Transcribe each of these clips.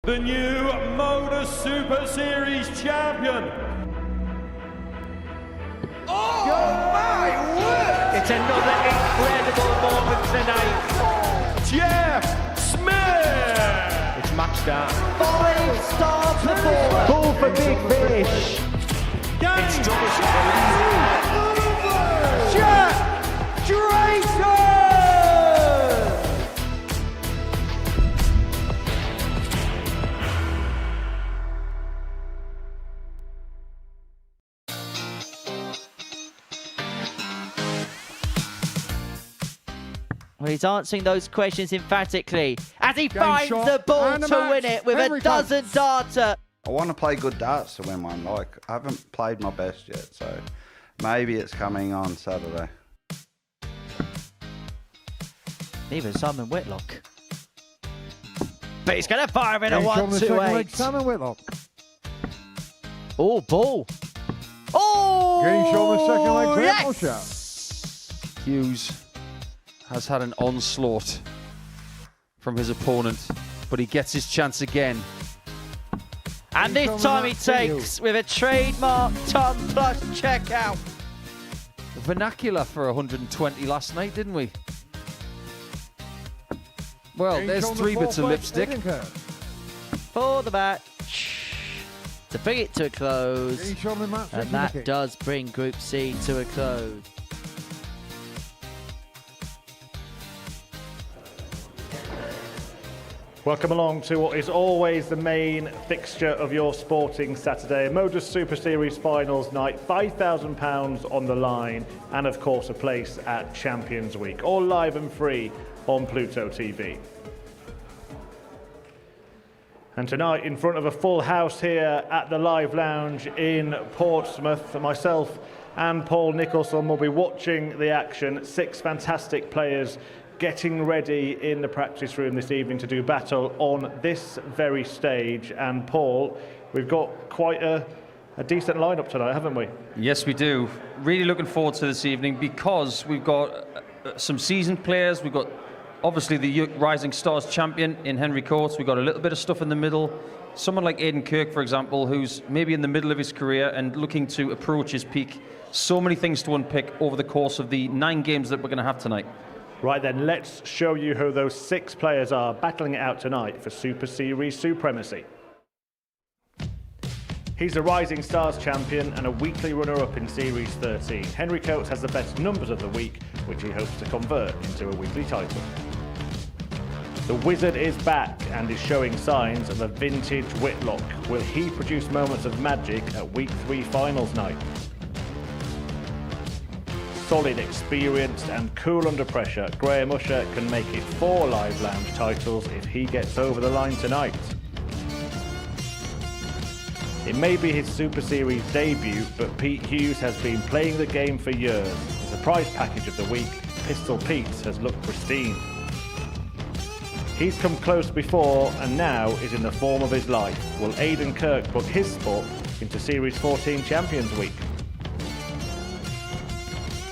The new Modus Super Series champion. Oh my word! It's another incredible moment tonight. Jeff Smith. It's match down. 5-star performance. Ball for big fish. It's Jeff Drayton! Well, he's answering those questions emphatically as he finds the ball to win it with a dozen darter. I want to play good darts to win one. Like, I haven't played my best yet, so maybe it's coming on Saturday. Even Simon Whitlock. But he's going to fire in a 1-2-8. Simon Whitlock. Oh, ball. Oh! Getting shot on the second leg, Graham Usher. Yes! Hughes has had an onslaught from his opponent, but he gets his chance again. And this time he takes with a trademark ton plus checkout. Vernacular for 120 last night, didn't we? Well, there's 3 bits of lipstick. For the match to bring it to a close. And that does bring Group C to a close. Welcome along to what is always the main fixture of your sporting Saturday. Modus Super Series finals night, £5,000 on the line, and of course a place at Champions Week, all live and free on Pluto TV. And tonight, in front of a full house here at the Live Lounge in Portsmouth, myself and Paul Nicholson will be watching the action. 6 fantastic players getting ready in the practice room this evening to do battle on this very stage. And Paul, we've got quite a decent lineup tonight, haven't we? Yes, we do. Really looking forward to this evening because we've got some seasoned players. We've got obviously the Rising Stars champion in Henry Coates. We've got a little bit of stuff in the middle. Someone like Kirk, for example, who's maybe in the middle of his career and looking to approach his peak. So many things to unpick over the course of the 9 games that we're going to have tonight. Right then, let's show you who those 6 players are battling it out tonight for Super Series supremacy. He's a Rising Stars champion and a weekly runner-up in Series 13. Henry Coates has the best numbers of the week, which he hopes to convert into a weekly title. The Wizard is back and is showing signs of a vintage Whitlock. Will he produce moments of magic at Week 3 finals night? Solid, experienced and cool under pressure, Graham Usher can make it 4 Live Lounge titles if he gets over the line tonight. It may be his Super Series debut, but Pete Hughes has been playing the game for years. The surprise package of the week, Pistol Pete, has looked pristine. He's come close before and now is in the form of his life. Will Kirk book his spot into Series 14 Champions Week?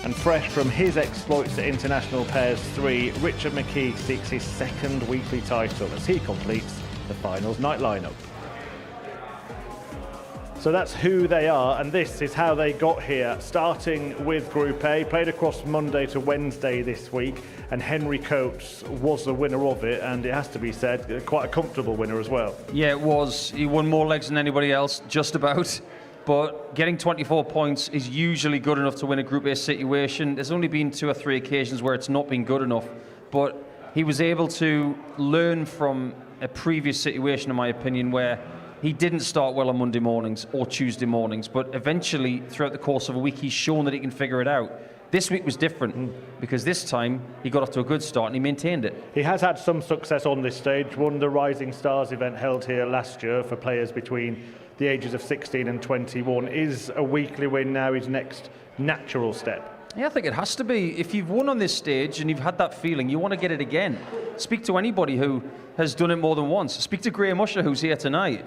And fresh from his exploits at International Pairs 3, Richard McKee seeks his 2nd weekly title as he completes the finals night lineup. So that's who they are, and this is how they got here. Starting with Group A, played across Monday to Wednesday this week, and Henry Coates was the winner of it, and it has to be said, quite a comfortable winner as well. Yeah, it was. He won more legs than anybody else, just about. But getting 24 points is usually good enough to win a Group A situation. There's only been 2 or 3 occasions where it's not been good enough. But he was able to learn from a previous situation, in my opinion, where he didn't start well on Monday mornings or Tuesday mornings. But eventually, throughout the course of a week, he's shown that he can figure it out. This week was different because this time he got off to a good start and he maintained it. He has had some success on this stage. Won the Rising Stars event held here last year for players between the ages of 16 and 21. Is a weekly win now his next natural step? Yeah, I think it has to be. If you've won on this stage and you've had that feeling, you want to get it again. Speak to anybody who has done it more than once. Speak to Graham Usher, who's here tonight.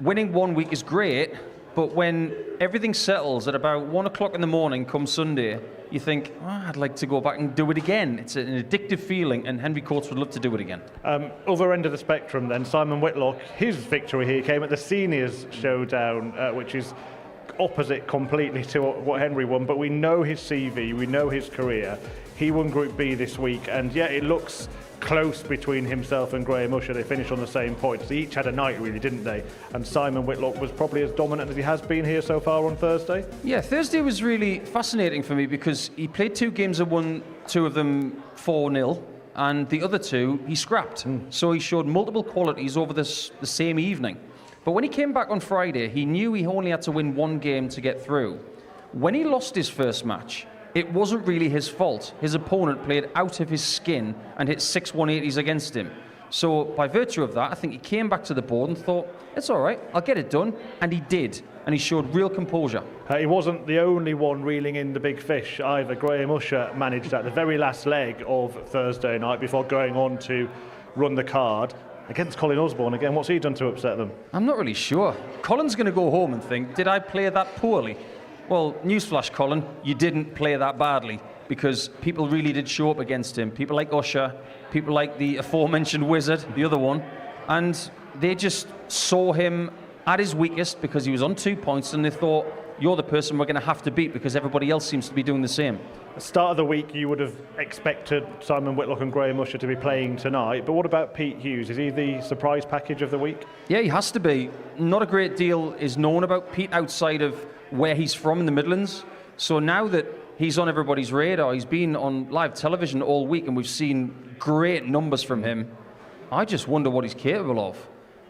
Winning 1 week is great, But when everything settles at about 1 o'clock in the morning come Sunday, you think, I'd like to go back and do it again. It's an addictive feeling, and Henry Coates would love to do it again. Other end of the spectrum then, Simon Whitlock, his victory here came at the Seniors Showdown, which is opposite completely to what Henry won, but we know his CV, we know his career. He won Group B this week, and yeah, it looks close between himself and Graham Usher. They finished on the same points. They each had a night, really, didn't they? And Simon Whitlock was probably as dominant as he has been here so far on Thursday. Yeah, Thursday was really fascinating for me because he played 2 games and won 2 of them 4-0, and the other 2 he scrapped. So he showed multiple qualities over the same evening. But when he came back on Friday, he knew he only had to win 1 game to get through. When he lost his first match, it wasn't really his fault. His opponent played out of his skin and hit 6 180s against him. So by virtue of that, I think he came back to the board and thought, it's all right, I'll get it done. And he did. And he showed real composure. He wasn't the only one reeling in the big fish either. Graham Usher managed at the very last leg of Thursday night before going on to run the card against Colin Osborne again. What's he done to upset them? I'm not really sure. Colin's going to go home and think, did I play that poorly? Well, newsflash, Colin, you didn't play that badly because people really did show up against him. People like Usher, people like the aforementioned Wizard, the other one, and they just saw him at his weakest because he was on 2 points, and they thought, you're the person we're going to have to beat because everybody else seems to be doing the same. At the start of the week, you would have expected Simon Whitlock and Graham Usher to be playing tonight, but what about Pete Hughes? Is he the surprise package of the week? Yeah, he has to be. Not a great deal is known about Pete outside of where he's from in the Midlands. So now that he's on everybody's radar, he's been on live television all week and we've seen great numbers from him. I just wonder what he's capable of.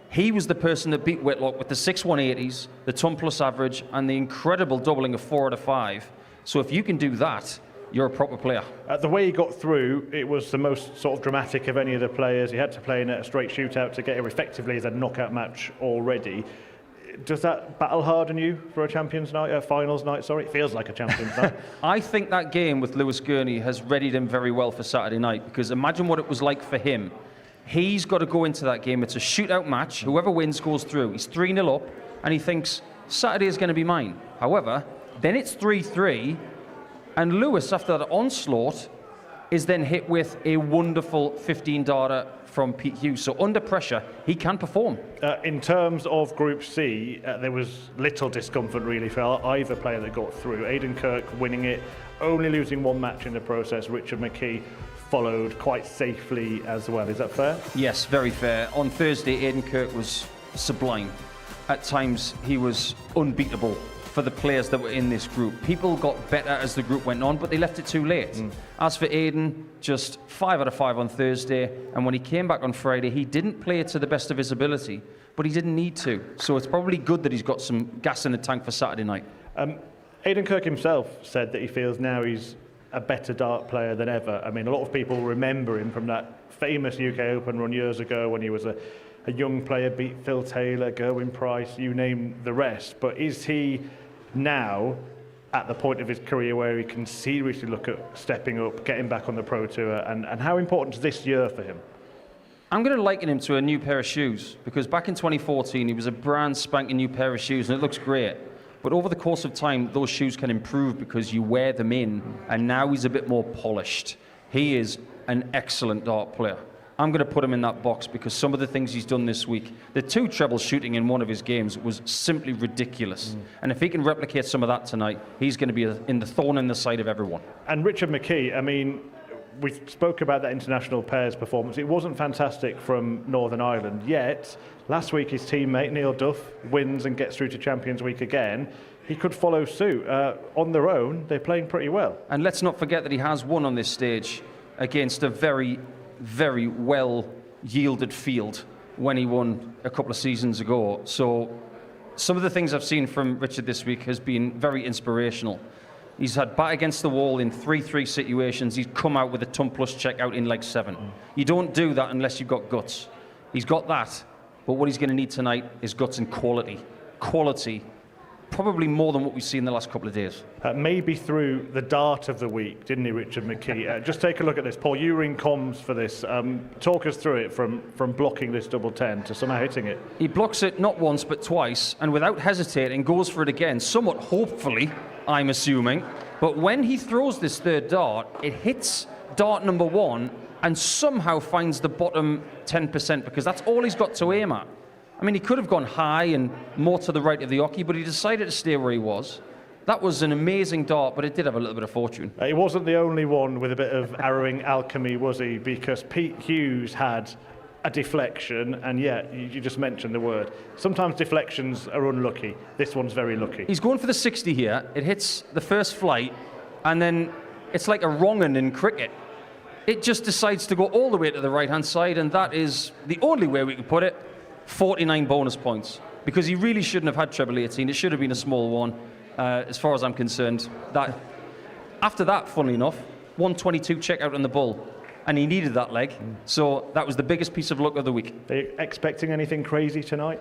He was the person that beat Whitlock with the 6 180s, the ton plus average, and the incredible doubling of 4 out of 5. So if you can do that, you're a proper player. The way he got through, it was the most sort of dramatic of any of the players. He had to play in a straight shootout to get here effectively as a knockout match already. Does that battle harden you for a champions night, finals night? Sorry, it feels like a champions night. I think that game with Lewis Gurney has readied him very well for Saturday night, because imagine what it was like for him. He's got to go into that game. It's a shootout match. Whoever wins goes through. He's 3-0 up, and he thinks Saturday is going to be mine. However, then it's 3-3, and Lewis, after that onslaught, is then hit with a wonderful 15-darter from Pete Hughes. So under pressure, he can perform. In terms of Group C, there was little discomfort really for either player that got through. Aidan Kirk winning it, only losing 1 match in the process. Richard McKee followed quite safely as well. Is that fair? Yes, very fair. On Thursday, Aidan Kirk was sublime. At times, he was unbeatable for the players that were in this group. People got better as the group went on, but they left it too late. As for Aidan, just 5 out of 5 on Thursday, and when he came back on Friday, he didn't play it to the best of his ability, but he didn't need to. So it's probably good that he's got some gas in the tank for Saturday night. Aidan Kirk himself said that he feels now he's a better dart player than ever. I mean, a lot of people remember him from that famous UK Open run years ago when he was a young player, beat Phil Taylor, Gerwyn Price, you name the rest. But is he now at the point of his career where he can seriously look at stepping up, getting back on the Pro Tour, and how important is this year for him? I'm going to liken him to a new pair of shoes, because back in 2014 he was a brand spanking new pair of shoes and it looks great. But over the course of time, those shoes can improve because you wear them in, and now he's a bit more polished. He is an excellent dart player. I'm going to put him in that box because some of the things he's done this week, the 2 trebles shooting in one of his games was simply ridiculous. And if he can replicate some of that tonight, he's going to be in the thorn in the side of everyone. And Richard McKee, I mean, we spoke about that international pairs performance. It wasn't fantastic from Northern Ireland, yet last week his teammate Neil Duff wins and gets through to Champions Week again. He could follow suit. On their own, they're playing pretty well. And let's not forget that he has won on this stage against a very, very well yielded field when he won a couple of seasons ago. So some of the things I've seen from Richard this week has been very inspirational. He's had bat against the wall in 3-3 situations. He's come out with a ton plus check out in like 7. You don't do that unless you've got guts. He's got that, but what he's going to need tonight is guts and quality. Quality probably more than what we've seen in the last couple of days. Maybe through the dart of the week, didn't he, Richard McKee? Just take a look at this. Paul, you were in comms for this. Talk us through it from blocking this double 10 to somehow hitting it. He blocks it not once but twice, and without hesitating goes for it again, somewhat hopefully, I'm assuming. But when he throws this third dart, it hits dart number 1 and somehow finds the bottom 10%, because that's all he's got to aim at. I mean, he could have gone high and more to the right of the hockey, but he decided to stay where he was. That was an amazing dart, but it did have a little bit of fortune. He wasn't the only one with a bit of arrowing alchemy, was he? Because Pete Hughes had a deflection, and yeah, you just mentioned the word. Sometimes deflections are unlucky. This one's very lucky. He's going for the 60 here. It hits the first flight, and then it's like a wrong-un in cricket. It just decides to go all the way to the right-hand side, and that is the only way we could put it. 49 bonus points, because he really shouldn't have had treble 18. It should have been a small one, as far as I'm concerned. That after that, funnily enough, 122 check out on the bull, and he needed that leg. So that was the biggest piece of luck of the week. Are you expecting anything crazy tonight?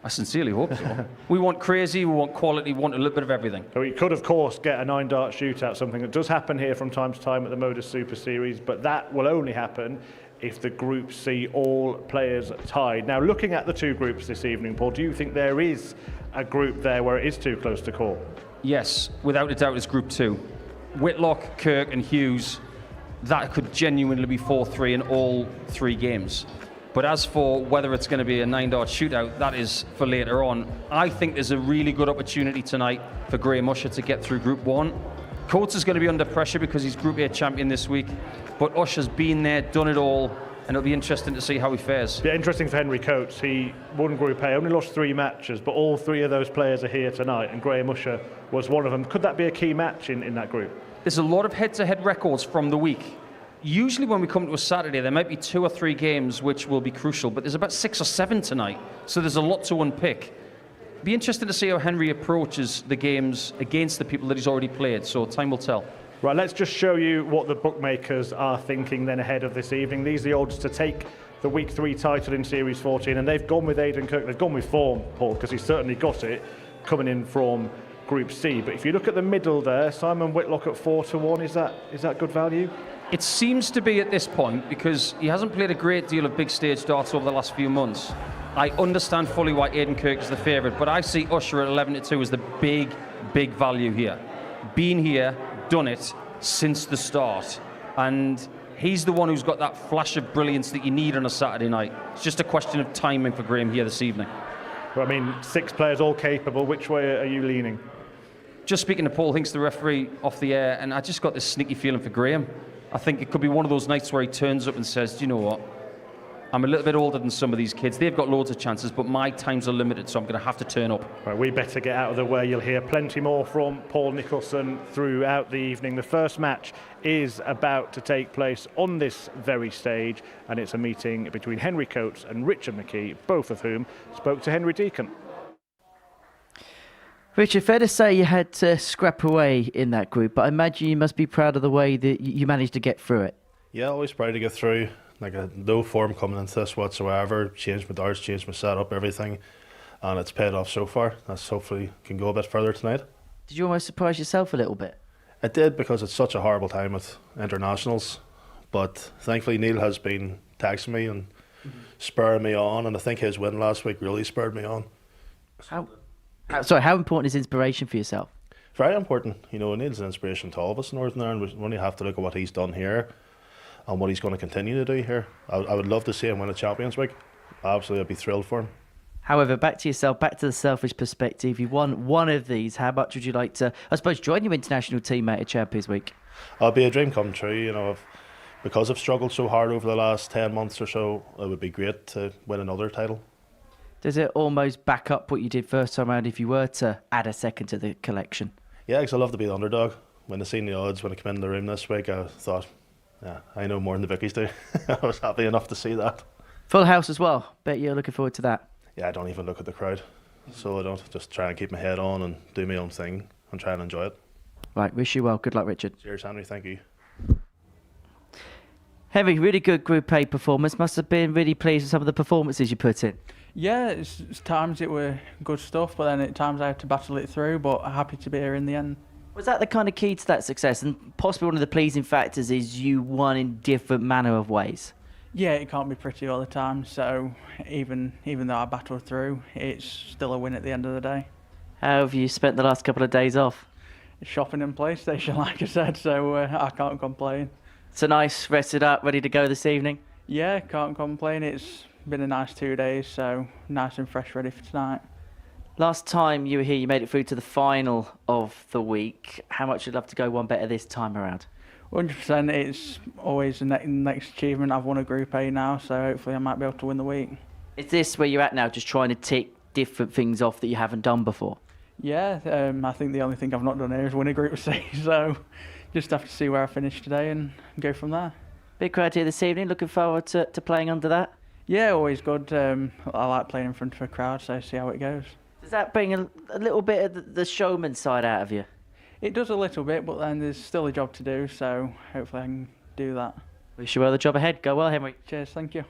I sincerely hope so. We want crazy, we want quality, we want a little bit of everything. We could, of course, get a 9-dart shootout, something that does happen here from time to time at the Modus Super Series, but that will only happen if the Group C all players tied. Now, looking at the two groups this evening, Paul, do you think there is a group there where it is too close to call? Yes, without a doubt, it's Group 2. Whitlock, Kirk and Hughes, that could genuinely be 4-3 in all 3 games. But as for whether it's going to be a 9-dart shootout, that is for later on. I think there's a really good opportunity tonight for Graham Usher to get through Group 1. Coates is going to be under pressure because he's Group A champion this week, but Usher's been there, done it all, and it'll be interesting to see how he fares. Yeah, interesting for Henry Coates. He won Group A, only lost 3 matches, but all 3 of those players are here tonight, and Graham Usher was one of them. Could that be a key match in that group? There's a lot of head-to-head records from the week. Usually when we come to a Saturday, there might be 2 or 3 games which will be crucial, but there's about 6 or 7 tonight, so there's a lot to unpick. Be interesting to see how Henry approaches the games against the people that he's already played, so time will tell. Right, let's just show you what the bookmakers are thinking then ahead of this evening. These are the odds to take the Week 3 title in Series 14, and they've gone with Aidan Kirk. They've gone with form, Paul, because he's certainly got it coming in from Group C. But if you look at the middle there, Simon Whitlock at 4-1, is that good value? It seems to be at this point, because he hasn't played a great deal of big stage darts over the last few months. I understand fully why Aidan Kirk is the favourite, but I see Usher at 11-2 as the big value here. Been here, done it since the start, and he's the one who's got that flash of brilliance that you need on a Saturday night. It's just a question of timing for Graham here this evening. Well, I mean, 6 players all capable. Which way are you leaning? Just speaking to Paul Hinks, the referee, off the air, and I just got this sneaky feeling for Graham. I think it could be one of those nights where he turns up and says, do you know what? I'm a little bit older than some of these kids. They've got loads of chances, but my times are limited, so I'm going to have to turn up. Right, we better get out of the way. You'll hear plenty more from Paul Nicholson throughout the evening. The first match is about to take place on this very stage, and it's a meeting between Henry Coates and Richard McKee, both of whom spoke to Henry Deacon. Richard, fair to say you had to scrap away in that group, but I imagine you must be proud of the way that you managed to get through it. Yeah, always proud to get through. Like, no form coming into this whatsoever. Changed my darts, changed my setup, everything, and it's paid off so far. That's hopefully can go a bit further tonight. Did you almost surprise yourself a little bit? It did, because it's such a horrible time with internationals, but thankfully Neil has been texting me and spurring me on, and I think his win last week really spurred me on. How important is inspiration for yourself? Very important. You know, Neil's an inspiration to all of us in Northern Ireland. We only have to look at what he's done here and what he's going to continue to do here. I would love to see him win a Champions League. Absolutely, I'd be thrilled for him. However, back to yourself, back to the selfish perspective. You won one of these. How much would you like to, I suppose, join your international teammate at Champions Week? It'll be a dream come true. You know, because I've struggled so hard over the last 10 months or so, it would be great to win another title. Does it almost back up what you did first time around if you were to add a second to the collection? Yeah, because I love to be the underdog. When I seen the odds, when I came in the room this week, I thought, yeah, I know more than the Vickies do. I was happy enough to see that. Full house as well. Bet you're looking forward to that. Yeah, I don't even look at the crowd. So I don't. Just try and keep my head on and do my own thing and try and enjoy it. Right, wish you well. Good luck, Richard. Cheers, Henry. Thank you. Henry, really good Group A performance. Must have been really pleased with some of the performances you put in. Yeah, it's times it were good stuff, but then at times I had to battle it through, but happy to be here in the end. Was that the kind of key to that success? And possibly one of the pleasing factors is you won in different manner of ways. Yeah, it can't be pretty all the time, so even though I battled through, it's still a win at the end of the day. How have you spent the last couple of days off? Shopping and PlayStation, like I said, so I can't complain. So nice, rested up, ready to go this evening? Yeah, can't complain. It's been a nice 2 days, so nice and fresh, ready for tonight. Last time you were here, you made it through to the final of the week. How much would you love to go one better this time around? 100%. It's always the next achievement. I've won a Group A now, so hopefully I might be able to win the week. Is this where you're at now, just trying to tick different things off that you haven't done before? Yeah, I think the only thing I've not done here is win a Group C, so just have to see where I finish today and go from there. Big crowd here this evening. Looking forward to playing under that? Yeah, always good. I like playing in front of a crowd, so see how it goes. Does that bring a little bit of the showman side out of you? It does a little bit, but then there's still a job to do, so hopefully I can do that. Wish you well the job ahead. Go well, Henry. Cheers, thank you.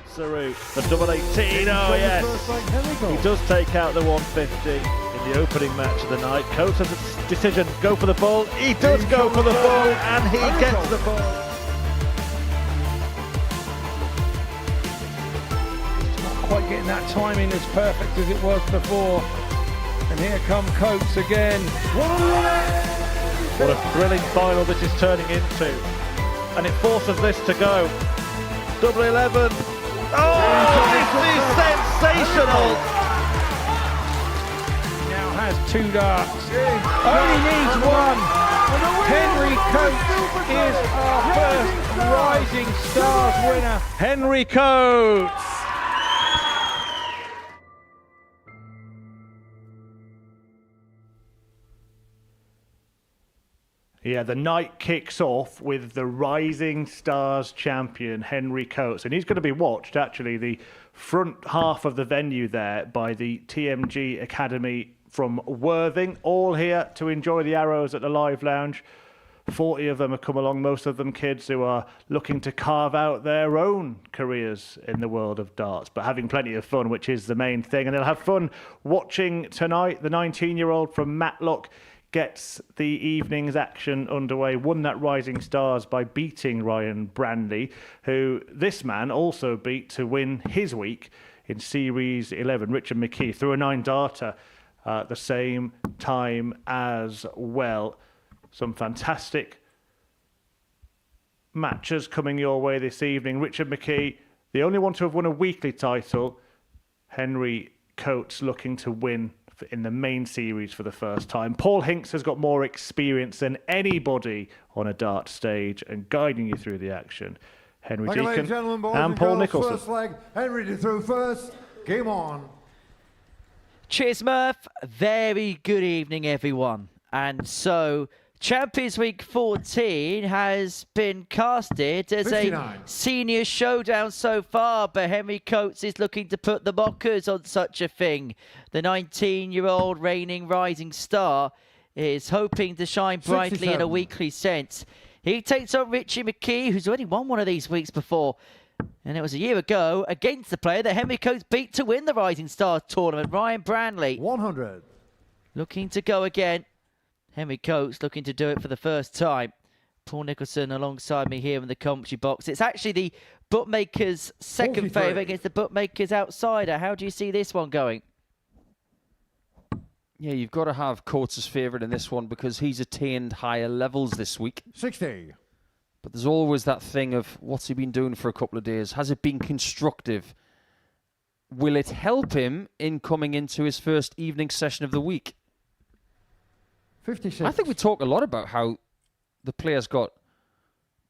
Saru, the double 18, oh yes, he does take out the 150 in the opening match of the night. Coates has a decision, go for the ball, he does go for the ball, and he gets the ball. Not quite getting that timing as perfect as it was before. And here come Coates again. What a thrilling final this is turning into, and it forces this to go. Double 11. Oh, this is sensational! Now has 2 darts. Only needs 1. Henry Coates is our first Rising Stars winner. Henry Coates! Yeah, the night kicks off with the Rising Stars champion, Henry Coates. And he's going to be watched, actually, the front half of the venue there by the TMG Academy from Worthing. All here to enjoy the arrows at the Live Lounge. 40 of them have come along, most of them kids who are looking to carve out their own careers in the world of darts, but having plenty of fun, which is the main thing. And they'll have fun watching tonight. The 19-year-old from Matlock gets the evening's action underway, won that Rising Stars by beating Ryan Brandley, who this man also beat to win his week in Series 11. Richard McKee threw a 9-darter at the same time as well. Some fantastic matches coming your way this evening. Richard McKee, the only one to have won a weekly title. Henry Coates looking to win in the main series for the first time. Paul Hinks has got more experience than anybody on a dart stage and guiding you through the action. Henry Deacon and Paul Nicholson. First leg, Henry to throw first. Game on. Cheers, Murph. Very good evening, everyone. And so, Champions Week 14 has been casted as 59. A senior showdown so far, but Henry Coates is looking to put the mockers on such a thing. The 19-year-old reigning rising star is hoping to shine brightly 67. In a weekly sense. He takes on Richie McKee, who's already won one of these weeks before. And it was a year ago against the player that Henry Coates beat to win the Rising Stars tournament, Ryan Brandley. 100. Looking to go again. Henry Coates looking to do it for the first time. Paul Nicholson alongside me here in the commentary box. It's actually the bookmaker's second favourite against the bookmaker's outsider. How do you see this one going? Yeah, you've got to have Coates' favourite in this one because he's attained higher levels this week. 60. But there's always that thing of what's he been doing for a couple of days? Has it been constructive? Will it help him in coming into his first evening session of the week? 56. I think we talk a lot about how the players got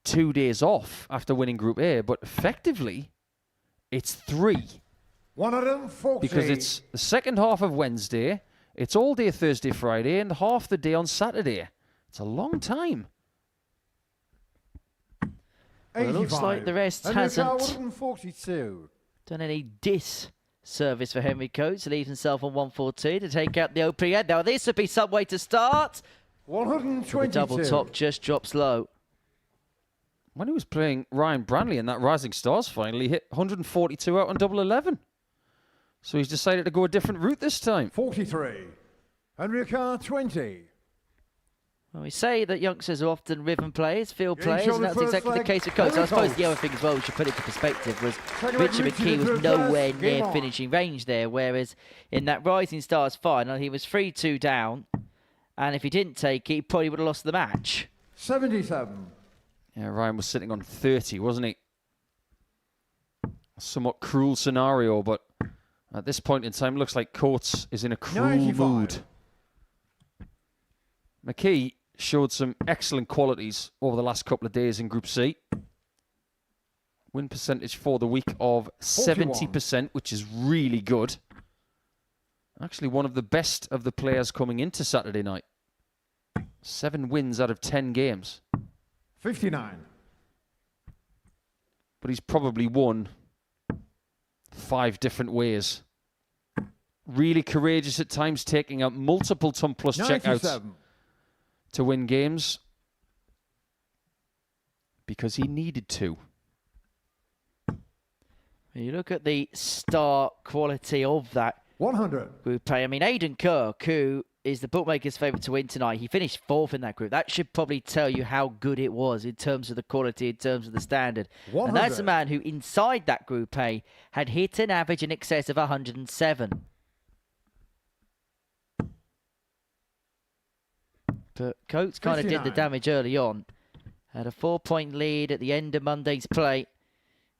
2 days off after winning Group A, but effectively, it's 3. 140. Because it's the second half of Wednesday, it's all day Thursday, Friday, and half the day on Saturday. It's a long time. Well, it looks like the rest hasn't 142. done any disservice for Henry Coates. Leaves himself on 114 to take out the opening end. Now, this would be some way to start. So the double top just drops low. When he was playing Ryan Branley in that Rising Stars final, he hit 142 out on double 11. So he's decided to go a different route this time. 43. Henrika 20. Well, we say that youngsters are often rhythm players, field players, and that's exactly the case with Coates. I suppose the other thing as well we should put into perspective was Richard McKee was nowhere near finishing range there, whereas in that Rising Stars final, he was 3-2 down, and if he didn't take it, he probably would have lost the match. 77. Yeah, Ryan was sitting on 30, wasn't he? A somewhat cruel scenario, but at this point in time, looks like Coates is in a cruel 95. mood. McKee showed some excellent qualities over the last couple of days in Group C. Win percentage for the week of 70%, which is really good. Actually, one of the best of the players coming into Saturday night. 7 wins out of 10 games. 59. But he's probably won 5 different ways. Really courageous at times, taking out multiple ton plus checkouts to win games because he needed to. When you look at the star quality of that 100 group play, I mean, Aidan Kirk, who is the bookmaker's favourite to win tonight, he finished 4th in that group. That should probably tell you how good it was in terms of the quality, in terms of the standard. 100. And that's a man who, inside that group A, had hit an average in excess of 107. But Coates kind of did the damage early on. Had a 4-point lead at the end of Monday's play.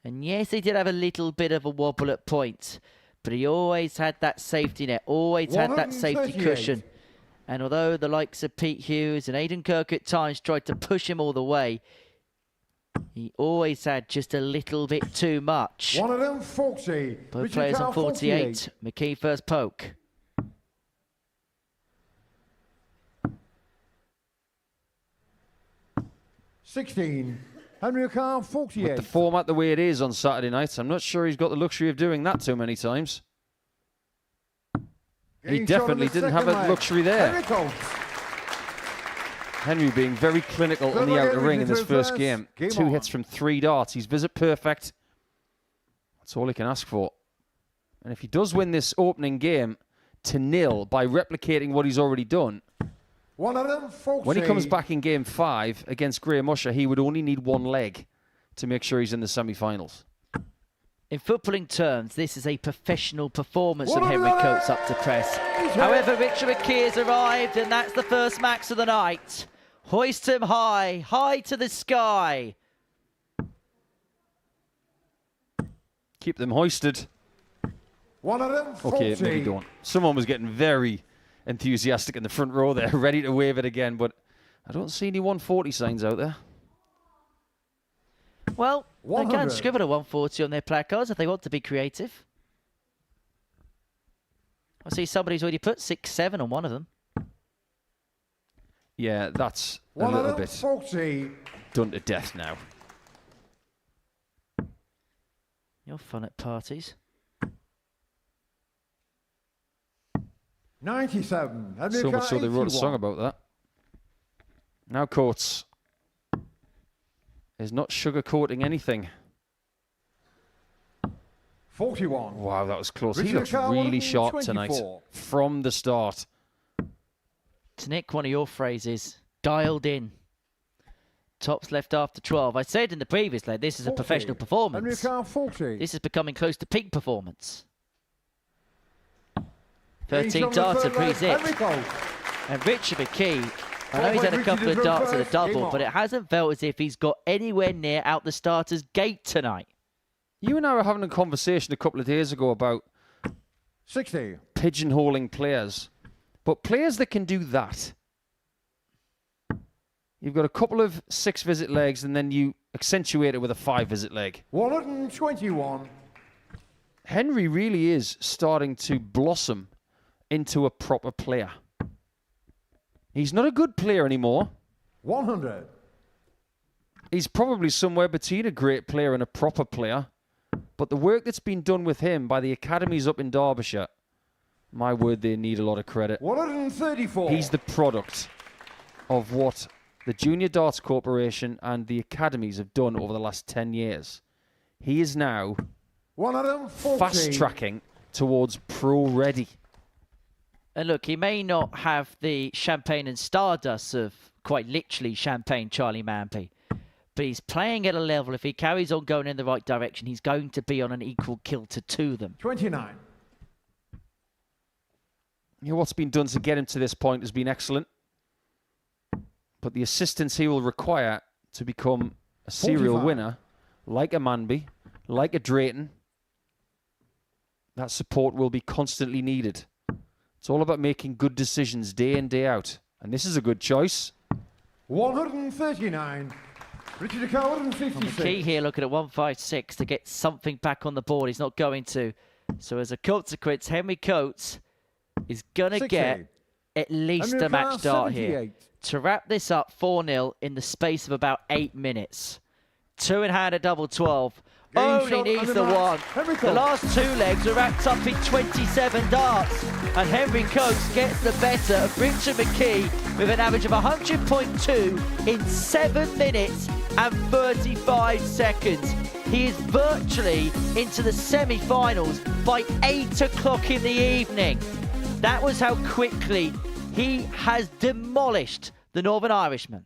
And yes, he did have a little bit of a wobble at points. But he always had that safety net, always had that safety cushion. And although the likes of Pete Hughes and Aidan Kirk at times tried to push him all the way, he always had just a little bit too much. 140. Both players on 48. McKee first poke. $16. Henrika 48. With the format the way it is on Saturday nights, I'm not sure he's got the luxury of doing that too many times. He definitely didn't have a luxury there. Henry being very clinical in the outer ring in this first game. 2 hits from 3 darts. He's visit perfect. That's all he can ask for. And if he does win this opening game to 0 by replicating what he's already done, when he comes back in game 5 against Graham Usher, he would only need 1 leg to make sure he's in the semi-finals. In footballing terms, this is a professional performance from Henry Coates up to press. However, Richard McKee has arrived, and that's the first max of the night. Hoist him high, high to the sky. Keep them hoisted. 140. Okay, maybe don't. Someone was getting very enthusiastic in the front row there, ready to wave it again, but I don't see any 140 signs out there. Well, they can scribble a 140 on their placards if they want to be creative. I see somebody's already put 6-7 on one of them. Yeah, that's a little bit done to death now. You're fun at parties. 97. So much so they wrote a song about that. Now Coates is not sugarcoating anything. 41. Wow, that was close. He looks really sharp tonight from the start. To nick one of your phrases, dialed in. Tops left after 12. I said in the previous leg, this is a professional performance. This is becoming close to peak performance. 13 darts and pre-zip. And Richard McKee, I know he's had a couple of darts at a double, but it hasn't felt as if he's got anywhere near out the starter's gate tonight. You and I were having a conversation a couple of days ago about 60 pigeonholing players, but players that can do that. You've got a couple of 6-visit legs and then you accentuate it with a 5-visit leg. 121. Henry really is starting to blossom into a proper player. He's not a good player anymore. 100. He's probably somewhere between a great player and a proper player. But the work that's been done with him by the academies up in Derbyshire, my word, they need a lot of credit. 134. He's the product of what the Junior Darts Corporation and the academies have done over the last 10 years. He is now fast-tracking towards pro-ready. And look, he may not have the champagne and stardust of quite literally champagne Charlie Manby, but he's playing at a level, if he carries on going in the right direction, he's going to be on an equal kilter to them. 29. You know, what's been done to get him to this point has been excellent. But the assistance he will require to become a serial 45. winner, like a Manby, like a Drayton, that support will be constantly needed. It's all about making good decisions day in, day out. And this is a good choice. 139. Richard Nicole, 156. McKee here looking at 156 to get something back on the board. He's not going to. So as a consequence, Henry Coates is going to get at least a match start here. To wrap this up 4-0 in the space of about 8 minutes. 2 in hand at double 12. Only needs the one. The last 2 legs are wrapped up in 27 darts. And Henry Coates gets the better of Richard McKee with an average of 100.2 in 7 minutes and 35 seconds. He is virtually into the semi-finals by 8 o'clock in the evening. That was how quickly he has demolished the Northern Irishman.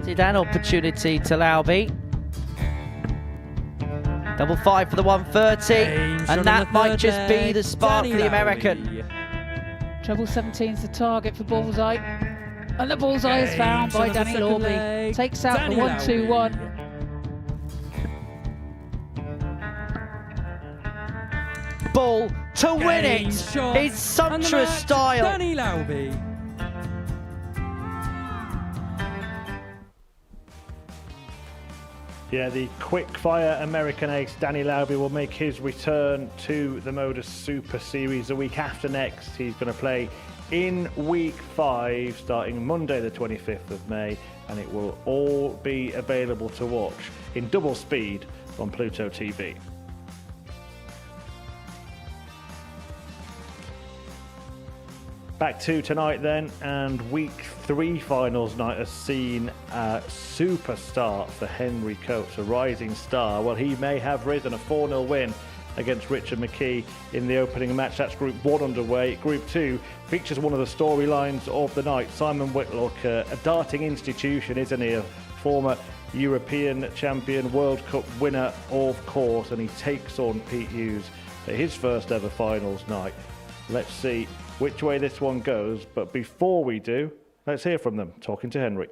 Did an opportunity to Lauby. Double 5 for the 130, and that might just be the spark for the American. Treble 17's the target for Bullseye, and the Bullseye is found by Danny Lawby. Takes out the 1-2-1. Ball to win it. It's sumptuous style. Danny Lawby. Yeah, the quick-fire American ace Danny Lawby will make his return to the Modus Super Series the week after next. He's going to play in week 5, starting Monday the 25th of May, and it will all be available to watch in double speed on Pluto TV. Back to tonight then, and week 3 finals night has seen a super start for Henry Coates, a rising star. Well, he may have risen, a 4-0 win against Richard McKee in the opening match. That's Group 1 underway. Group 2 features one of the storylines of the night. Simon Whitlock, a darting institution, isn't he? A former European champion, World Cup winner, of course, and he takes on Pete Hughes at his first ever finals night. Let's see which way this one goes, but before we do, let's hear from them, talking to Henry.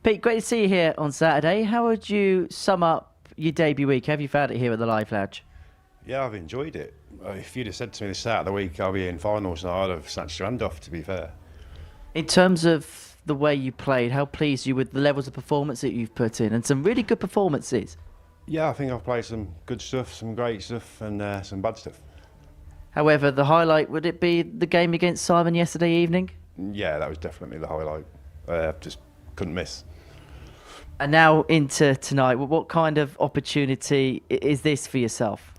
Pete, great to see you here on Saturday. How would you sum up your debut week? Have you found it here at the Live Lounge? Yeah, I've enjoyed it. If you'd have said to me the start of the week I'll be in finals, I'd have snatched your hand off, to be fair. In terms of the way you played, how pleased are you with the levels of performance that you've put in, and some really good performances? Yeah, I think I've played some good stuff, some great stuff, and some bad stuff. However, the highlight, would it be the game against Simon yesterday evening? Yeah, that was definitely the highlight. Just couldn't miss. And now into tonight, what kind of opportunity is this for yourself?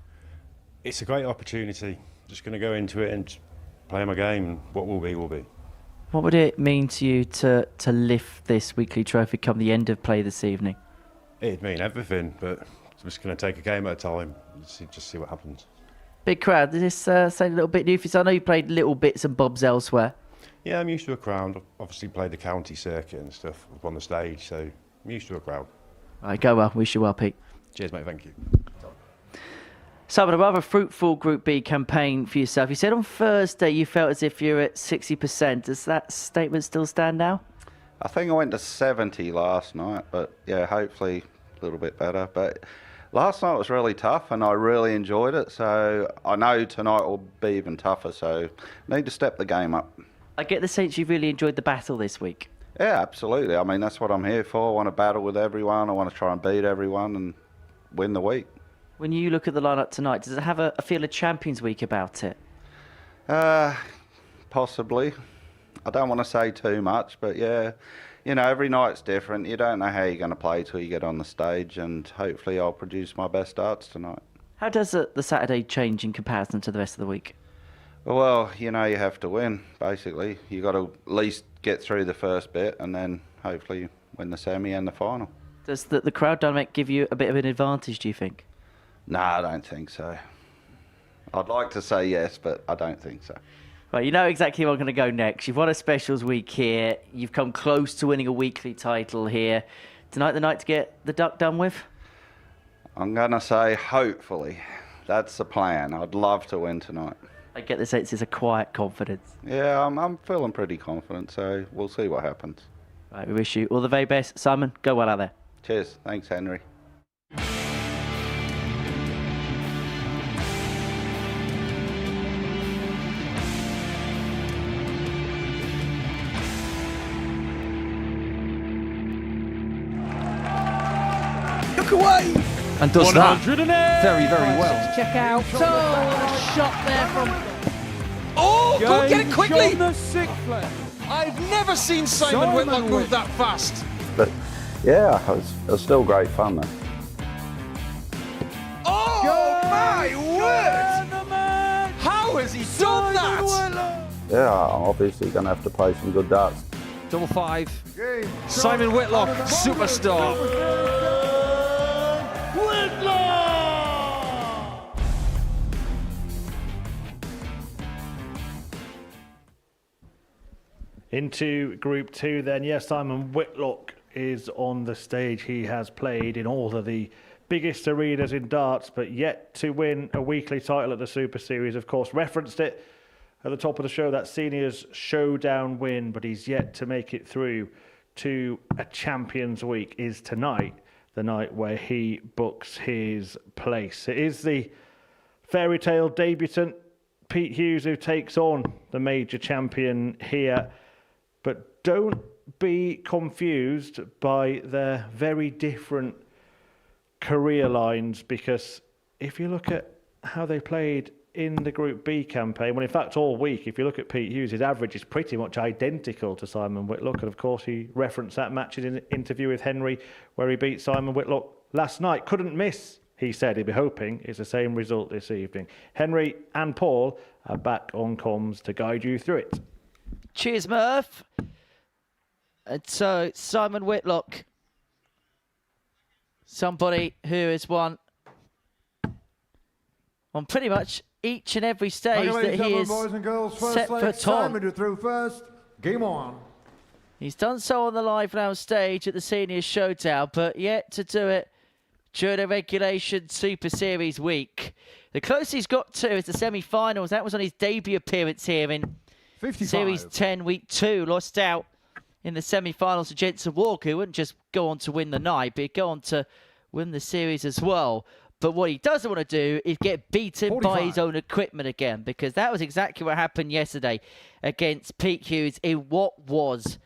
It's a great opportunity. Just going to go into it and play my game, and what will be, will be. What would it mean to you to lift this weekly trophy come the end of play this evening? It'd mean everything, but I'm just going to take a game at a time, just see what happens. Big crowd, does this sound a little bit new for you? I know you played little bits and bobs elsewhere. Yeah, I'm used to a crowd. I've obviously played the county circuit and stuff up on the stage, so I'm used to a crowd. All right, go well. Wish you well, Pete. Cheers, mate. Thank you. Simon, a rather fruitful Group B campaign for yourself. You said on Thursday you felt as if you're at 60%. Does that statement still stand now? I think I went to 70 last night, but yeah, hopefully a little bit better. But last night was really tough and I really enjoyed it, so I know tonight will be even tougher, so I need to step the game up. I get the sense you've really enjoyed the battle this week. Yeah, absolutely. I mean, that's what I'm here for. I want to battle with everyone. I want to try and beat everyone and win the week. When you look at the lineup tonight, does it have a feel of Champions Week about it? Possibly. I don't want to say too much, but yeah, you know, every night's different. You don't know how you're going to play till you get on the stage, and hopefully I'll produce my best darts tonight. How does the Saturday change in comparison to the rest of the week? Well, you know, you have to win, basically. You got to at least get through the first bit and then hopefully win the semi and the final. Does the crowd dynamic give you a bit of an advantage, do you think? No, I don't think so. I'd like to say yes, but I don't think so. Right, you know exactly where I'm going to go next. You've won a specials week here. You've come close to winning a weekly title here. Tonight the night to get the duck done with? I'm going to say hopefully. That's the plan. I'd love to win tonight. I get the sense it's a quiet confidence. Yeah, I'm feeling pretty confident, so we'll see what happens. Right, we wish you all the very best. Simon, go well out there. Cheers. Thanks, Henry. Look away! And does that very, very well. Check out. So, a shot there from... Oh, go and get it quickly! The sixth play. I've never seen Simon Whitlock move that fast. But yeah, it was still great fun though. Oh my word! How has he done that? Yeah, I'm obviously going to have to play some good darts. Double 5. Simon Whitlock, superstar. Into Group 2 then. Yes, Simon Whitlock is on the stage. He has played in all of the biggest arenas in darts, but yet to win a weekly title at the Super Series. Of course, referenced it at the top of the show, that Seniors Showdown win, but he's yet to make it through to a Champions Week. Is tonight the night where he books his place. It is the fairy tale debutant, Pete Hughes, who takes on the major champion here. But don't be confused by their very different career lines, because if you look at how they played in the Group B campaign, well, in fact, all week, if you look at Pete Hughes, his average is pretty much identical to Simon Whitlock. And of course, he referenced that match in an interview with Henry, where he beat Simon Whitlock last night. Couldn't miss, he said. He'd be hoping it's the same result this evening. Henry and Paul are back on comms to guide you through it. Cheers, Murph. And so, Simon Whitlock, somebody who has won on pretty much each and every stage that he is set foot on. Through first. Game on. He's done so on the live lounge stage at the Seniors Showdown, but yet to do it during a regulation Super Series week. The closest he's got to is the semi-finals. That was on his debut appearance here in 55. Series 10, Week 2. Lost out in the semi-finals to Jensen Walker, who wouldn't just go on to win the night, but he'd go on to win the series as well. But what he doesn't want to do is get beaten 45. by his own equipment again, because that was exactly what happened yesterday against Pete Hughes in what was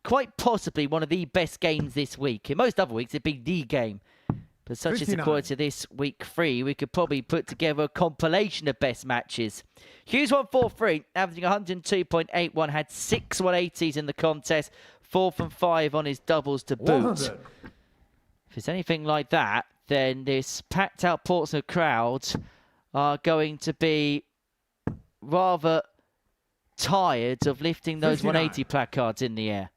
quite possibly one of the best games this week. In most other weeks, it'd be the game. But such 59. is the quality of this week 3, we could probably put together a compilation of best matches. Hughes won 4-3, averaging 102.81, had 6 180s in the contest, 4 from 5 on his doubles to boot. 100. If it's anything like that, then this packed out Portsmouth crowd are going to be rather tired of lifting those 59. 180 placards in the air.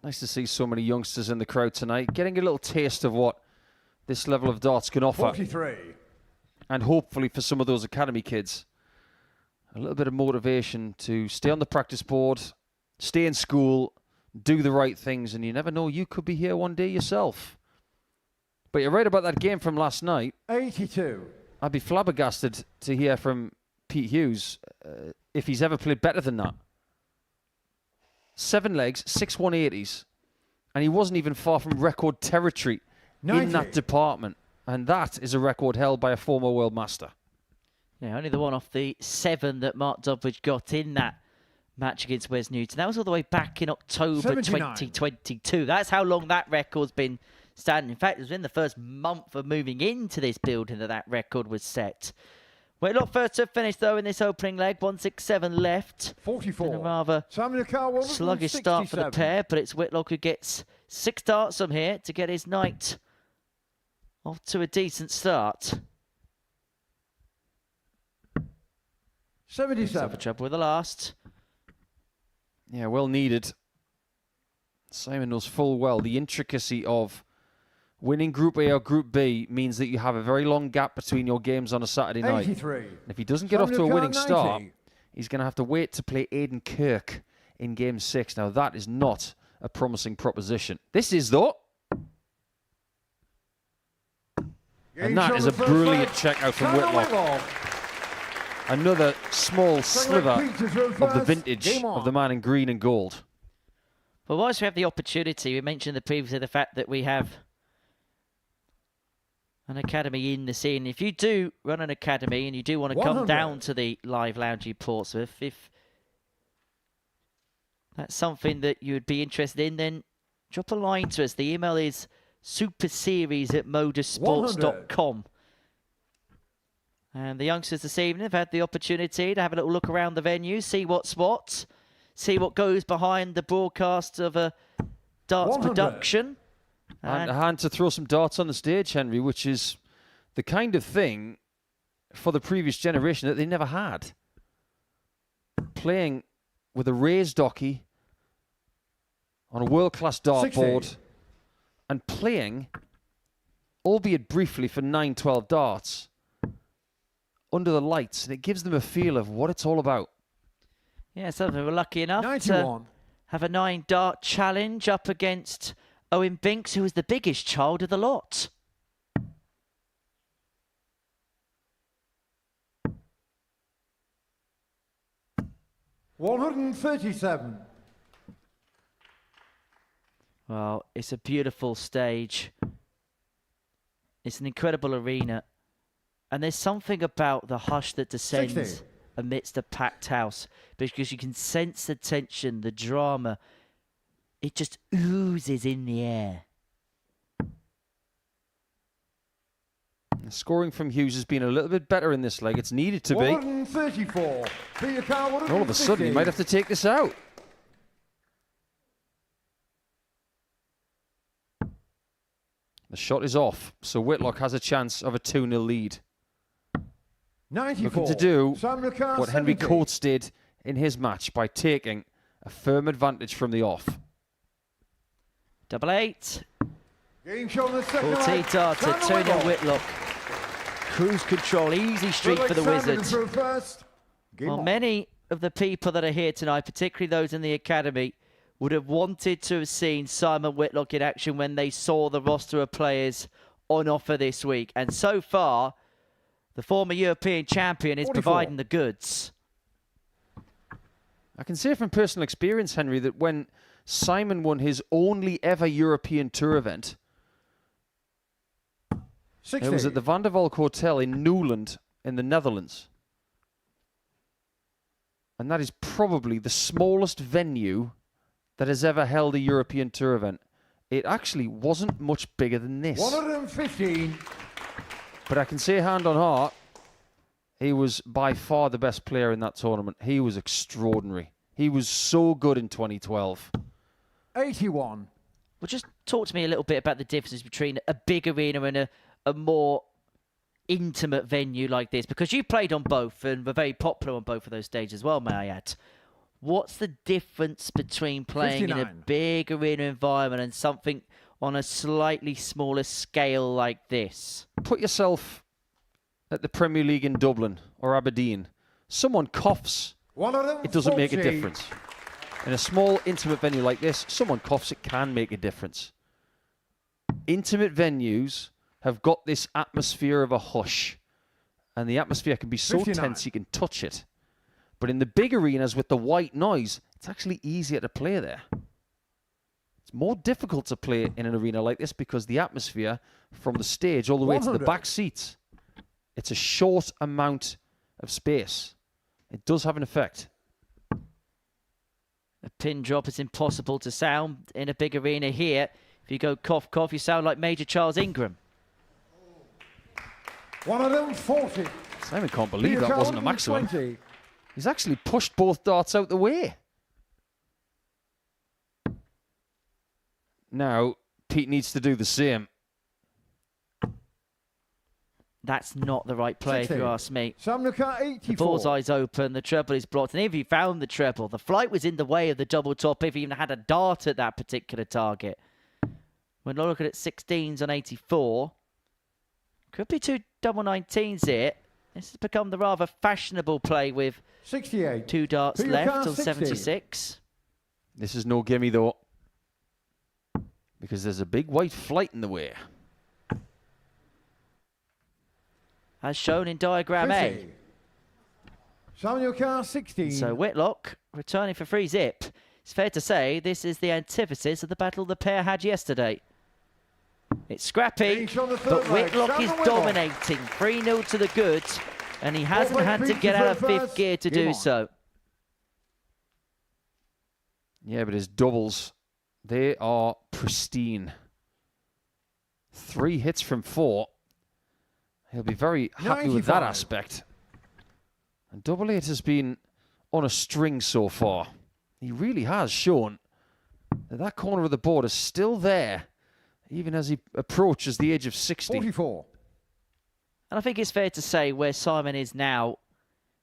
Nice to see so many youngsters in the crowd tonight, getting a little taste of what this level of darts can offer. 43. And hopefully for some of those academy kids, a little bit of motivation to stay on the practice board, stay in school, do the right things, and you never know, you could be here one day yourself. But you're right about that game from last night. 82. I'd be flabbergasted to hear from Pete Hughes if he's ever played better than that. 7 legs, 6 180s, and he wasn't even far from record territory 90. in that department. And that is a record held by a former world master. Yeah, only the one off the 7 that Mark Doveridge got in that match against Wes Newton. That was all the way back in October 79. 2022. That's how long that record's been standing. In fact, it was in the first month of moving into this building that that record was set. Whitlock first to finish, though, in this opening leg. 167 left. 44. In a rather sluggish start for the pair, but it's Whitlock who gets 6 darts from here to get his night off to a decent start. 77. For trouble with the last. Yeah, well needed. Simon knows full well the intricacy of winning Group A or Group B means that you have a very long gap between your games on a Saturday night. 83. And if he doesn't get off to a winning start, he's going to have to wait to play Aidan Kirk in Game 6. Now, that is not a promising proposition. This is, though. And that is a brilliant check out from Whitlock. Another small sliver of the vintage of the man in green and gold. Well, whilst we have the opportunity, we mentioned previously the fact that we have an academy in the scene. If you do run an academy and you do want to come down to the live lounge in Portsmouth, if that's something that you would be interested in, then drop a line to us. The email is superseries@modusports.com. And the youngsters this evening have had the opportunity to have a little look around the venue, see what's what, see what goes behind the broadcast of a darts production. And a hand to throw some darts on the stage, Henry, which is the kind of thing for the previous generation that they never had. Playing with a raised docky on a world-class dartboard and playing, albeit briefly, for 9-12 darts under the lights, and it gives them a feel of what it's all about. Yeah, something we're lucky enough 91. to have a 9-dart challenge up against Owen Binks, who was the biggest child of the lot. $137. Well, it's a beautiful stage. It's an incredible arena. And there's something about the hush that descends 60. amidst a packed house, because you can sense the tension, the drama. It just oozes in the air. The scoring from Hughes has been a little bit better in this leg. It's needed to be. 134. Peter Carr, All of a sudden, he might have to take this out. The shot is off, so Whitlock has a chance of a 2-0 lead. 94. Looking to do what Henry 70. Coates did in his match by taking a firm advantage from the off. 8-8. Game show in the second 14 leg. darts at Simon 2-0 Whitlock. Whitlock. Cruise control, easy streak for the Whitlock Wizards. through first. Game Well, on. many of the people that are here tonight, particularly those in the academy, would have wanted to have seen Simon Whitlock in action when they saw the roster of players on offer this week. And so far, the former European champion is 44. providing the goods. I can say from personal experience, Henry, that when Simon won his only ever European Tour event, 60. it was at the Van der Valk Hotel in Newland in the Netherlands. And that is probably the smallest venue that has ever held a European Tour event. It actually wasn't much bigger than this. 115. But I can say hand on heart, he was by far the best player in that tournament. He was extraordinary. He was so good in 2012. 81. Well, just talk to me a little bit about the differences between a big arena and a more intimate venue like this, because you played on both and were very popular on both of those stages as well, may I add. What's the difference between playing 59. in a big arena environment and something on a slightly smaller scale like this? Put yourself at the Premier League in Dublin or Aberdeen. Someone coughs, it doesn't make a 140. difference. In a small, intimate venue like this, someone coughs, it can make a difference. Intimate venues have got this atmosphere of a hush. And the atmosphere can be so 59. tense you can touch it. But in the big arenas with the white noise, it's actually easier to play there. It's more difficult to play in an arena like this because the atmosphere from the stage all the way to the 100. back seats, it's a short amount of space. It does have an effect. A pin drop is impossible to sound in a big arena here. If you go cough, cough, you sound like Major Charles Ingram. 140. Simon can't believe that wasn't a maximum. 20. He's actually pushed both darts out the way. Now, Pete needs to do the same. That's not the right play, if 60. you ask me. Samnuka The 84. bullseye's open, the treble is blocked, and if he found the treble, the flight was in the way of the double top if he even had a dart at that particular target. When looking at 16s on 84, could be two double 19s here. This has become the rather fashionable play with 68. 2 darts Peter left Carr, on 60. 76. This is no gimme, though, because there's a big white flight in the way. As shown in diagram A. 50. Samnuka 16. So Whitlock returning for free zip. It's fair to say this is the antithesis of the battle the pair had yesterday. It's scrappy, Each on the third but leg. Whitlock is Simon Whitlock. dominating. 3-0 to the goods, and he hasn't Ball had to break get out of Peter fifth first. gear to Game do on. so. Yeah, but his doubles, they are pristine. 3 hits from 4. He'll be very happy with that 95. aspect. And double 8 has been on a string so far. He really has shown that that corner of the board is still there, even as he approaches the age of 60. 44. And I think it's fair to say where Simon is now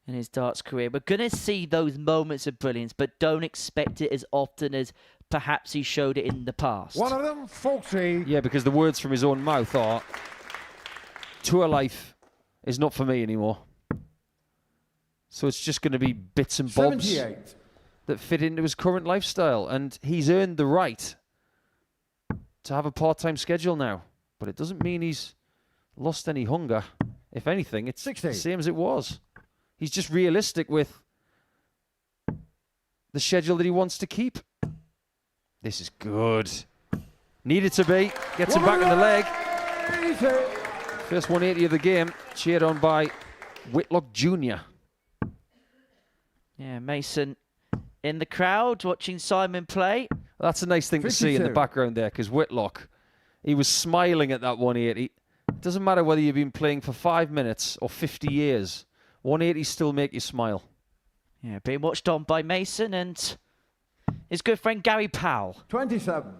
in his darts career, we're going to see those moments of brilliance, but don't expect it as often as perhaps he showed it in the past. 140. Yeah, because the words from his own mouth are, tour life is not for me anymore. So it's just going to be bits and bobs 78. that fit into his current lifestyle. And he's earned the right to have a part-time schedule now. But it doesn't mean he's lost any hunger. If anything, it's 60. the same as it was. He's just realistic with the schedule that he wants to keep. This is good. Needed to be. Gets him back in the leg. First 180 of the game. Cheered on by Whitlock Jr. Yeah, Mason in the crowd watching Simon play. That's a nice thing 52. to see in the background there, because Whitlock, he was smiling at that 180. It doesn't matter whether you've been playing for 5 minutes or 50 years. 180 still make you smile. Yeah, being watched on by Mason and his good friend Gary Powell. 27.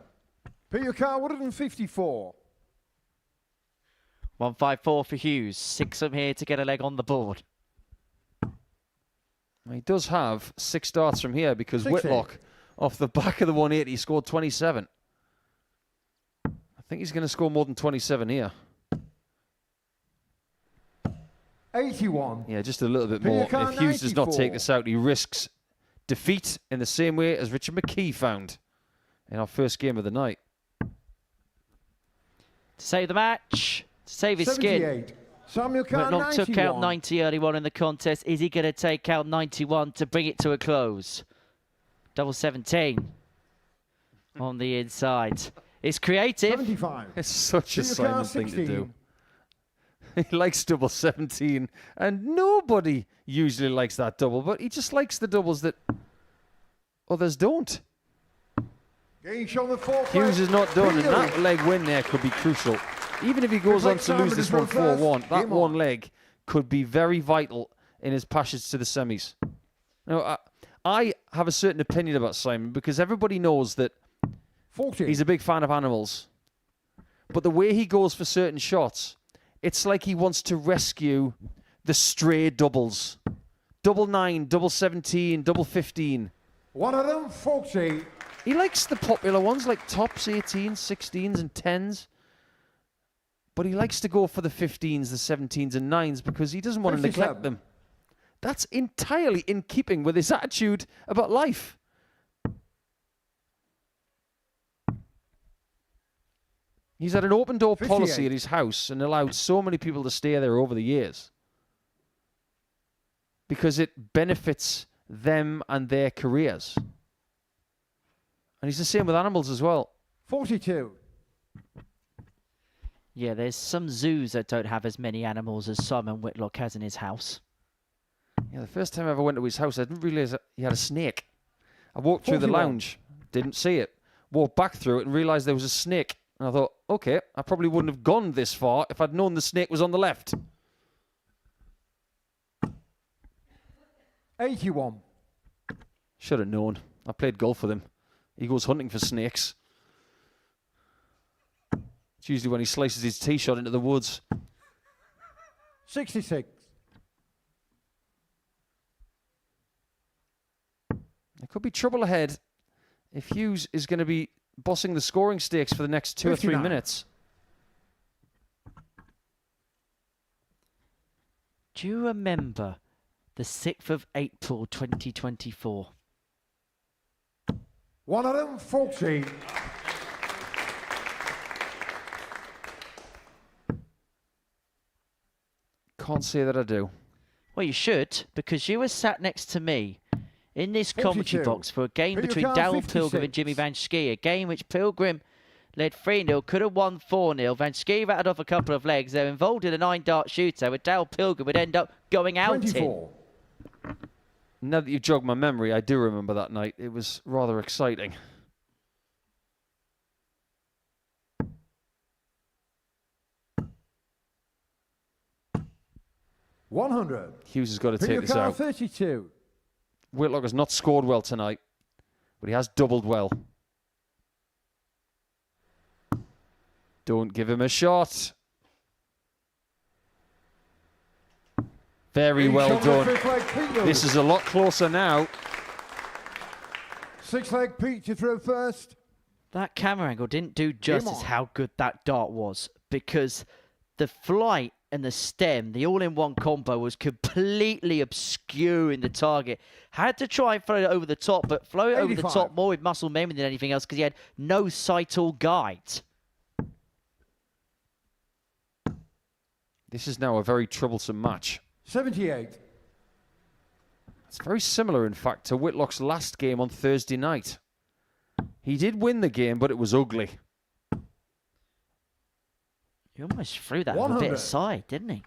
Peter Carr, 154. 154 for Hughes. 6 from here to get a leg on the board. He does have 6 darts from here because 60. Whitlock, off the back of the 180, scored 27. I think he's going to score more than 27 here. 81. Yeah, just a little bit Peter more. Carr, If Hughes does not take 94. this out, he risks defeat in the same way as Richard McKee found in our first game of the night. To save the match, to save his skin. 78. Samuel Carr, Whitlock 91. took out 90 early on in the contest. Is he going to take out 91 to bring it to a close? Double 17 on the inside. It's creative. 75. It's such a Peter Carr, Simon thing to 16. do. He likes double 17, and nobody usually likes that double, but he just likes the doubles that others don't. Getting shown the fourth Hughes leg. is not done, and Peter. that leg win there could be crucial. Even if he goes on to lose this one 4-1, that one leg could be very vital in his passage to the semis. Now, I have a certain opinion about Simon because everybody knows that 40. he's a big fan of animals. But the way he goes for certain shots, it's like he wants to rescue the stray doubles. Double 9, double 17, double 15. 140. He likes the popular ones like tops, 18s, 16s, and 10s. But he likes to go for the 15s, the 17s, and 9s because he doesn't want to 57. neglect them. That's entirely in keeping with his attitude about life. He's had an open door policy 58. at his house and allowed so many people to stay there over the years because it benefits them and their careers. And he's the same with animals as well. 42. Yeah, there's some zoos that don't have as many animals as Simon Whitlock has in his house. Yeah, the first time I ever went to his house, I didn't realise he had a snake. I walked through the 41. lounge, didn't see it. Walked back through it and realised there was a snake. And I thought, okay, I probably wouldn't have gone this far if I'd known the snake was on the left. 81. Should have known. I played golf with him. He goes hunting for snakes. It's usually when he slices his tee shot into the woods. 66. There could be trouble ahead if Hughes is going to be bossing the scoring stakes for the next 2 or 3 59. minutes. Do you remember the 6th of April 2024? 140. Can't say that I do. Well, you should, because you were sat next to me in this commentary 42. box for a game Peter between Carr, Darryl Pilgrim 56. and Jimmy Van Schie, a game which Pilgrim led 3-0, could have won 4-0. Van Schie rattled off a couple of legs. They're involved in a 9-dart shooter, where Darryl Pilgrim would end up going out 24. Now that you've jogged my memory, I do remember that night. It was rather exciting. $100. Hughes has got to take Peter this Carr, out. 32. Whitlock has not scored well tonight, but he has doubled well. Don't give him a shot. Very well done. This is a lot closer now. 6-leg Pete to throw first. That camera angle didn't do justice on. how good that dart was, because the flight and the stem, the all-in-one combo, was completely obscuring the target. Had to try and float it over the top, but float it over the top more with muscle memory than anything else because he had no sight or guide. This is now a very troublesome match. 78. It's very similar, in fact, to Whitlock's last game on Thursday night. He did win the game, but it was ugly. He almost threw that with a bit of side, didn't he?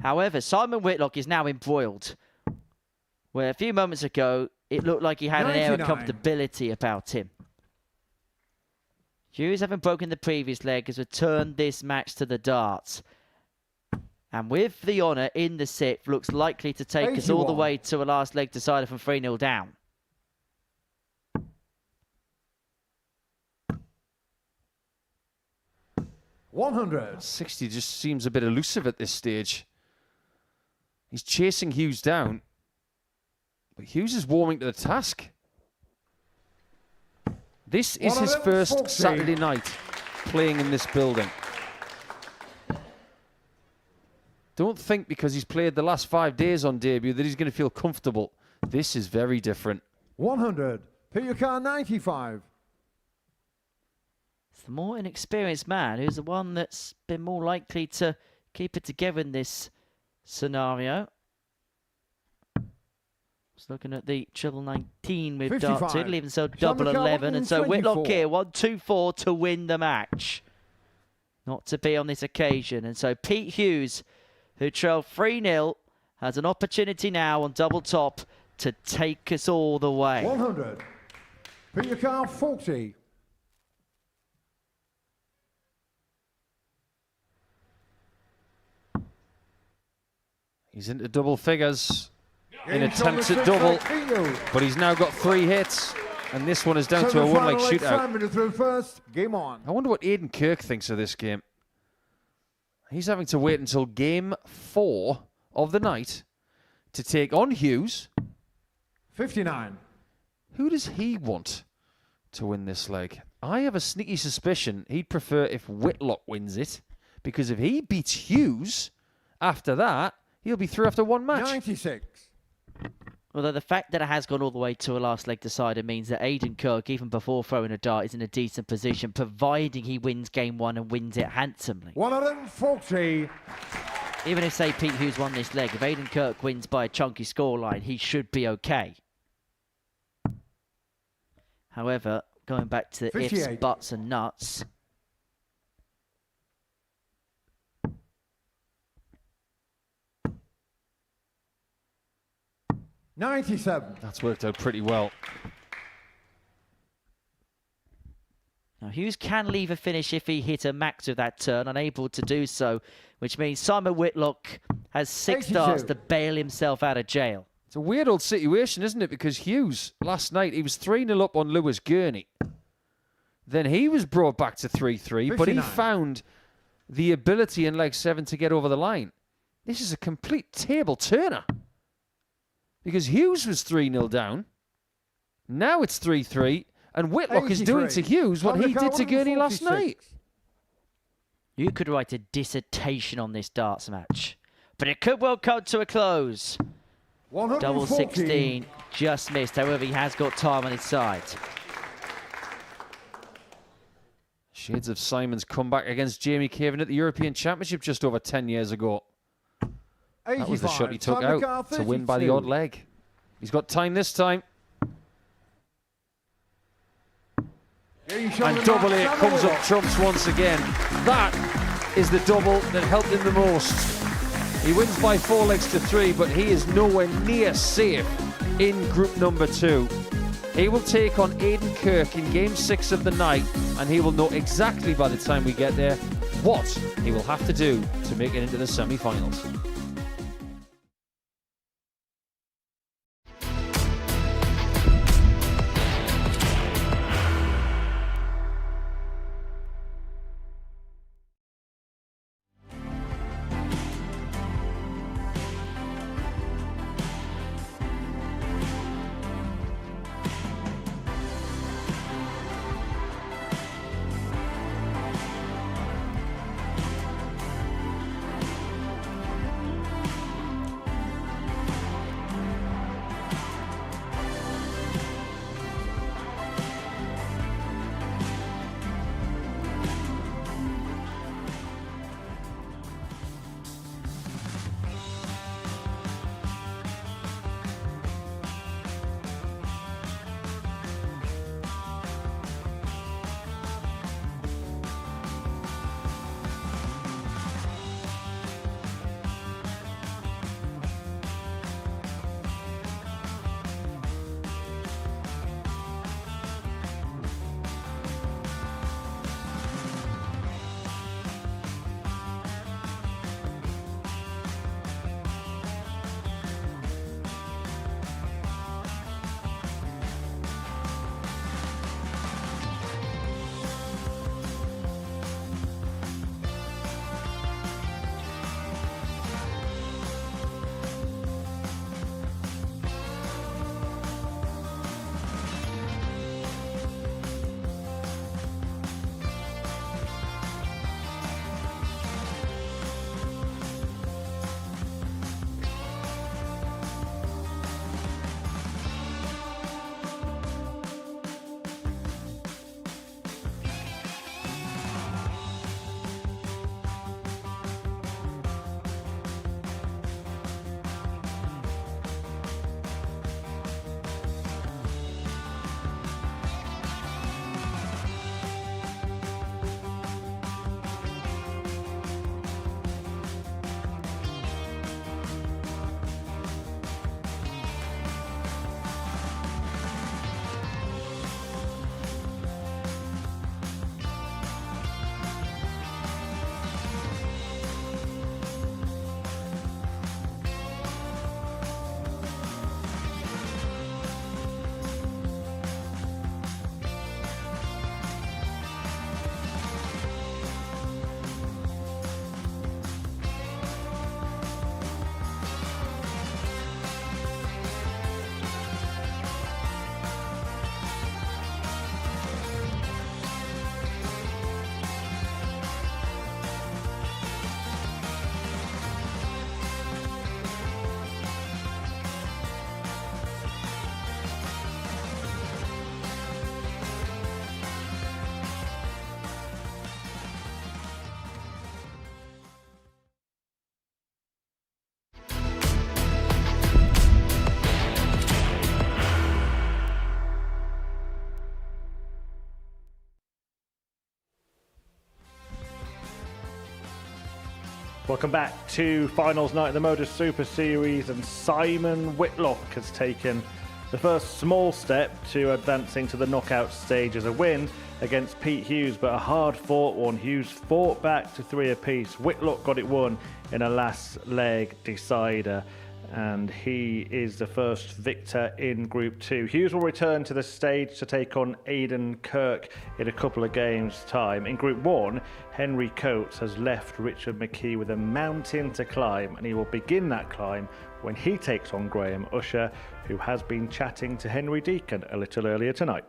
However, Simon Whitlock is now embroiled. Where a few moments ago, it looked like he had an air of comfortability about him. Hughes, having broken the previous leg, has returned this match to the darts. And with the honour in the sixth, looks likely to take us all the way to a last leg decider from 3-0 down. $100. 60 just seems a bit elusive at this stage. He's chasing Hughes down, but Hughes is warming to the task. This is his first Saturday night playing in this building. Don't think because he's played the last 5 days on debut that he's going to feel comfortable. This is very different. 100. Put your car 95. It's the more inexperienced man who's the one that's been more likely to keep it together in this scenario. Just looking at the treble 19 with darted, leaving so double 11, and so Whitlock here 1-2-4 to win the match. Not to be on this occasion, and so Pete Hughes, who trailed 3-0, has an opportunity now on double top to take us all the way. 100. Put your car 40. He's into double figures in attempts at double, but he's now got 3 hits, and this one is down to a one-leg shootout. First, game on. I wonder what Aidan Kirk thinks of this game. He's having to wait until game 4 of the night to take on Hughes. 59. Who does he want to win this leg? I have a sneaky suspicion he'd prefer if Whitlock wins it, because if he beats Hughes after that, he'll be through after one match. 96. Although the fact that it has gone all the way to a last leg decider means that Aidan Kirk, even before throwing a dart, is in a decent position, providing he wins game 1 and wins it handsomely. 140. Even if, say, Pete Hughes won this leg, if Aidan Kirk wins by a chunky scoreline, he should be okay. However, going back to the 58. ifs, buts and nuts... 97. That's worked out pretty well. Now, Hughes can leave a finish if he hit a max of that turn, unable to do so, which means Simon Whitlock has 6 darts to bail himself out of jail. It's a weird old situation, isn't it? Because Hughes, last night, he was 3-0 up on Lewis Gurney. Then he was brought back to 3-3, but he found the ability in leg 7 to get over the line. This is a complete table turner. Because Hughes was 3-0 down. Now it's 3-3. And Whitlock is doing to Hughes what he did to Gurney last night. You could write a dissertation on this darts match. But it could well come to a close. Double 16 just missed. However, he has got time on his side. Shades of Simon's comeback against Jamie Caven at the European Championship just over 10 years ago. That was the shot he took out to win by the odd leg. He's got time this time. And double 8 comes up trumps once again. That is the double that helped him the most. He wins by 4 legs to 3, but he is nowhere near safe in group number 2. He will take on Aidan Kirk in game 6 of the night, and he will know exactly by the time we get there what he will have to do to make it into the semi-finals. Welcome back to finals night of the Modus Super Series, and Simon Whitlock has taken the first small step to advancing to the knockout stage as a win against Pete Hughes, but a hard-fought one. Hughes fought back to 3 apiece. Whitlock got it won in a last leg decider, and he is the first victor in Group 2. Hughes will return to the stage to take on Aidan Kirk in a couple of games' time. In Group 1, Henry Coates has left Richard McKee with a mountain to climb, and he will begin that climb when he takes on Graham Usher, who has been chatting to Henry Deacon a little earlier tonight.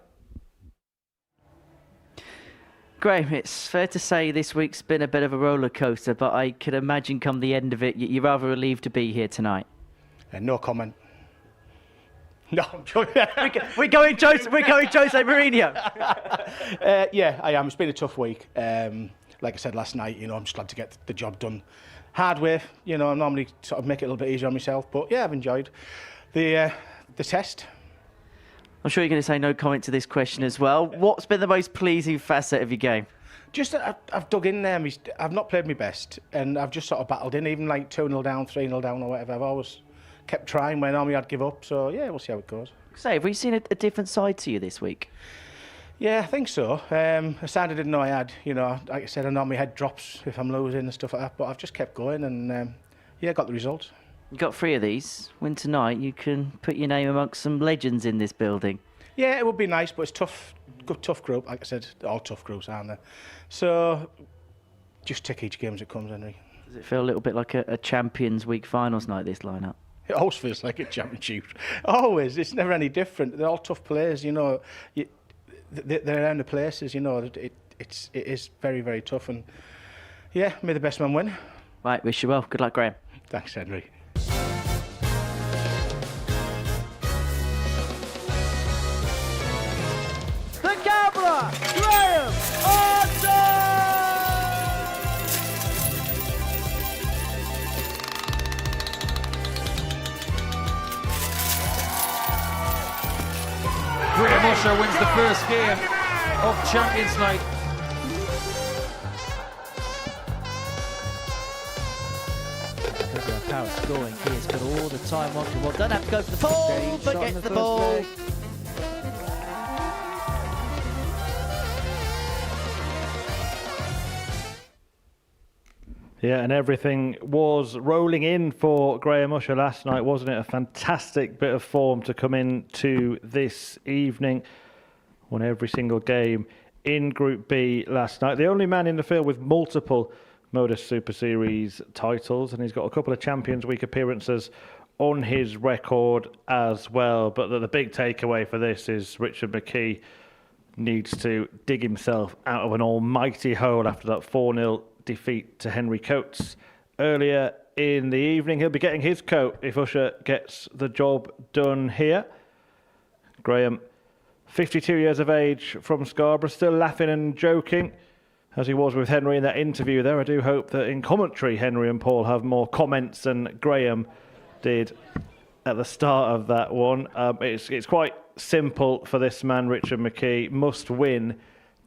Graham, it's fair to say this week's been a bit of a roller coaster, but I could imagine come the end of it, you're rather relieved to be here tonight. No comment. No, I'm joking. We're going Jose Mourinho. Yeah, I am. It's been a tough week. Like I said last night, I'm just glad to get the job done. Hard way, I normally sort of make it a little bit easier on myself, but yeah, I've enjoyed the test. I'm sure you're going to say no comment to this question as well. What's been the most pleasing facet of your game? Just that I've dug in there. I've not played my best, and I've just sort of battled in, even like 2-0 down, 3-0 down or whatever. I've always kept trying when normally I'd give up. So yeah, we'll see how it goes. So have we seen a different side to you this week? Yeah, I think so. A side I didn't know I had. Like I said, I know my head drops if I'm losing and stuff like that, but I've just kept going and yeah, got the result. You got 3 of these. Win tonight, you can put your name amongst some legends in this building. Yeah, it would be nice, but it's tough. Good, tough group. Like I said, all tough groups, aren't they? So just take each game as it comes, Henry. Does it feel a little bit like a Champions Week finals night, this lineup? It always feels like a championship. Always. It's never any different. They're all tough players, They're around the places, It is very, very tough. And yeah, may the best man win. Right, wish you well. Good luck, Graham. Thanks, Henry. The gambler, Graham Graham Usher wins the first game of Champions Night. Because of how it's going, he has got all the time on. Well, don't have to go for the ball, but gets the ball. Yeah, and everything was rolling in for Graham Usher last night, wasn't it? A fantastic bit of form to come into this evening. Won every single game in Group B last night. The only man in the field with multiple Modus Super Series titles, and he's got a couple of Champions Week appearances on his record as well. But the big takeaway for this is Richard McKee needs to dig himself out of an almighty hole after that 4-0 defeat to Henry Coates earlier in the evening. He'll be getting his coat if Usher gets the job done here. Graham, 52 years of age from Scarborough, still laughing and joking as he was with Henry in that interview there. I do hope that in commentary Henry and Paul have more comments than Graham did at the start of that one. It's quite simple for this man, Richard McKee. Must win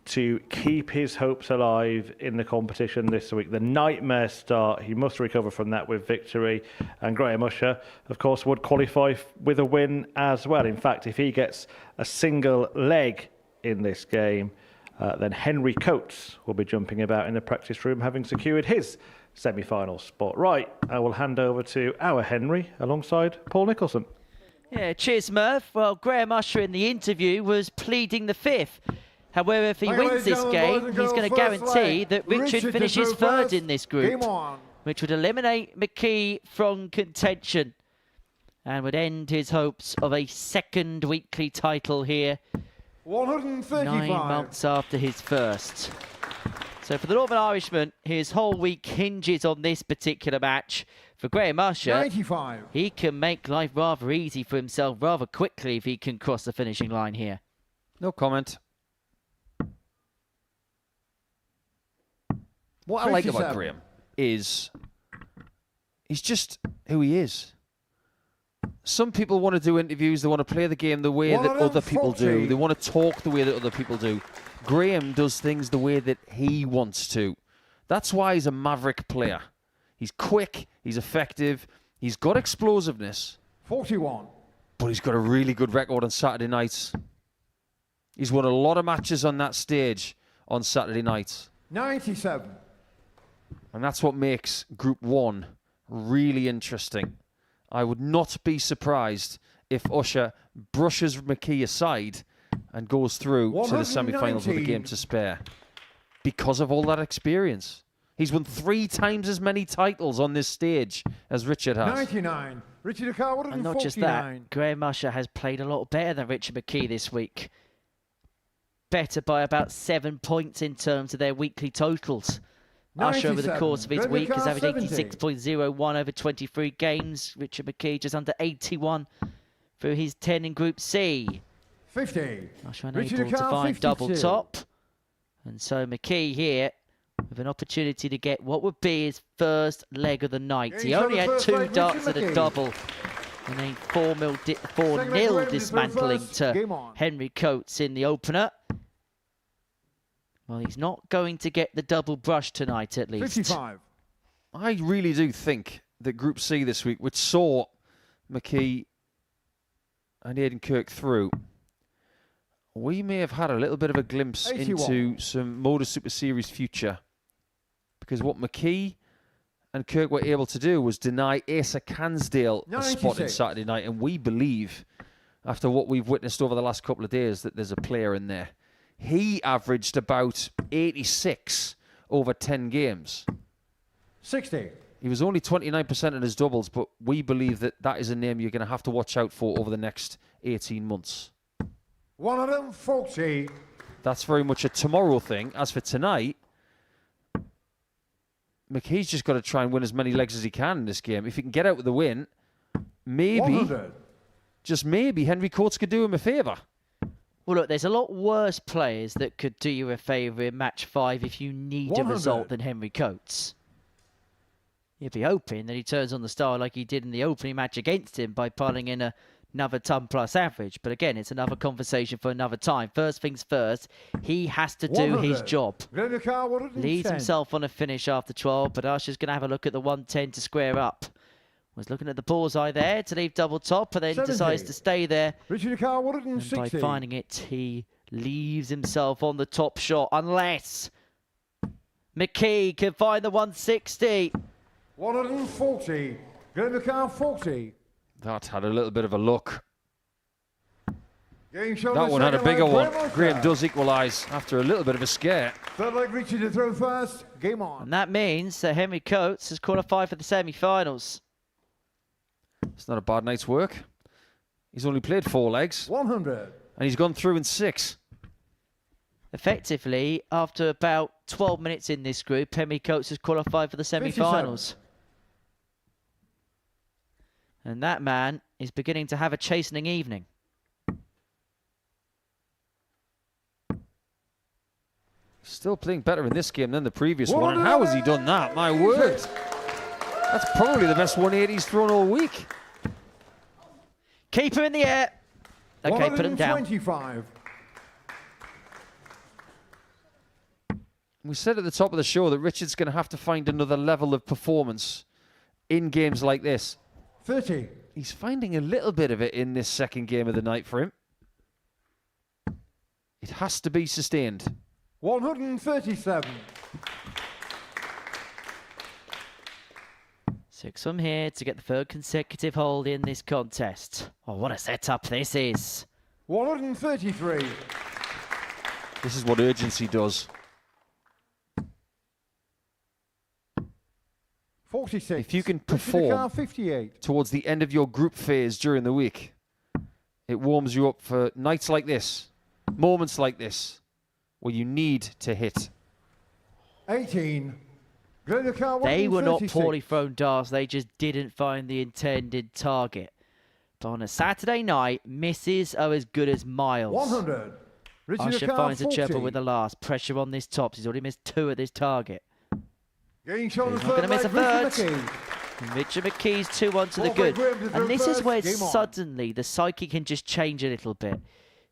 to keep his hopes alive in the competition this week. The nightmare start, he must recover from that with victory. And Graham Usher, of course, would qualify with a win as well. In fact, if he gets a single leg in this game, then Henry Coates will be jumping about in the practice room, having secured his semi-final spot. Right, I will hand over to our Henry alongside Paul Nicholson. Yeah, cheers, Murph. Well, Graham Usher in the interview was pleading the 5th. However, if he wins this game, he's going to guarantee that Richard finishes third in this group, which would eliminate McKee from contention and would end his hopes of a second weekly title here 9 months after his first. So for the Northern Irishman, his whole week hinges on this particular match. For Graham Usher, 95. He can make life rather easy for himself rather quickly if he can cross the finishing line here. No comment. What 57. I like about Graham is he's just who he is. Some people want to do interviews, they want to play the game the way that other people do. They want to talk the way that other people do. Graham does things the way that he wants to. That's why he's a maverick player. He's quick. He's effective. He's got explosiveness. 41. But he's got a really good record on Saturday nights. He's won a lot of matches on that stage on Saturday nights. 97. And that's what makes Group 1 really interesting. I would not be surprised if Usher brushes McKee aside and goes through to the semi-finals with a game to spare. Because of all that experience. He's won 3 times as many titles on this stage as Richard has. 99. Richard Carwood And not just that, Graham Usher has played a lot better than Richard McKee this week. Better by about 7 points in terms of their weekly totals. Usher over the course of his week has averaged 86.01 over 23 games. Richard McKee just under 81 through his 10 in Group C. 50. Usher unable to find double top. And so McKee here with an opportunity to get what would be his first leg of the night. He only had 2 darts at a double. And a 4-0 dismantling to Henry Coates in the opener. Well, he's not going to get the double brush tonight, at least. 55. I really do think that Group C this week, which saw McKee and Aidan Kirk through, we may have had a little bit of a glimpse 81. into some Modus Super Series future. Because what McKee and Kirk were able to do was deny Asa Cansdale a spot in Saturday night. And we believe, after what we've witnessed over the last couple of days, that there's a player in there. He averaged about 86 over 10 games. 60. He was only 29% in his doubles, but we believe that that is a name you're going to have to watch out for over the next 18 months. 140. That's very much a tomorrow thing. As for tonight, McKee's just got to try and win as many legs as he can in this game. If he can get out with the win, maybe, 100. just maybe, Henry Coates could do him a favour. Well, look, there's a lot worse players that could do you a favour in match 5 if you need 100. a result than Henry Coates. You'd be hoping that he turns on the star like he did in the opening match against him by piling in another ton plus average. But again, it's another conversation for another time. First things first, he has to do his job. Leads himself on a finish after 12, but Usher's going to have a look at the 110 to square up. Was looking at the bullseye there to leave double top, but then 70. decides to stay there. Richard And by finding it, he leaves himself on the top shot, unless McKee can find the 160. 140. Graham 40. That had a little bit of a look. That one had a bigger one. Graham does equalise after a little bit of a scare. Third leg Richard to throw first. Game on. And that means that Henry Coates has qualified for the semi-finals. It's not a bad night's work. He's only played 4 legs. 100. And he's gone through in 6. Effectively, after about 12 minutes in this group, Henry Coates has qualified for the semi-finals. And that man is beginning to have a chastening evening. Still playing better in this game than the previous one. And how has he done that? My word. That's probably the best 180 he's thrown all week. Keeper in the air. Okay, put him down. 125. We said at the top of the show that Richard's going to have to find another level of performance in games like this. 30. He's finding a little bit of it in this second game of the night for him. It has to be sustained. 137. 6 from here to get the 3rd consecutive hold in this contest. Oh, what a setup this is. 133. This is what urgency does. 46. If you can perform 58. towards the end of your group phase during the week, it warms you up for nights like this, moments like this, where you need to hit. 18. They were not poorly thrown darts, they just didn't find the intended target. But on a Saturday night, misses are as good as miles. 100. Usher finds a chipper with the last. Pressure on this tops. He's already missed 2 at this target. He's not going to miss a third. Richard McKee's 2-1 to the good. And this is where suddenly the psyche can just change a little bit.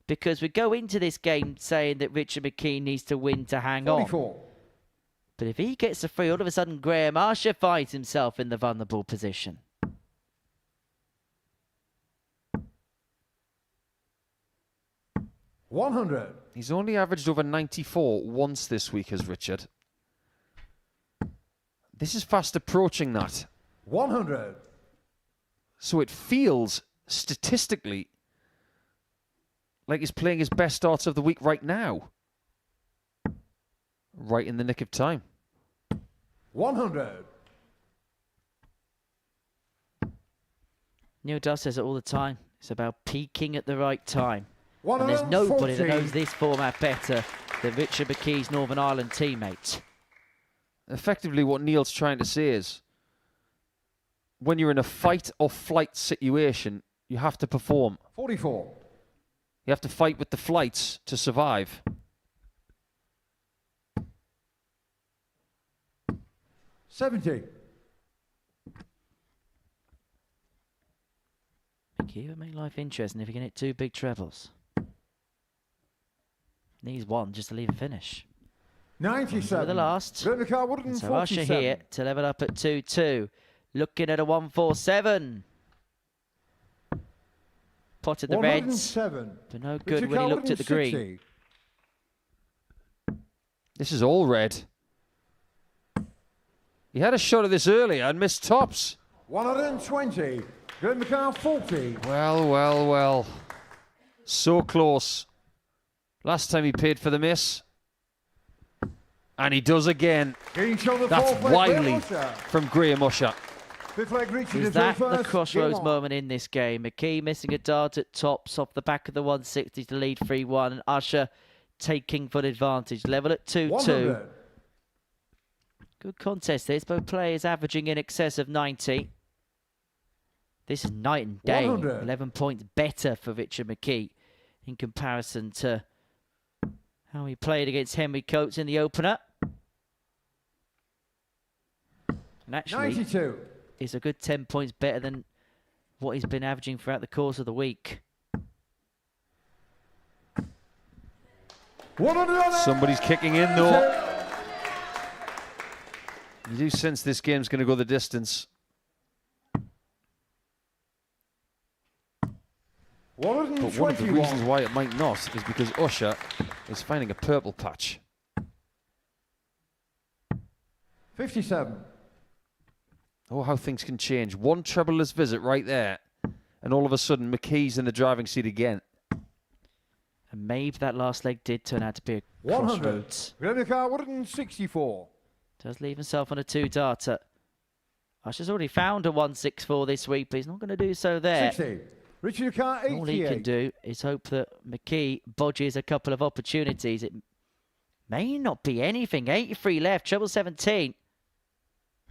Because we go into this game saying that Richard McKee needs to win to hang on. But if he gets the free, all of a sudden Graham Usher finds himself in the vulnerable position. $100. He's only averaged over 94 once this week, has Richard. This is fast approaching that. 100. So it feels, statistically, like he's playing his best starts of the week right now. Right in the nick of time. 100. Neil Duff says it all the time. It's about peaking at the right time. And there's nobody that knows this format better than Richard McKee's Northern Ireland teammate. Effectively, what Neil's trying to say is, when you're in a fight or flight situation, you have to perform. 44. You have to fight with the flights to survive. $70. McKee would make life interesting if he can hit 2 big trebles. Needs 1 just to leave a finish. 97. For the last. And so Usher here to level up at 2-2. Looking at a 147. Potted the reds. But no good when he looked at the green. This is all red. He had a shot at this earlier and missed tops. 120. Glenn McCall 40. Well, well, well. So close. Last time he paid for the miss. And he does again. That's wily from Graham Usher. Is that the crossroads moment in this game? McKee missing a dart at tops off the back of the 160 to lead 3-1. And Usher taking full advantage. Level at 2-2. Good contest this. Both players averaging in excess of 90. This is night and day. 100. 11 points better for Richard McKee in comparison to how he played against Henry Coates in the opener. And actually, 92. It's a good 10 points better than what he's been averaging throughout the course of the week. Somebody's kicking in though. You do sense this game's going to go the distance. But one of the reasons why it might not is because Usher is finding a purple patch. 57. Oh, how things can change. One trebleless visit right there, and all of a sudden McKee's in the driving seat again. And maybe that last leg did turn out to be a 100. crossroads. 164. Does leave himself on a 2-darter. Usher's already found a 164 this week, but he's not going to do so there. 60. Richard Carr 88. All he can do is hope that McKee bodges a couple of opportunities. It may not be anything. 83 left, treble 17.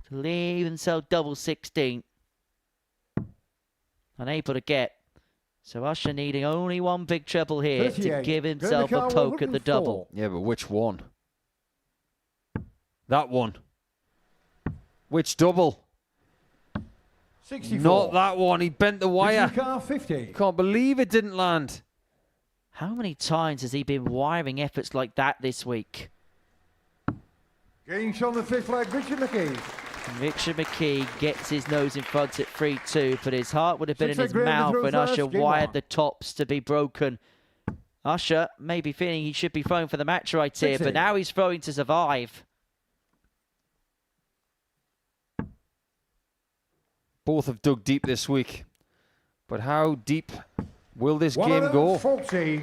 To leave himself double 16. Unable to get. So Usher needing only one big treble here to give himself a poke at the double. Yeah, but which one? That one. Which double? 64. Not that one. He bent the wire. Carr 50. Can't believe it didn't land. How many times has he been wiring efforts like that this week? Getting shot on the 5th leg, Richard McKee. And Richard McKee gets his nose in front at 3-2, but his heart would have been in his mouth when Usher wired the tops to be broken. Usher may be feeling he should be throwing for the match right here, but now he's throwing to survive. Both have dug deep this week. But how deep will this game go? 40.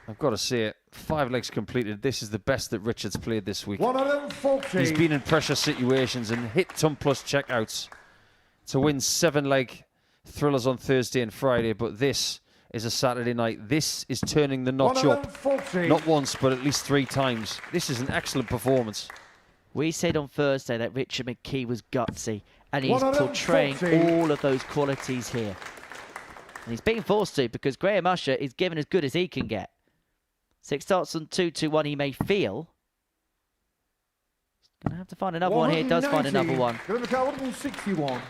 I've got to say it. 5 legs completed. This is the best that Richard's played this week. 140. He's been in pressure situations and hit ton plus checkouts to win 7-leg thrillers on Thursday and Friday. But this is a Saturday night. This is turning the notch up. Not once, but at least 3 times. This is an excellent performance. We said on Thursday that Richard McKee was gutsy, and he's portraying all of those qualities here. And he's being forced to, because Graham Usher is given as good as he can get. 6 starts on 2-2-1, he may feel. He's going to have to find another one here. Does find another one. 161.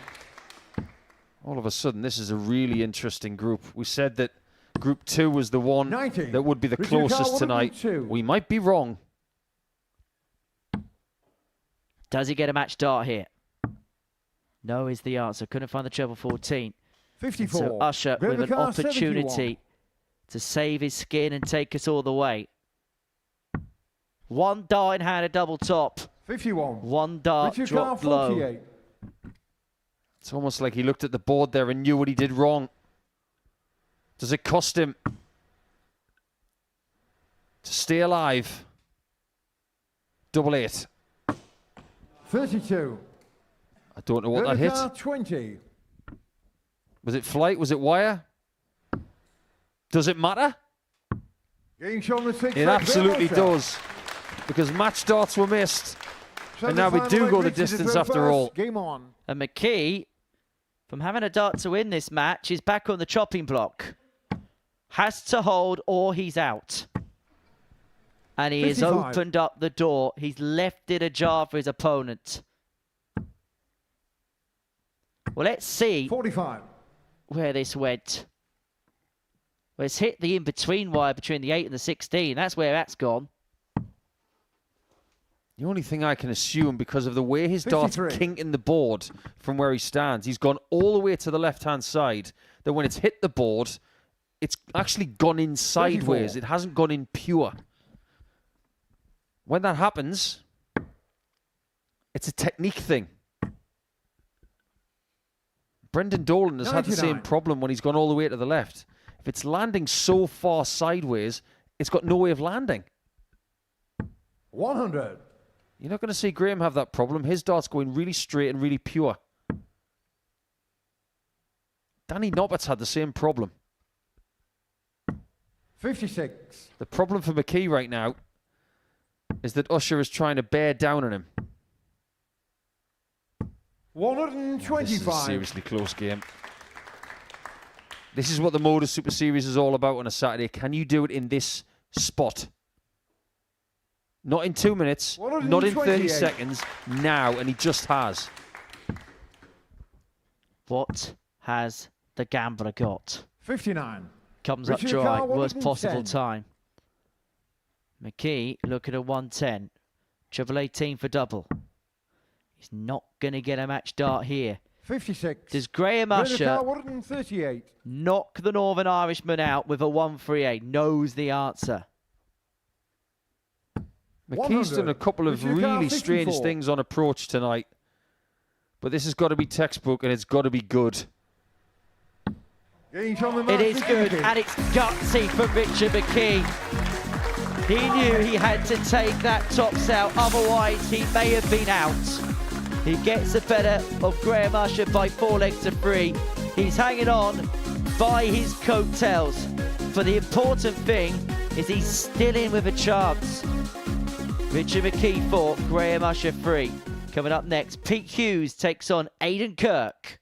All of a sudden, this is a really interesting group. We said that Group 2 was the one that would be the closest tonight. We might be wrong. Does he get a match dart here? No is the answer. Couldn't find the treble 14. 54. So Usher with an opportunity to save his skin and take us all the way. One dart in hand, a double top. 51. One dart dropped low. It's almost like he looked at the board there and knew what he did wrong. Does it cost him to stay alive? Double 8. 32. I don't know what that hit. 20. Was it flight? Was it wire? Does it matter? Game shown the 6. It absolutely does. Because match darts were missed. And now we do go the distance after all. Game on. And McKee, from having a dart to win this match, is back on the chopping block. Has to hold or he's out. And he 55. has opened up the door. He's left it ajar for his opponent. Well, let's see 45. Where this went. Well, it's hit the in-between wire between the 8 and the 16. That's where that's gone. The only thing I can assume, because of the way his dart's kinking the board from where he stands, he's gone all the way to the left-hand side, that when it's hit the board, it's actually gone in sideways. 34. It hasn't gone in pure. When that happens, it's a technique thing. Brendan Dolan has had the same problem when he's gone all the way to the left. If it's landing so far sideways, it's got no way of landing. 100. You're not going to see Graham have that problem. His dart's going really straight and really pure. Danny Noppert's had the same problem. 56. The problem for McKee right now is that Usher is trying to bear down on him. 125. This is a seriously close game. This is what the Modus Super Series is all about on a Saturday. Can you do it in this spot? Not in 2 minutes, not in 30 seconds, now, and he just has. What has the gambler got? 59. Comes up dry, worst possible time. McKee looking at 110. Treble 18 for double. He's not going to get a match dart here. 56. Does Graham Usher 138. knock the Northern Irishman out with a 138? Knows the answer. McKee's done a couple of really strange things on approach tonight. But this has got to be textbook and it's got to be good. It is good and it's gutsy from Richard McKee. He knew he had to take that tops out, otherwise he may have been out. He gets the better of Graham Usher by 4 legs to 3. He's hanging on by his coattails. For the important thing is he's still in with a chance. Richard McKee 4, Graham Usher 3. Coming up next, Pete Hughes takes on Aidan Kirk.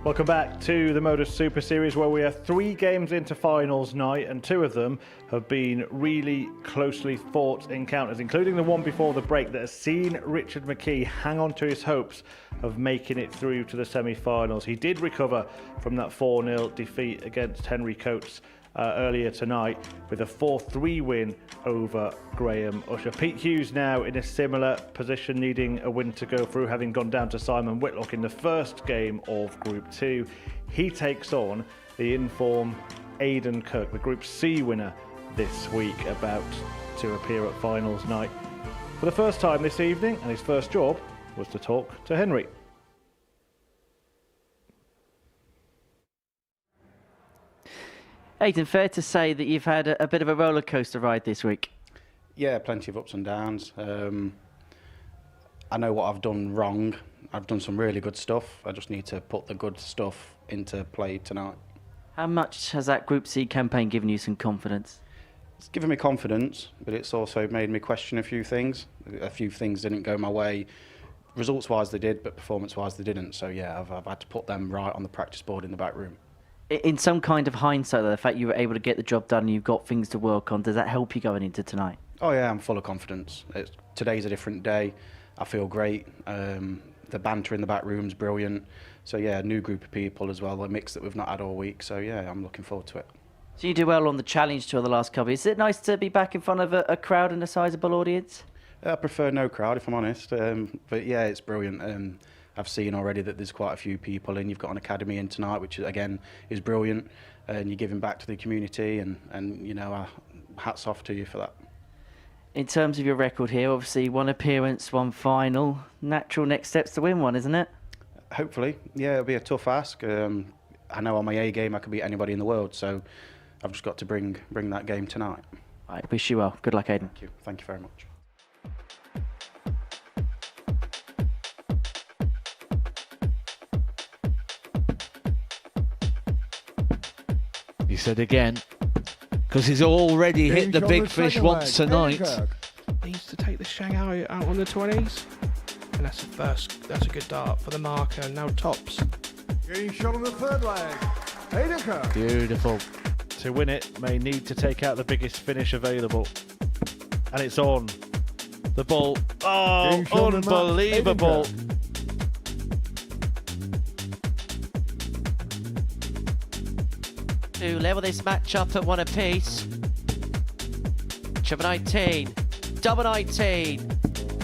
Welcome back to the Modus Super Series, where we are 3 games into finals night, and 2 of them have been really closely fought encounters, including the one before the break that has seen Richard McKee hang on to his hopes of making it through to the semi-finals. He did recover from that 4-0 defeat against Henry Coates earlier tonight with a 4-3 win over Graham Usher. Pete Hughes now in a similar position, needing a win to go through, having gone down to Simon Whitlock in the first game of Group 2. He takes on the in-form Aidan Kirk, the Group C winner this week, about to appear at finals night for the first time this evening, and his first job was to talk to Henry. Aidan, fair to say that you've had a bit of a roller coaster ride this week? Yeah, plenty of ups and downs. I know what I've done wrong. I've done some really good stuff. I just need to put the good stuff into play tonight. How much has that Group C campaign given you some confidence? It's given me confidence, but it's also made me question a few things. A few things didn't go my way. Results-wise they did, but performance-wise they didn't. So yeah, I've had to put them right on the practice board in the back room. In some kind of hindsight, though, the fact you were able to get the job done and you've got things to work on, does that help you going into tonight? Oh yeah, I'm full of confidence. Today's a different day. I feel great. The banter in the back room's brilliant. So yeah, a new group of people as well, a mix that we've not had all week. So yeah, I'm looking forward to it. So you do well on the challenge tour the last couple. Is it nice to be back in front of a crowd and a sizable audience? I prefer no crowd, if I'm honest. But yeah, it's brilliant. I've seen already that there's quite a few people in. You've got an academy in tonight, which again is brilliant, and you're giving back to the community, and you know, hats off to you for that. In terms of your record here, obviously 1 appearance, 1 final. Natural next steps to win one, isn't it? Hopefully, yeah, it'll be a tough ask. I know on my A game I could beat anybody in the world, so I've just got to bring that game tonight. I wish you well. Good luck, Aidan. Thank you. Thank you very much. He said again, because he's already hit the big fish once tonight. Needs to take the Shanghai out on the 20s, and that's a good dart for the marker. And now tops. Getting shot on the third leg. Aidan Kirk. Beautiful. To win it, may need to take out the biggest finish available, and it's on the ball. Oh, unbelievable! To level this match up at 1 apiece. Triple 19, double 19.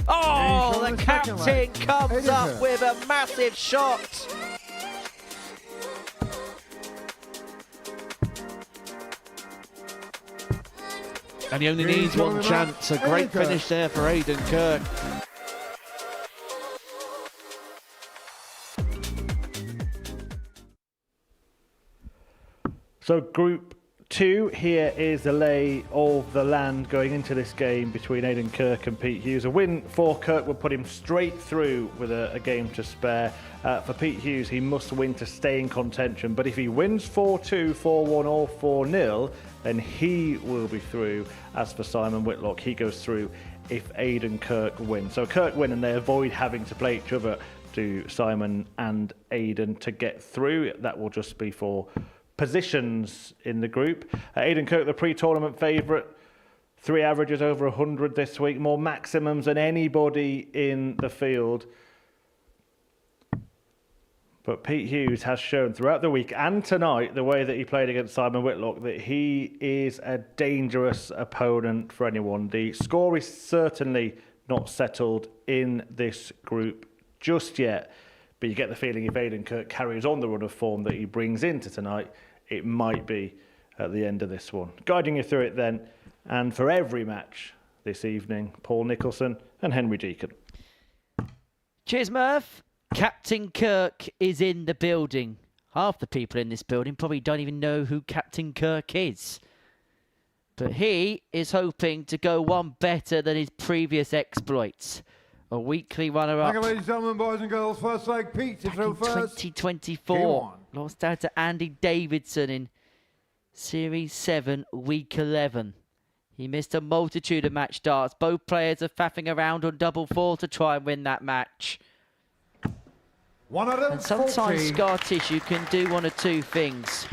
Oh, the captain comes up with a massive shot. And he only needs 1 chance. A great finish there for Aidan Kirk. So Group 2, here is the lay of the land going into this game between Aidan Kirk and Pete Hughes. A win for Kirk would put him straight through with a game to spare. For Pete Hughes, he must win to stay in contention, but if he wins 4-2, 4-1 or 4-0, then he will be through. As for Simon Whitlock, he goes through if Aidan Kirk wins. So Kirk win and they avoid having to play each other, to Simon and Aidan, to get through. That will just be for positions in the group. Aidan Kirk, the pre-tournament favourite, 3 averages over 100 this week, more maximums than anybody in the field. But Pete Hughes has shown throughout the week and tonight, the way that he played against Simon Whitlock, that he is a dangerous opponent for anyone. The score is certainly not settled in this group just yet. But you get the feeling if Aidan Kirk carries on the run of form that he brings into tonight, it might be at the end of this one. Guiding you through it then, and for every match this evening, Paul Nicholson and Henry Deacon. Cheers, Murph. Captain Kirk is in the building. Half the people in this building probably don't even know who Captain Kirk is. But he is hoping to go one better than his previous exploits. A weekly runner-up. Thank you, ladies and gentlemen, boys and girls. First leg, Pete to throw first. 2024. Lost out to Andy Davidson in Series 7, Week 11. He missed a multitude of match starts. Both players are faffing around on double 4 to try and win that match. And sometimes scar tissue can do one of two things.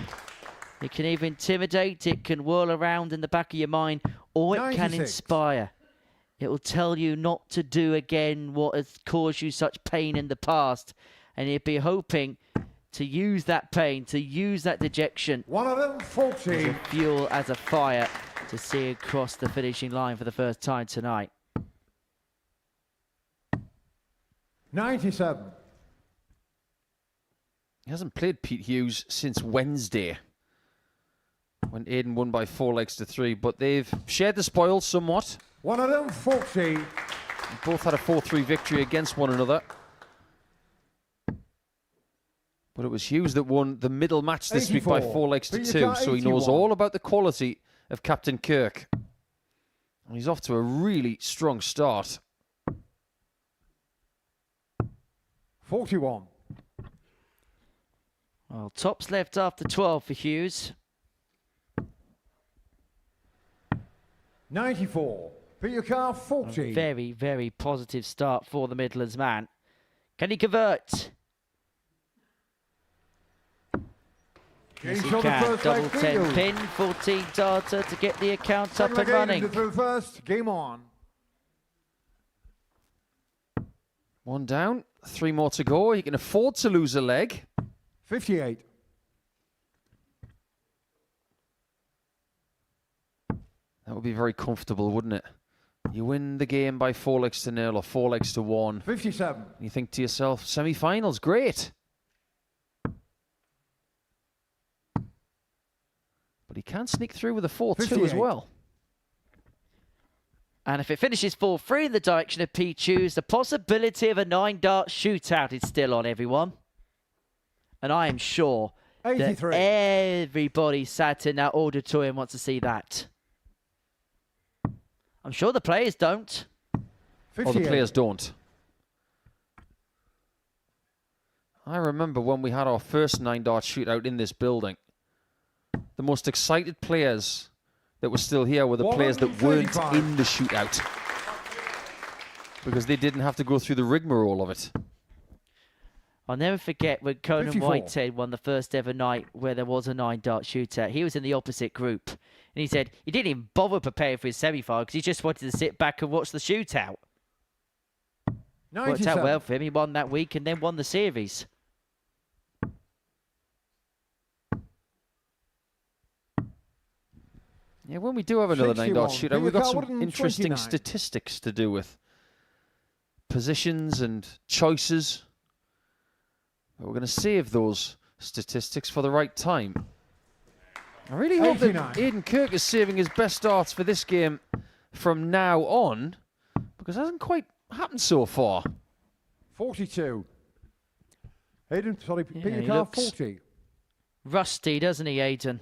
It can either intimidate, it can whirl around in the back of your mind, or it can inspire. It will tell you not to do again what has caused you such pain in the past. And you'll be hoping to use that pain, to use that dejection as a fuel, as a fire, to see across the finishing line for the first time tonight. 97. He hasn't played Pete Hughes since Wednesday, when Aidan won by 4 legs to 3, but they've shared the spoils somewhat. 140. Both had a 4-3 victory against one another. But it was Hughes that won the middle match this week by 4 legs to 2, so he knows all about the quality of Captain Kirk. And he's off to a really strong start. 41. Well, tops left after 12 for Hughes. 94. Peter Carr, 40. A very, very positive start for the Midlands man. Can he convert? Yes, he can. Double 10 pin, 14 data to get the account up and running. First, game on. 1 down, 3 more to go. He can afford to lose a leg. 58. That would be very comfortable, wouldn't it? You win the game by 4 legs to 0 or 4 legs to 1. 57. You think to yourself, semi-finals, great. But he can sneak through with a 4-2 as well. And if it finishes 4-3 in the direction of Pete Hughes, the possibility of a 9-dart shootout is still on, everyone. And I am sure 83. That everybody sat in that auditorium wants to see that. I'm sure the players don't. 58. Or the players don't. I remember when we had our first 9-dart shootout in this building. The most excited players that were still here were the players that weren't in the shootout. Because they didn't have to go through the rigmarole of it. I'll never forget when Conan Whitehead won the first ever night where there was a 9-dart shootout. He was in the opposite group. And he said he didn't even bother preparing for his semi-final because he just wanted to sit back and watch the shootout. 97. Worked out well for him. He won that week and then won the series. Yeah, when we do have another 9-dart shootout, we've got some interesting statistics to do with positions and choices. But we're going to save those statistics for the right time. I really hope that Aidan Kirk is saving his best starts for this game from now on, because it hasn't quite happened so far. 42. Aidan, sorry, Peter Carr, 40. Rusty, doesn't he, Aidan?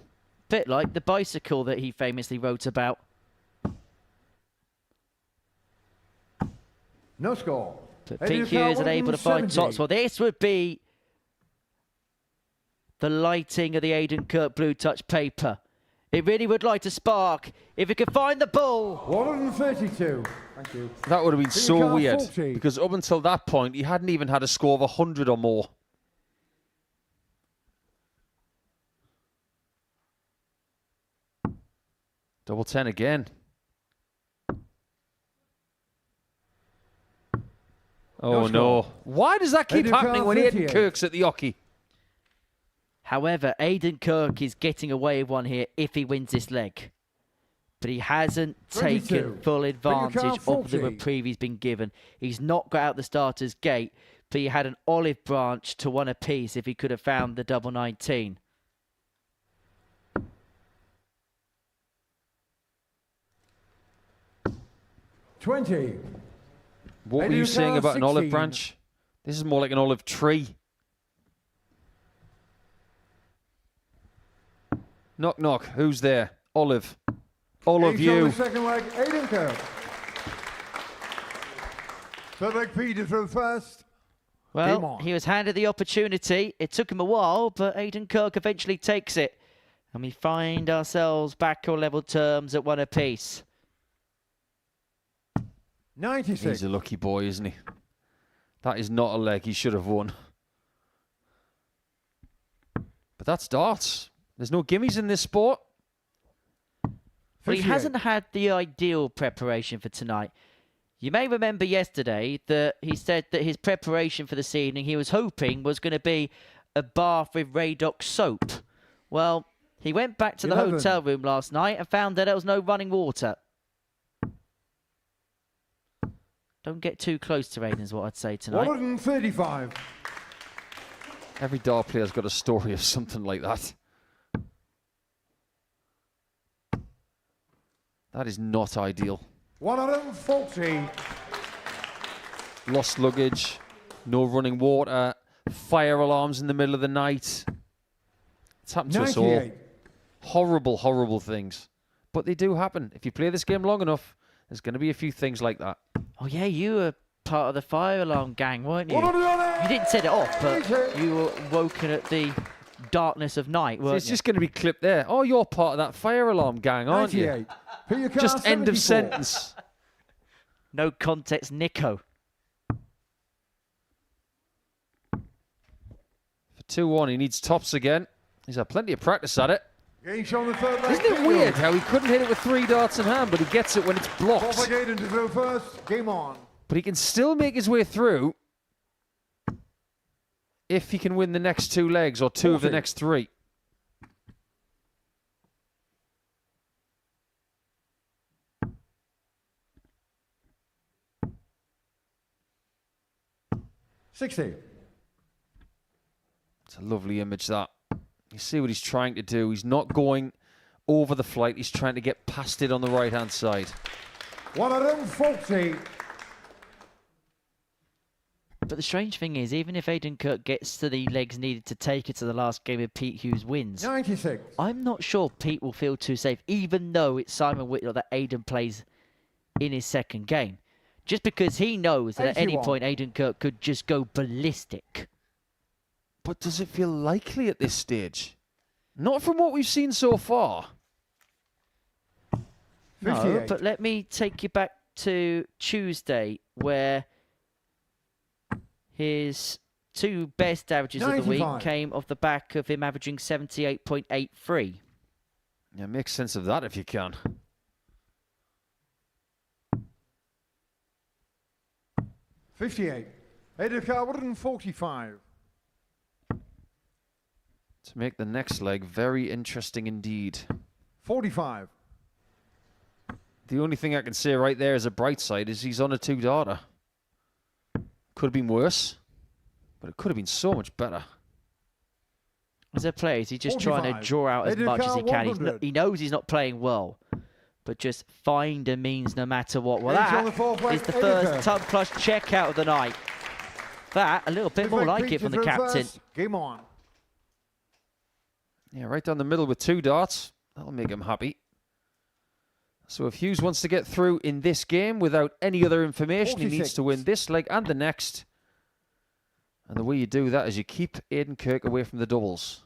Bit like the bicycle that he famously wrote about. No score. But Pete Hughes unable to find tops. Well, this would be the lighting of the Aidan Kirk Blue Touch paper. It really would light a spark if it could find the ball. 132. Thank you. That would have been so weird, because up until that point, he hadn't even had a score of 100 or more. Double 10 again. Oh no. Why does that keep happening when Aidan Kirk's at the hockey? However, Aidan Kirk is getting away with one here if he wins this leg. But he hasn't taken full advantage of the reprieve he's been given. He's not got out the starter's gate, but he had an olive branch to one apiece if he could have found the double 19. What were you saying about an olive branch? This is more like an olive tree. Knock, knock. Who's there? Olive. All of you. Second leg, Aidan Kirk. Third leg, Peter through first. Well, he was handed the opportunity. It took him a while, but Aidan Kirk eventually takes it. And we find ourselves back on level terms at one apiece. 96. He's a lucky boy, isn't he? That is not a leg he should have won. But that's darts. There's no gimmies in this sport. Well, he hasn't had the ideal preparation for tonight. You may remember yesterday that he said that his preparation for this evening he was hoping was going to be a bath with Radox soap. Well, he went back to the hotel room last night and found that there was no running water. Don't get too close to Raiden is what I'd say tonight. 135. Every dart player's got a story of something like that. That is not ideal. 140. Lost luggage, no running water, fire alarms in the middle of the night. It's happened to us all. Horrible, horrible things. But they do happen. If you play this game long enough, there's going to be a few things like that. Oh, yeah, you were part of the fire alarm gang, weren't you? You didn't set it off, but you were woken at the darkness of night, weren't So it's just going to be clipped there. Oh, you're part of that fire alarm gang, aren't you? Just end of sentence. No context, Nico. For 2-1, he needs tops again. He's had plenty of practice at it. Game shown the third leg. Isn't it weird how he couldn't hit it with 3 darts in hand, but he gets it when it's blocked? Gaiden to throw first. Game on. But he can still make his way through if he can win the next 2 legs or 2 of the next 3. It's a lovely image, that. You see what he's trying to do. He's not going over the flight. He's trying to get past it on the right-hand side. 140. But the strange thing is, even if Aidan Kirk gets to the legs needed to take it to the last game if Pete Hughes wins, 96. I'm not sure Pete will feel too safe, even though it's Simon Whitlock that Aidan plays in his second game. Just because he knows that at any point Aidan Kirk could just go ballistic. But does it feel likely at this stage? Not from what we've seen so far. No, but let me take you back to Tuesday, where his 2 best averages of the week came off the back of him averaging 78.83. Yeah, make sense of that if you can. 58. Aidan Kirk 145. To make the next leg very interesting indeed. 45. The only thing I can say right there as a bright side is he's on a 2-darter. Could have been worse, but it could have been so much better. As a player, he's just trying to draw out as much as he can. He knows he's not playing well, but just find a means no matter what. Well, that is the first tub plus checkout of the night. That, a little bit more like it from the captain. Game on. Yeah, right down the middle with 2 darts. That'll make him happy. So if Hughes wants to get through in this game without any other information, 46. he needs to win this leg and the next. And the way you do that is you keep Aidan Kirk away from the doubles.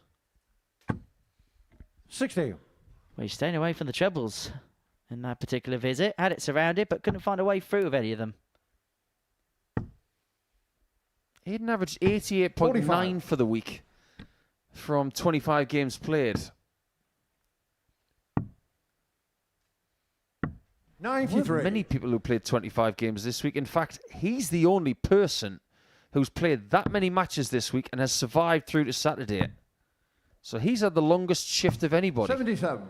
60. Well, he's staying away from the trebles in that particular visit. Had it surrounded, but couldn't find a way through with any of them. Aidan averaged 88.9 for the week from 25 games played. 93. Many people who played 25 games this week. In fact, he's the only person who's played that many matches this week and has survived through to Saturday. So he's had the longest shift of anybody. 77.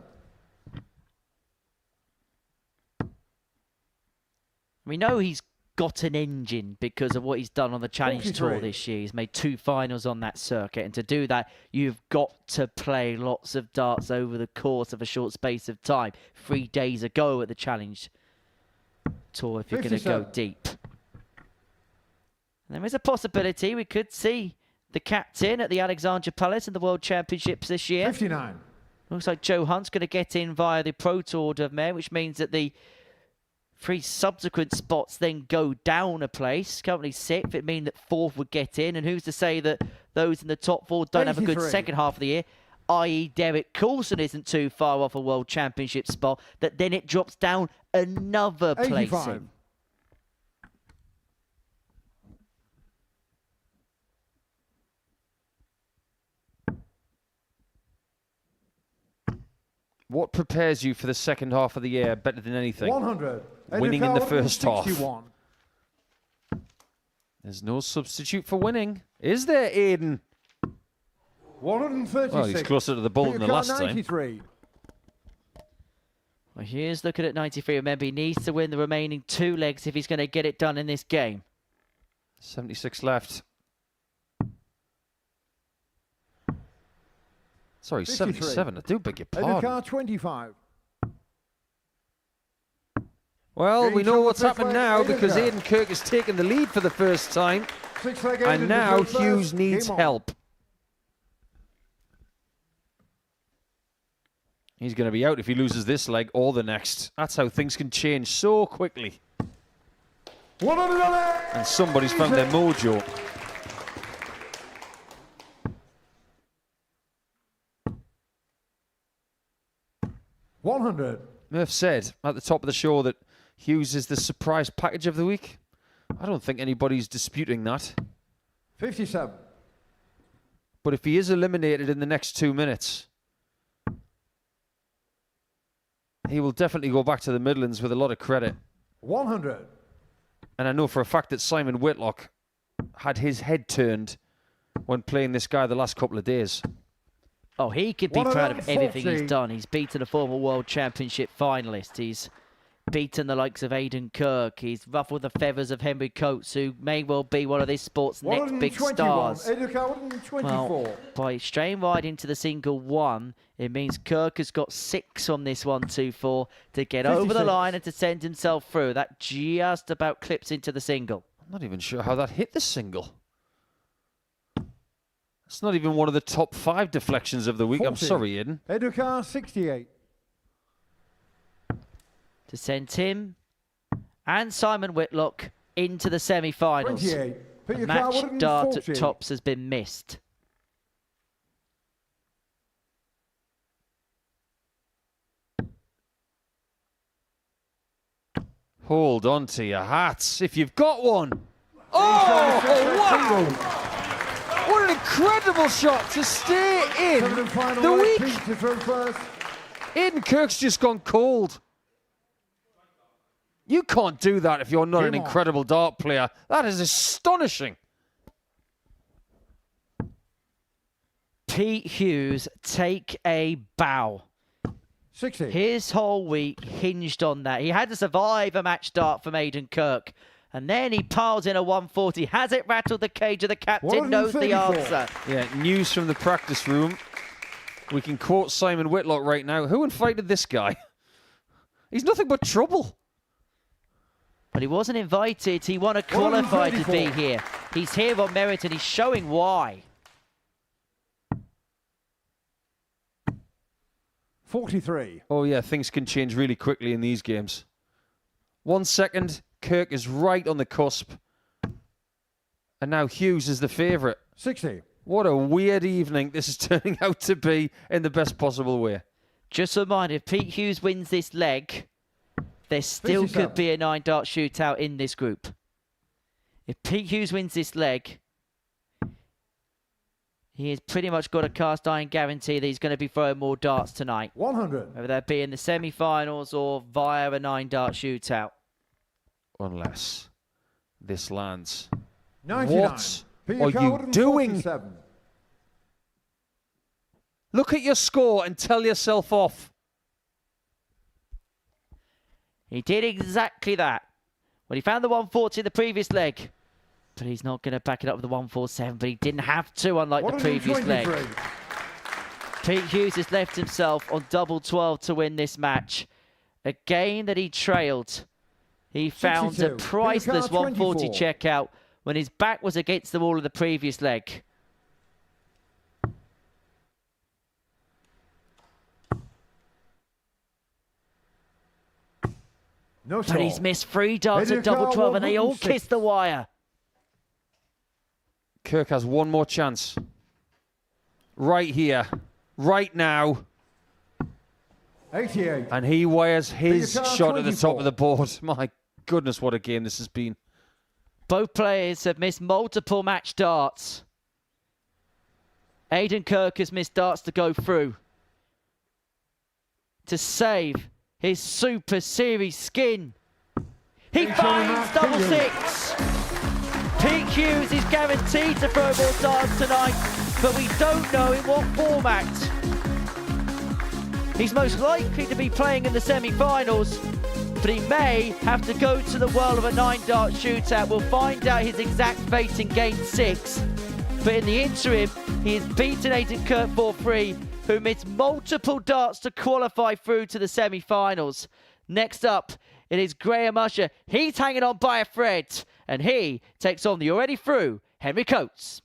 We know he's got an engine because of what he's done on the Challenge 43. Tour this year. He's made 2 finals on that circuit. And to do that, you've got to play lots of darts over the course of a short space of time. 3 days ago at the Challenge Tour if you're going to go deep. And there is a possibility we could see the captain at the Alexandra Palace in the World Championships this year. 59. Looks like Joe Hunt's going to get in via the Pro Tour Order of Merit, which means that the 3 subsequent spots then go down a place. Currently 6th, it means that 4th would get in. And who's to say that those in the top 4 don't have a good second half of the year, i.e. Derek Coulson isn't too far off a World Championship spot, that then it drops down another placing. What prepares you for the second half of the year better than anything? 100. Winning in the first half. 61. There's no substitute for winning. Is there, Aiden? 136. Well, he's closer to the ball than the last time. 93. Well, here's looking at 93. Remember, he needs to win the remaining 2 legs if he's going to get it done in this game. 76 left. Sorry, 53. 77. I do beg your Edgar pardon. 25. Well, we know what's happened now because Edgar. Aidan Kirk has taken the lead for the first time. 6-leg And Aiden now to go Hughes first. needs Game on. help. He's going to be out if he loses this leg or the next. That's how things can change so quickly. 100. And somebody's found their mojo. Murph said at the top of the show that Hughes is the surprise package of the week. I don't think anybody's disputing that. 57. But if he is eliminated in the next 2 minutes, he will definitely go back to the Midlands with a lot of credit. 100. And I know for a fact that Simon Whitlock had his head turned when playing this guy the last couple of days. Oh, he could be proud of everything he's 140. done. He's beaten a former World Championship finalist. He's beaten the likes of Aidan Kirk. He's ruffled the feathers of Henry Coates, who may well be one of this sport's next big 121. stars. Edgar 124. Well, by straying right into the single 1, it means Kirk has got 6 on this 1-2-4 to get over the 56. line and to send himself through. That just about clips into the single. I'm not even sure how that hit the single. It's not even one of the top 5 deflections of the week. 40. I'm sorry, Aiden. Edgar 68. To send him and Simon Whitlock into the semi-finals. 28. Put The your car match dart at 140. tops has been missed. Hold on to your hats if you've got one. Oh, wow! What an incredible shot to stay in the week. To throw first. Aidan Kirk's just gone cold. You can't do that if you're not an Game on. incredible dart player. That is astonishing. Pete Hughes, take a bow. 60. His whole week hinged on that. He had to survive a match start from Aidan Kirk. And then he piles in a 140. Has it rattled the cage of the captain? Knows the 134. answer. Yeah, news from the practice room. We can quote Simon Whitlock right now. Who invited this guy? He's nothing but trouble. But he wasn't invited. He wanted qualified to be 134. here. He's here on merit and he's showing why. 43. Oh, yeah, things can change really quickly in these games. 1 second, Kirk is right on the cusp. And now Hughes is the favourite. 60. What a weird evening this is turning out to be in the best possible way. Just a reminder, if Pete Hughes wins this leg, there still 57. could be a 9-dart shootout in this group. If Pete Hughes wins this leg, he has pretty much got a cast iron guarantee that he's going to be throwing more darts tonight. 100. Whether that be in the semi-finals or via a 9-dart shootout. Unless this lands. 99. What Peter are you Coward and doing? 47. Look at your score and tell yourself off. He did exactly that. When he found the 140 the previous leg. But he's not going to back it up with the 147, but he didn't have to, unlike the previous leg. 123. Pete Hughes has left himself on double 12 to win this match. A game that he trailed. He found a 62. priceless Peter Carr, 140 24. checkout when his back was against the wall of the previous leg. No But he's score. missed 3 darts at double 12 and they all kiss the wire. Kirk has one more chance. Right here. Right now. 88. And he wires his Peter Carr, shot at the top 24. of the board. My goodness, what a game this has been. Both players have missed multiple match darts. Aidan Kirk has missed darts to go through. to save his Super Series skin. He finds double six. Pete Hughes is guaranteed to throw more darts tonight, but we don't know in what format. He's most likely to be playing in the semi-finals, but he may have to go to the world of a 9-dart shootout. We'll find out his exact fate in Game 6. But in the interim, he has beaten Agent Kirk 4-3, who missed multiple darts to qualify through to the semi-finals. Next up, it is Graham Usher. He's hanging on by a thread, and he takes on the already through Henry Coates.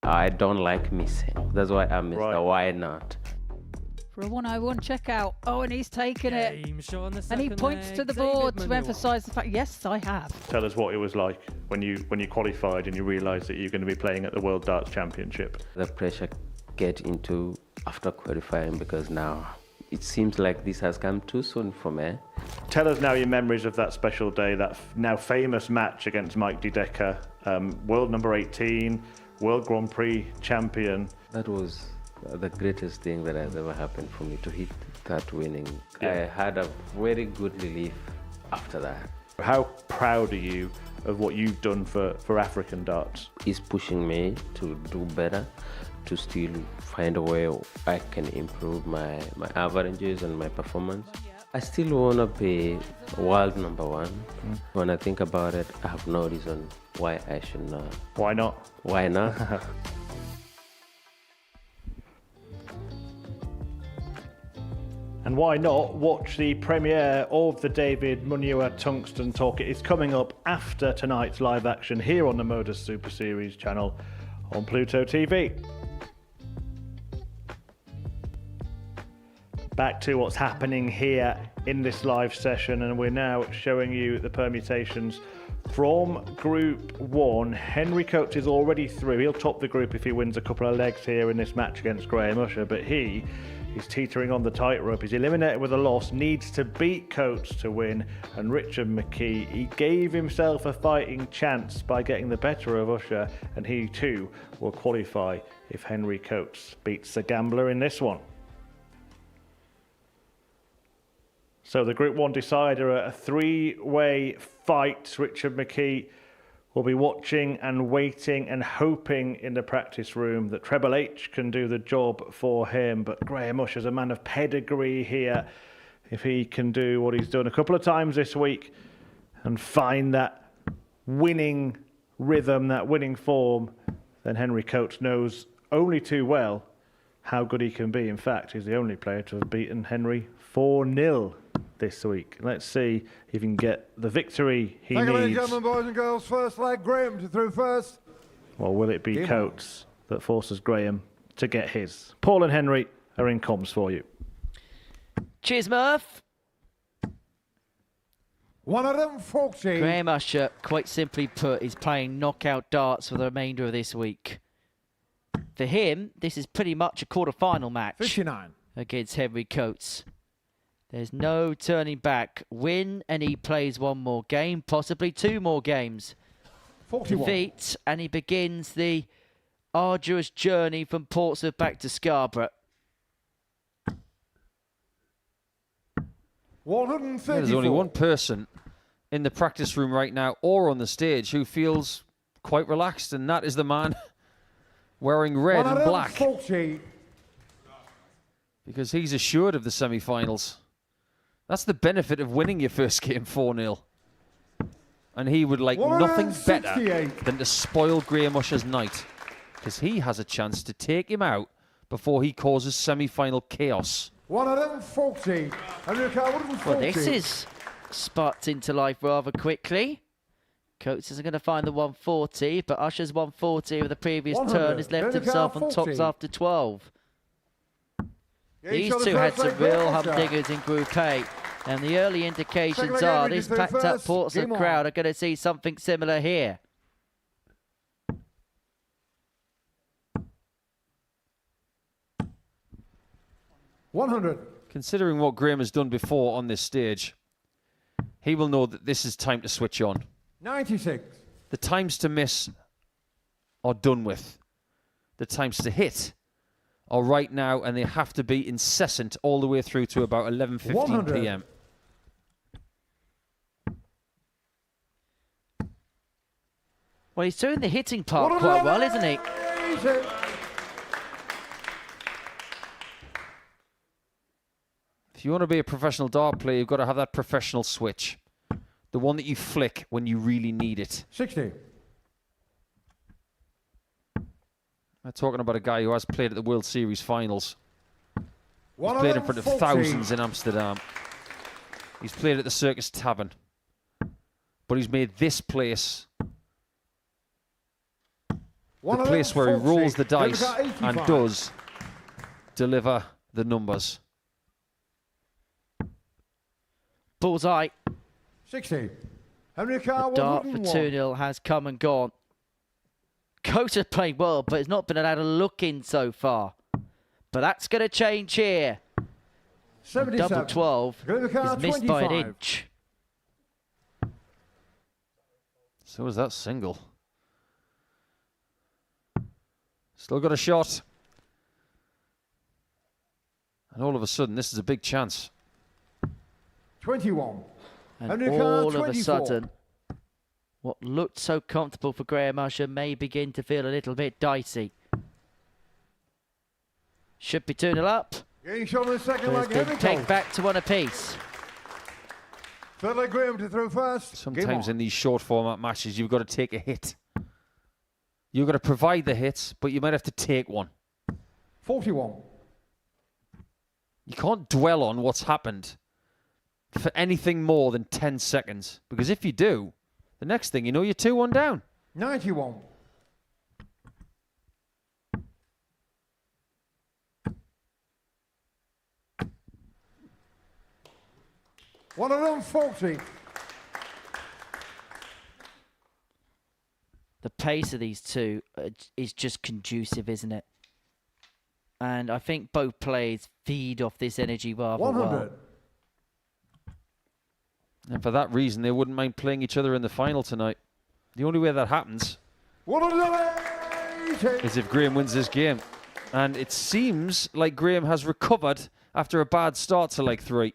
I don't like missing. That's why I missed the why not. For a 101 checkout. Oh, and he's taken it. And he points to the board to emphasise the fact, yes, I have. Tell us what it was like when you qualified and you realised that you're going to be playing at the World Darts Championship. The pressure get into after qualifying, because now it seems like this has come too soon for me. Tell us now your memories of that special day, that now famous match against Mike De Decker, world number 18, World Grand Prix champion. That was the greatest thing that has ever happened for me, to hit that winning. I had a very good relief after that. How proud are you of what you've done for African darts? It's pushing me to do better, to still find a way I can improve my averages and my performance. I still want to be world number one. When I think about it, I have no reason why I should not. Why not? Why not? And why not watch the premiere of the David Munywa Tungsten Talk? It is coming up after tonight's live action here on the Modus Super Series channel on Pluto TV. Back to what's happening here in this live session, and we're now showing you the permutations from Group 1. Henry Coates is already through. He'll top the group if he wins a couple of legs here in this match against Graham Usher, but he's teetering on the tightrope. He's eliminated with a loss, needs to beat Coates to win. And Richard McKee, he gave himself a fighting chance by getting the better of Usher, and he too will qualify if Henry Coates beats the gambler in this one. So the Group 1 decider, a three-way fight. Richard McKee will be watching and waiting and hoping in the practice room that Treble H can do the job for him. But Graham Usher's a man of pedigree here. If he can do what he's done a couple of times this week and find that winning rhythm, that winning form, then Henry Coates knows only too well how good he can be. In fact, he's the only player to have beaten Henry 4-0 this week. Let's see if he can get the victory he Thank you, ladies and needs. gentlemen, boys and girls. First leg, Graham through first. Or will it be Game Coates that forces Graham to get his? Paul and Henry are in comms for you. Cheers, Murph. 140. Graham Usher, quite simply put, is playing knockout darts for the remainder of this week. For him, this is pretty much a quarter-final match 59. against Henry Coates. There's no turning back. Win and he plays one more game, possibly two more games. 41. Defeat, and he begins the arduous journey from Portsmouth back to Scarborough. 134. There's only one person in the practice room right now or on the stage who feels quite relaxed, and that is the man wearing red and black. 140. Because he's assured of the semi-finals. That's the benefit of winning your first game 4-0. And he would like nothing better than to spoil Graham Usher's night, because he has a chance to take him out before he causes semi-final chaos. 140. Well, this is sparked into life rather quickly. Coates isn't going to find the 140, but Usher's 140 with the previous turn has left himself on tops after 12. These two had some real humdingers in Group A, and the early indications are this packed-up Portsmouth crowd are going to see something similar here. Considering what Graham has done before on this stage, he will know that this is time to switch on. 96. The times to miss are done with. The times to hit are right now, and they have to be incessant all the way through to about 11:15 p.m. Well, he's doing the hitting part quite well, isn't he? If you want to be a professional dart player, you've got to have that professional switch. The one that you flick when you really need it. 60. I'm talking about a guy who has played at the World Series finals. He's played in front of thousands in Amsterdam. He's played at the Circus Tavern. But he's made this place the place where he rolls the dice and does deliver the numbers. Bullseye. 60. Henry Carr, The dart for 2-0 has come and gone. Coates has played well, but has not been allowed a look in so far. But that's going to change here. Double 12 is missed by an inch. So is that single. Still got a shot. And all of a sudden, this is a big chance. 21. And all of a sudden, what looked so comfortable for Graham Usher may begin to feel a little bit dicey. Should be 2-0 up. Getting shot in the second There's leg, been pegged back to one apiece. Third leg, Graham to throw first. Sometimes in these short format matches, you've got to take a hit. You've got to provide the hits, but you might have to take one. 41. You can't dwell on what's happened for anything more than 10 seconds. Because if you do, the next thing you know, you're 2-1 down. 91. One of them 40. The pace of these two is just conducive, isn't it? And I think both players feed off this energy rather 100. well. And for that reason, they wouldn't mind playing each other in the final tonight. The only way that happens 180. is if Graham wins this game. And it seems like Graham has recovered after a bad start to leg 3.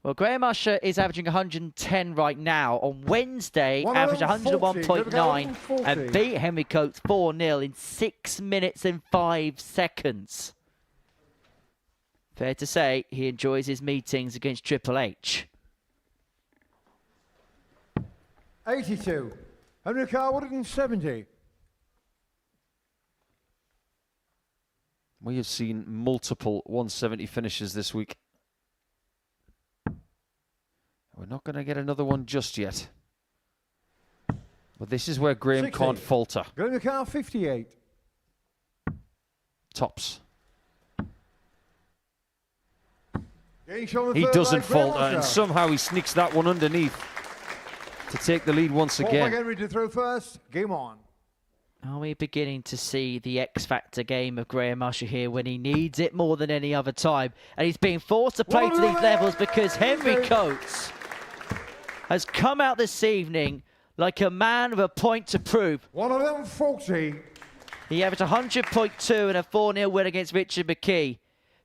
Well, Graham Usher is averaging 110 right now. On Wednesday, averaged 101.9 and beat Henry Coates 4-0 in 6 minutes and 5 seconds. Fair to say, he enjoys his meetings against Triple H. 82. Henry Carwood and 70. We have seen multiple 170 finishes this week. We're not going to get another one just yet. But this is where Graham 60. can't falter. Graham Carr 58. Tops. He He doesn't falter, and somehow he sneaks that one underneath to take the lead once again. Henry to throw first. Game on. Are we beginning to see the X-Factor game of Graham Usher here when he needs it more than any other time? And he's being forced to play to these levels because Henry Coates has come out this evening like a man with a point to prove. One of them 40. He averaged 100.2 in a 4-0 win against Richard McKee.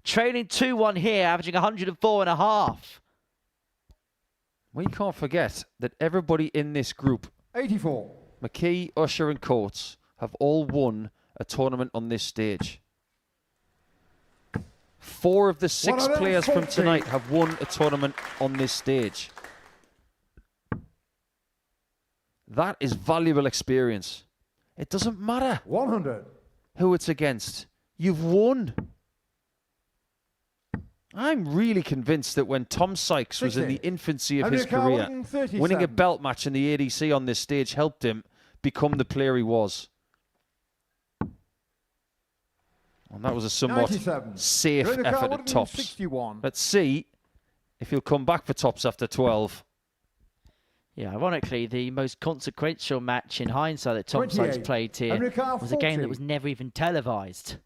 Trailing 2-1 here, averaging 104.5. We can't forget that everybody in this group, 84. McKee, Usher and Coates, have all won a tournament on this stage. 4 of the 6 players from tonight have won a tournament on this stage. That is valuable experience. It doesn't matter 100. who it's against. You've won. I'm really convinced that when Tom Sykes was in the infancy of his career, winning a belt match in the ADC on this stage helped him become the player he was. And that was a somewhat 97. safe effort at tops. 61. Let's see if he'll come back for tops after 12. Yeah, ironically, the most consequential match in hindsight that Tom Sykes 28. played here was a game that was never even televised.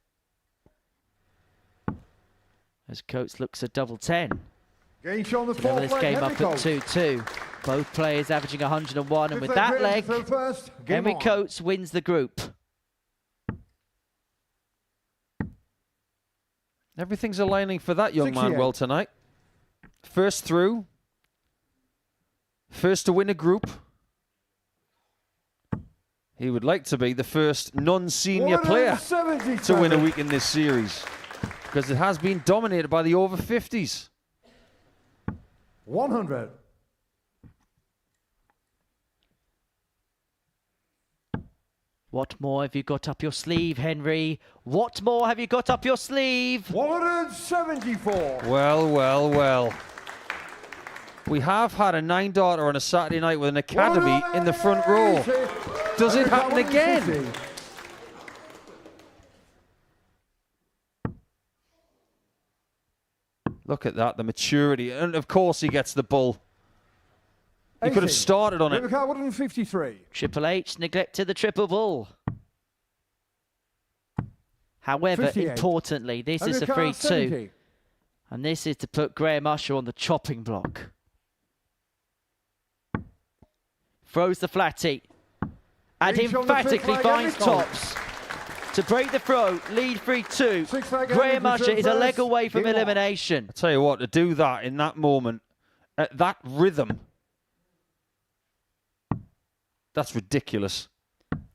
As Coates looks at double 10. Level this game up at 2-2. Both players averaging 101, and with that leg, Henry Coates wins the group. Everything's aligning for that young man well tonight. First through. First to win a group. He would like to be the first non-senior player to win a week in this series, because it has been dominated by the over 50s. 100. What more have you got up your sleeve, Henry? What more have you got up your sleeve? 174. Well, well, well. We have had a 9-darter on a Saturday night with an academy in the front row. Does it happen again? Look at that, the maturity. And of course he gets the bull. He could have started on it. 153. Triple H neglected the triple bull. However, 58. Importantly, this is a 3-2. And this is to put Graham Usher on the chopping block. Throws the flatty. And emphatically finds tops. To break the throw, lead 3-2. Graham Usher is a leg away from elimination. I tell you what, to do that in that moment, at that rhythm, that's ridiculous.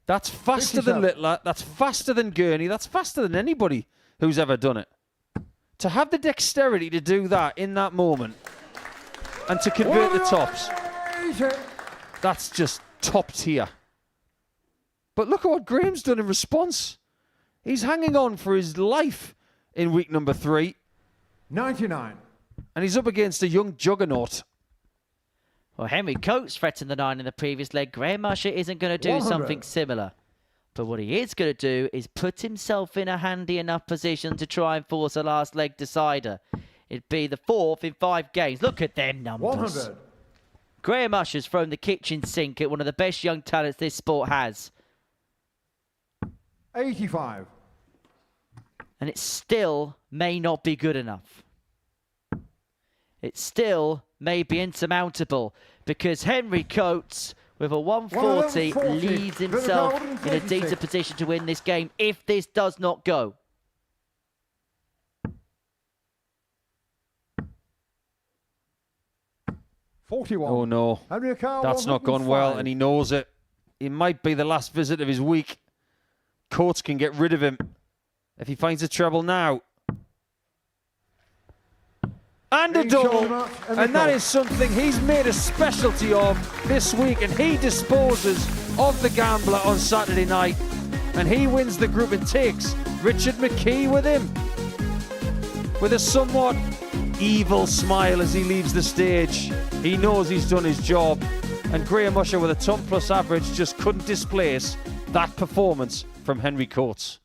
That's faster than Littler, that's faster than Gurney, that's faster than anybody who's ever done it. To have the dexterity to do that in that moment, and to convert the tops. That's just top tier. But look at what Graham's done in response. He's hanging on for his life in week number 3. 99. And he's up against a young juggernaut. Well, Henry Coates threatened the 9 in the previous leg. Graham Usher isn't going to do 100. something similar. But what he is going to do is put himself in a handy enough position to try and force a last leg decider. It'd be the 4th in 5 games. Look at them numbers. 100. Graham Usher's thrown the kitchen sink at one of the best young talents this sport has. 85. And it still may not be good enough. It still may be insurmountable because Henry Coates, with a 140, leaves himself in a decent position to win this game if this does not go. Oh no, that's not gone well, and he knows it. It might be the last visit of his week. Coates can get rid of him if he finds a treble now. And a double, and that is something he's made a specialty of this week, and he disposes of the gambler on Saturday night, and he wins the group and takes Richard McKee with him, with a somewhat evil smile as he leaves the stage. He knows he's done his job, and Graham Usher with a top plus average just couldn't displace that performance from Henry Coates.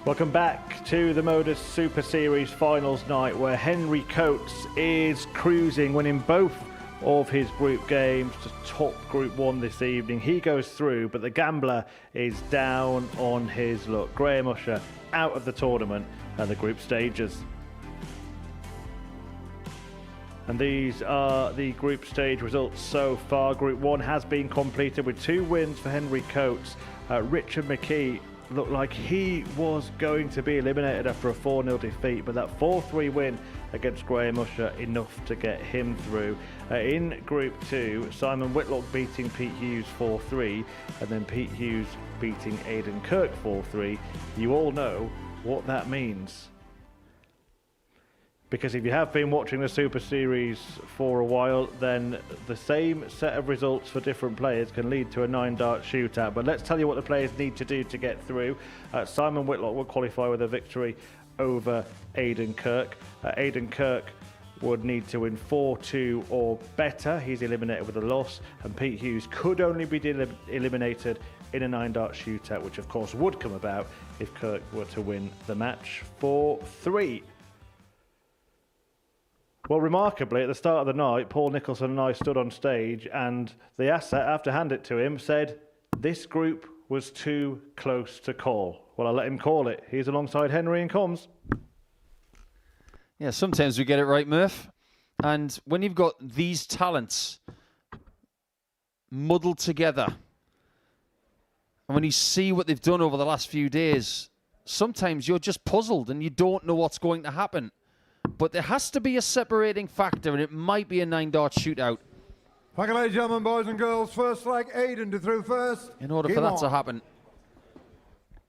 Welcome back to the Modus Super Series finals night, where Henry Coates is cruising, winning both of his group games to top Group 1 this evening. He goes through, but the gambler is down on his luck. Graham Usher out of the tournament and the group stages. And these are the group stage results so far. Group 1 has been completed with 2 wins for Henry Coates. Richard McKee looked like he was going to be eliminated after a 4-0 defeat, but that 4-3 win against Graham Usher enough to get him through. In Group 2, Simon Whitlock beating Pete Hughes 4-3, and then Pete Hughes beating Aidan Kirk 4-3. You all know what that means, because if you have been watching the Super Series for a while, then the same set of results for different players can lead to a 9-dart shootout. But let's tell you what the players need to do to get through. Simon Whitlock will qualify with a victory over Aidan Kirk. Aidan Kirk would need to win 4-2 or better. He's eliminated with a loss. And Pete Hughes could only be eliminated in a 9-dart shootout, which of course would come about if Kirk were to win the match 4-3. Well, remarkably, at the start of the night, Paul Nicholson and I stood on stage, and the asset, I have to hand it to him, said this group was too close to call. Well, I let him call it. He's alongside Henry and Combs. Yeah, sometimes we get it right, Murph. And when you've got these talents muddled together, and when you see what they've done over the last few days, sometimes you're just puzzled and you don't know what's going to happen. But there has to be a separating factor, and it might be a 9-dart shootout. Thank you, ladies and gentlemen, boys and girls. First leg, Aidan to through first. In order for that to happen,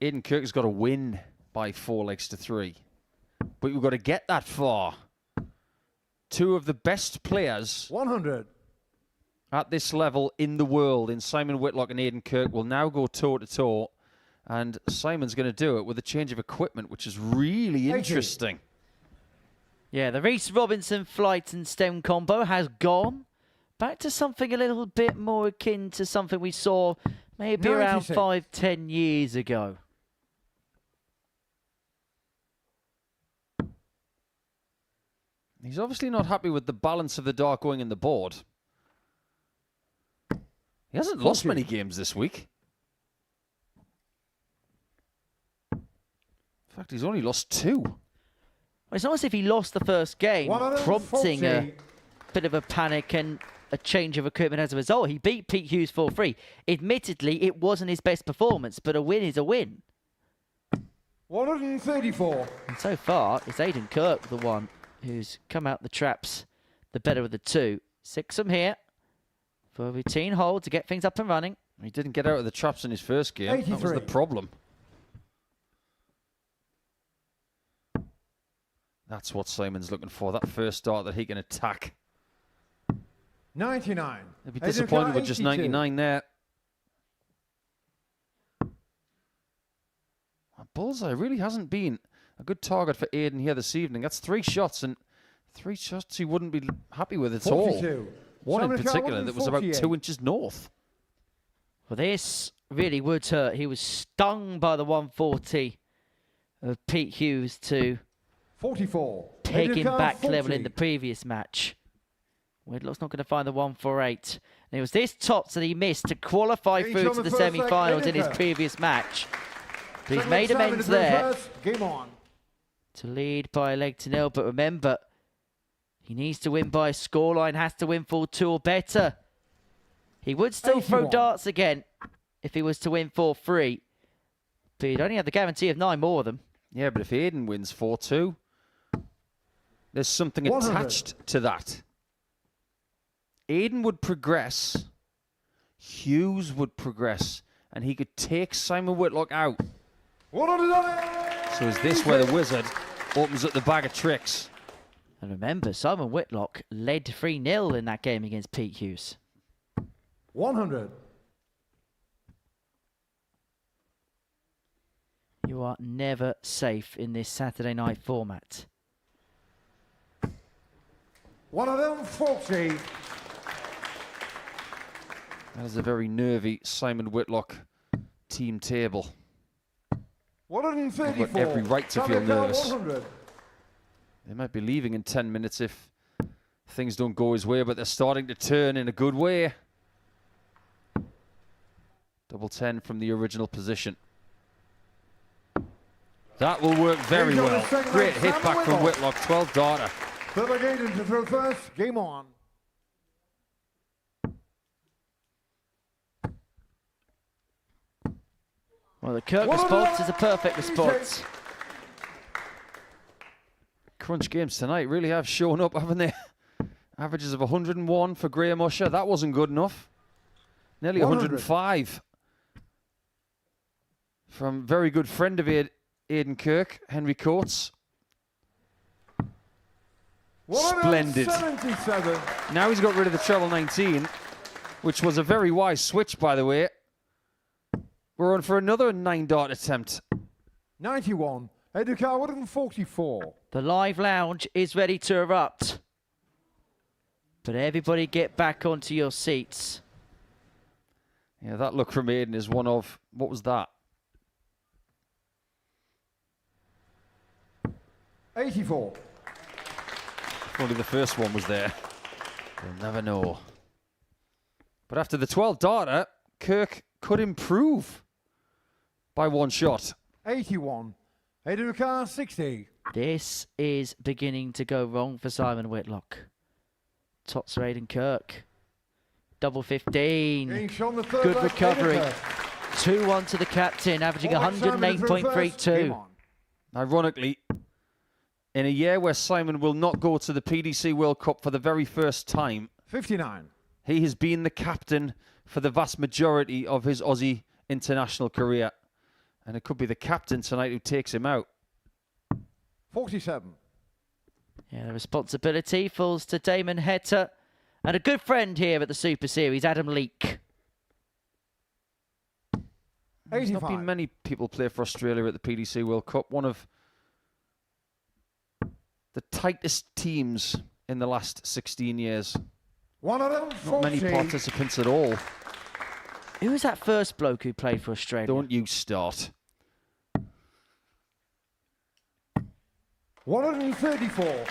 Aidan Kirk has got to win by 4 legs to 3. But we've got to get that far. 2 of the best players 100 at this level in the world, in Simon Whitlock and Aidan Kirk, will now go toe-to-toe. And Simon's going to do it with a change of equipment, which is really interesting. Yeah, the Reese Robinson flight and stem combo has gone back to something a little bit more akin to something we saw maybe around 5-10 years ago. He's obviously not happy with the balance of the dart going in the board. He hasn't lost many games this week. In fact, he's only lost 2. Well, it's not as if he lost the first game, prompting a bit of a panic and a change of equipment as a result. He beat Pete Hughes 4-3. Admittedly, it wasn't his best performance, but a win is a win. 134. And so far, it's Aidan Kirk, the one who's come out the traps, the better of the 2. 6 from here for a routine hold to get things up and running. He didn't get out of the traps in his first game. 83. That was the problem. That's what Simon's looking for, that first dart that he can attack. 99. He'll be disappointed with just 99 there. Bullseye really hasn't been a good target for Aidan here this evening. That's 3 shots, and 3 shots he wouldn't be happy with at 42. all. One in particular that was about 2 inches north. Well, this really would hurt. He was stung by the 140 of Pete Hughes to 44. take him back level in the previous match. Whitlock's not going to find the 148. And it was this top that he missed to qualify through to the semi-finals in his previous match. But he's made amends there Game on. to lead by a leg to 0. But remember, he needs to win by a scoreline, has to win 4-2 or better. He would still throw darts again if he was to win 4-3. But he'd only have the guarantee of 9 more of them. Yeah, but if Aidan wins 4-2, there's something attached to that. Aidan would progress, Hughes would progress, and he could take Simon Whitlock out. So is this where the wizard opens up the bag of tricks? And remember, Simon Whitlock led 3-0 in that game against Pete Hughes. 100. You are never safe in this Saturday night format. 140. That is a very nervy Simon Whitlock team table. 134. They've got every right to feel Samuel nervous. 100. They might be leaving in 10 minutes if things don't go his way, but they're starting to turn in a good way. Double 10 from the original position. That will work very well. Great hit back from Whitlock, 12 darter. Philip Gaydon to throw first. Game on. Well, the Kirk response is a perfect response. Crunch games tonight really have shown up, haven't they? Averages of 101 for Graham Usher. That wasn't good enough. Nearly 105 from very good friend of Aidan Kirk, Henry Coates. Splendid. Now he's got rid of the treble 19, which was a very wise switch, by the way. We're on for another 9-dart attempt. 91. Edukar 144. The live lounge is ready to erupt. But everybody get back onto your seats. Yeah, that look from Aidan is one of, what was that? 84. If only the first one was there. You'll never know. But after the 12 darter, Kirk could improve by one shot. 81. Edukar 60. This is beginning to go wrong for Simon Whitlock. Tots for Aidan Kirk. Double 15. Good recovery. 2-1 to the captain, averaging 108.32. Ironically, in a year where Simon will not go to the PDC World Cup for the very first time, 59. He has been the captain for the vast majority of his Aussie international career. And it could be the captain tonight who takes him out. 47. Yeah, the responsibility falls to Damon Heta and a good friend here at the Super Series, Adam Leake. There's not been many people play for Australia at the PDC World Cup. One of the tightest teams in the last 16 years. 140. Not many participants at all. Who was that first bloke who played for Australia? Don't you start. 134.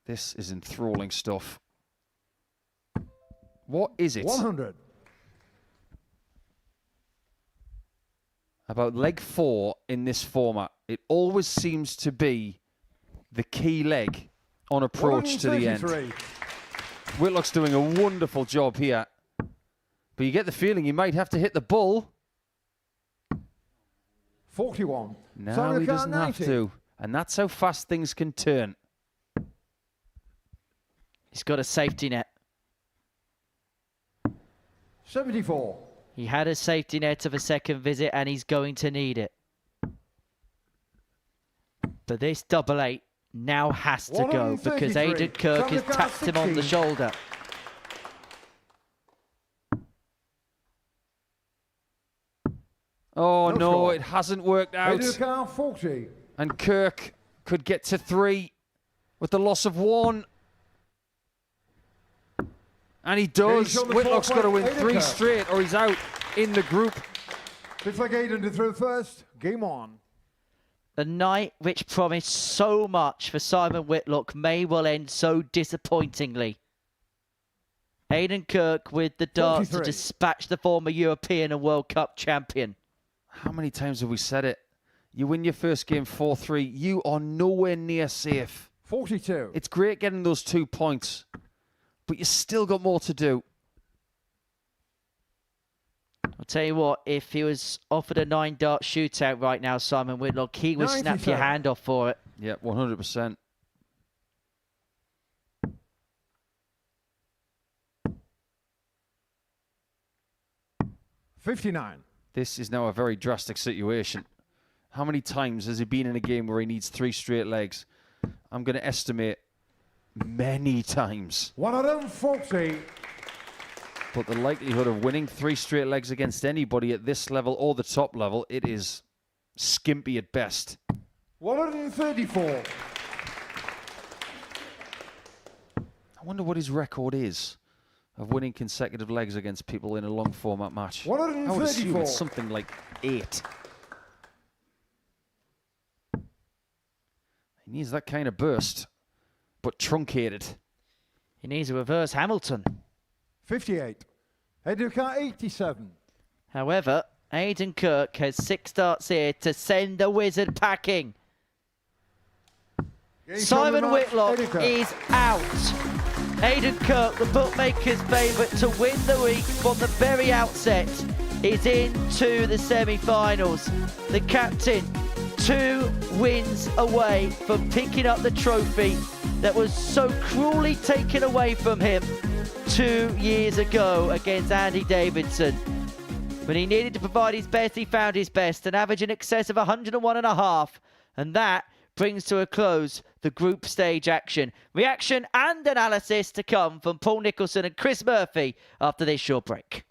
This is enthralling stuff. What is it 100. about leg 4 in this format? It always seems to be the key leg on approach to the end. Whitlock's doing a wonderful job here, but you get the feeling he might have to hit the bull. 41. No, he doesn't have to. And that's how fast things can turn. He's got a safety net. 74. He had a safety net of a second visit and he's going to need it. But this double 8 now has to go because Aidan Kirk has tapped him on the shoulder. Oh no, it hasn't worked out. 40. And Kirk could get to 3 with the loss of 1. And he does. Whitlock's got to win 3 straight or he's out in the group. Looks like Aidan to throw first. Game on. A night which promised so much for Simon Whitlock may well end so disappointingly. Aidan Kirk with the darts to dispatch the former European and World Cup champion. How many times have we said it? You win your first game 4-3, you are nowhere near safe. 42. It's great getting those 2 points, but you still got more to do. I'll tell you what, if he was offered a 9-dart shootout right now, Simon Whitlock, he would snap your hand off for it. Yeah, 100%. $59. This is now a very drastic situation. How many times has he been in a game where he needs 3 straight legs? I'm going to estimate many times. 140. But the likelihood of winning 3 straight legs against anybody at this level or the top level, it is skimpy at best. 134. I wonder what his record is of winning consecutive legs against people in a long format match. 134. I would assume it's something like 8. He needs that kind of burst, but truncated. He needs a reverse Hamilton. 58. Educa 87. However, Aidan Kirk has 6 starts here to send the Wizard packing. Simon Whitlock is out. Aidan Kirk, the bookmaker's favourite to win the week from the very outset, is into the semi-finals. The captain, 2 wins away from picking up the trophy that was so cruelly taken away from him 2 years ago against Andy Davidson. When he needed to provide his best, he found his best, an average in excess of 101.5, and that brings to a close the group stage action. Reaction and analysis to come from Paul Nicholson and Chris Murphy after this short break.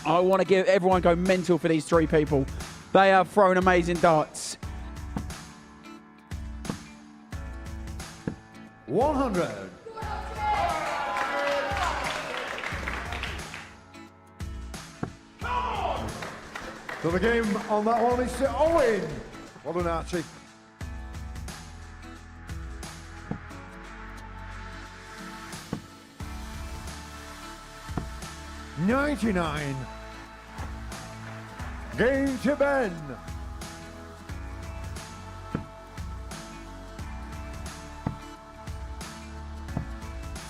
I want to give everyone go mental for these three people. They have thrown amazing darts. 100. So the game on that one is to Owen. Well done, Archie. $99. Game to Ben.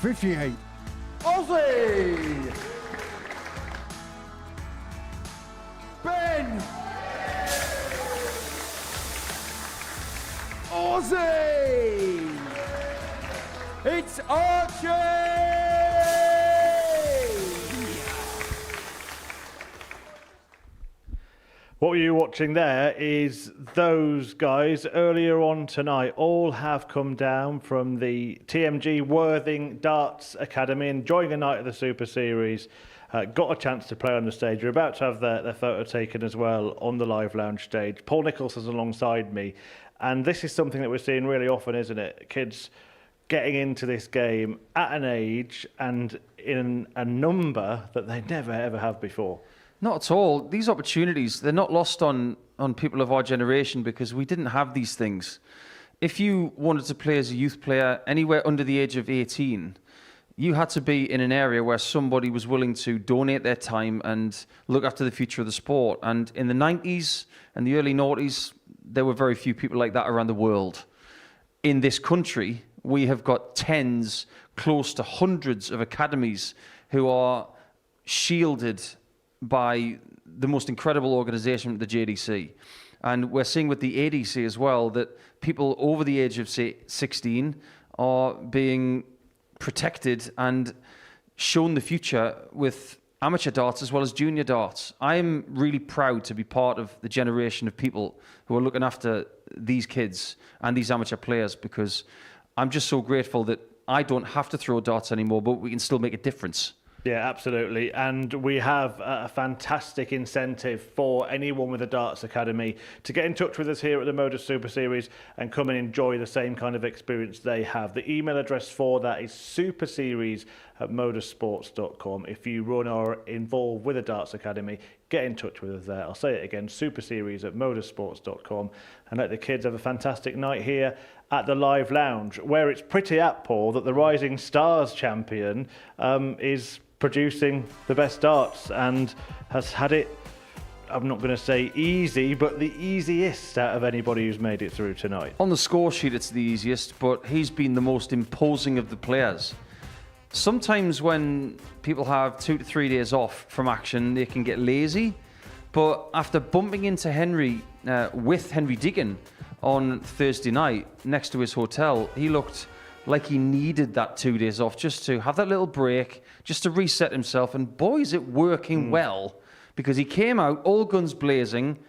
$58. Aussie. Ben. Aussie. It's Archie. What were you watching there is those guys earlier on tonight all have come down from the TMG Worthing Darts Academy, enjoying a night of the Super Series, got a chance to play on the stage. We're about to have their photo taken as well on the live lounge stage. Paul Nicholson's alongside me, and this is something that we're seeing really often, isn't it? Kids getting into this game at an age and in a number that they never ever have before. Not at all. These opportunities, they're not lost on people of our generation because we didn't have these things. If you wanted to play as a youth player anywhere under the age of 18, you had to be in an area where somebody was willing to donate their time and look after the future of the sport. And in the 90s and the early noughties, there were very few people like that around the world. In this country, we have got tens, close to hundreds of academies who are shielded by the most incredible organisation, the JDC. And we're seeing with the ADC as well that people over the age of, say, 16 are being protected and shown the future with amateur darts as well as junior darts. I'm really proud to be part of the generation of people who are looking after these kids and these amateur players, because I'm just so grateful that I don't have to throw darts anymore, but we can still make a difference. Yeah, absolutely. And we have a fantastic incentive for anyone with a Darts Academy to get in touch with us here at the Modus Super Series and come and enjoy the same kind of experience they have. The email address for that is superseries@modusports.com. If you run or involved with a Darts Academy, get in touch with us there. I'll say it again, superseries@modusports.com, and let the kids have a fantastic night here at the Live Lounge, where it's pretty apt, Paul, that the Rising Stars champion is producing the best darts and has had it, I'm not going to say easy, but the easiest out of anybody who's made it through tonight. On the score sheet, it's the easiest, but he's been the most imposing of the players. Sometimes when people have 2 to 3 days off from action, they can get lazy. But after bumping into Henry with Henry Deacon on Thursday night next to his hotel, he looked like he needed that 2 days off just to have that little break, just to reset himself. And boy, is it working well, because he came out all guns blazing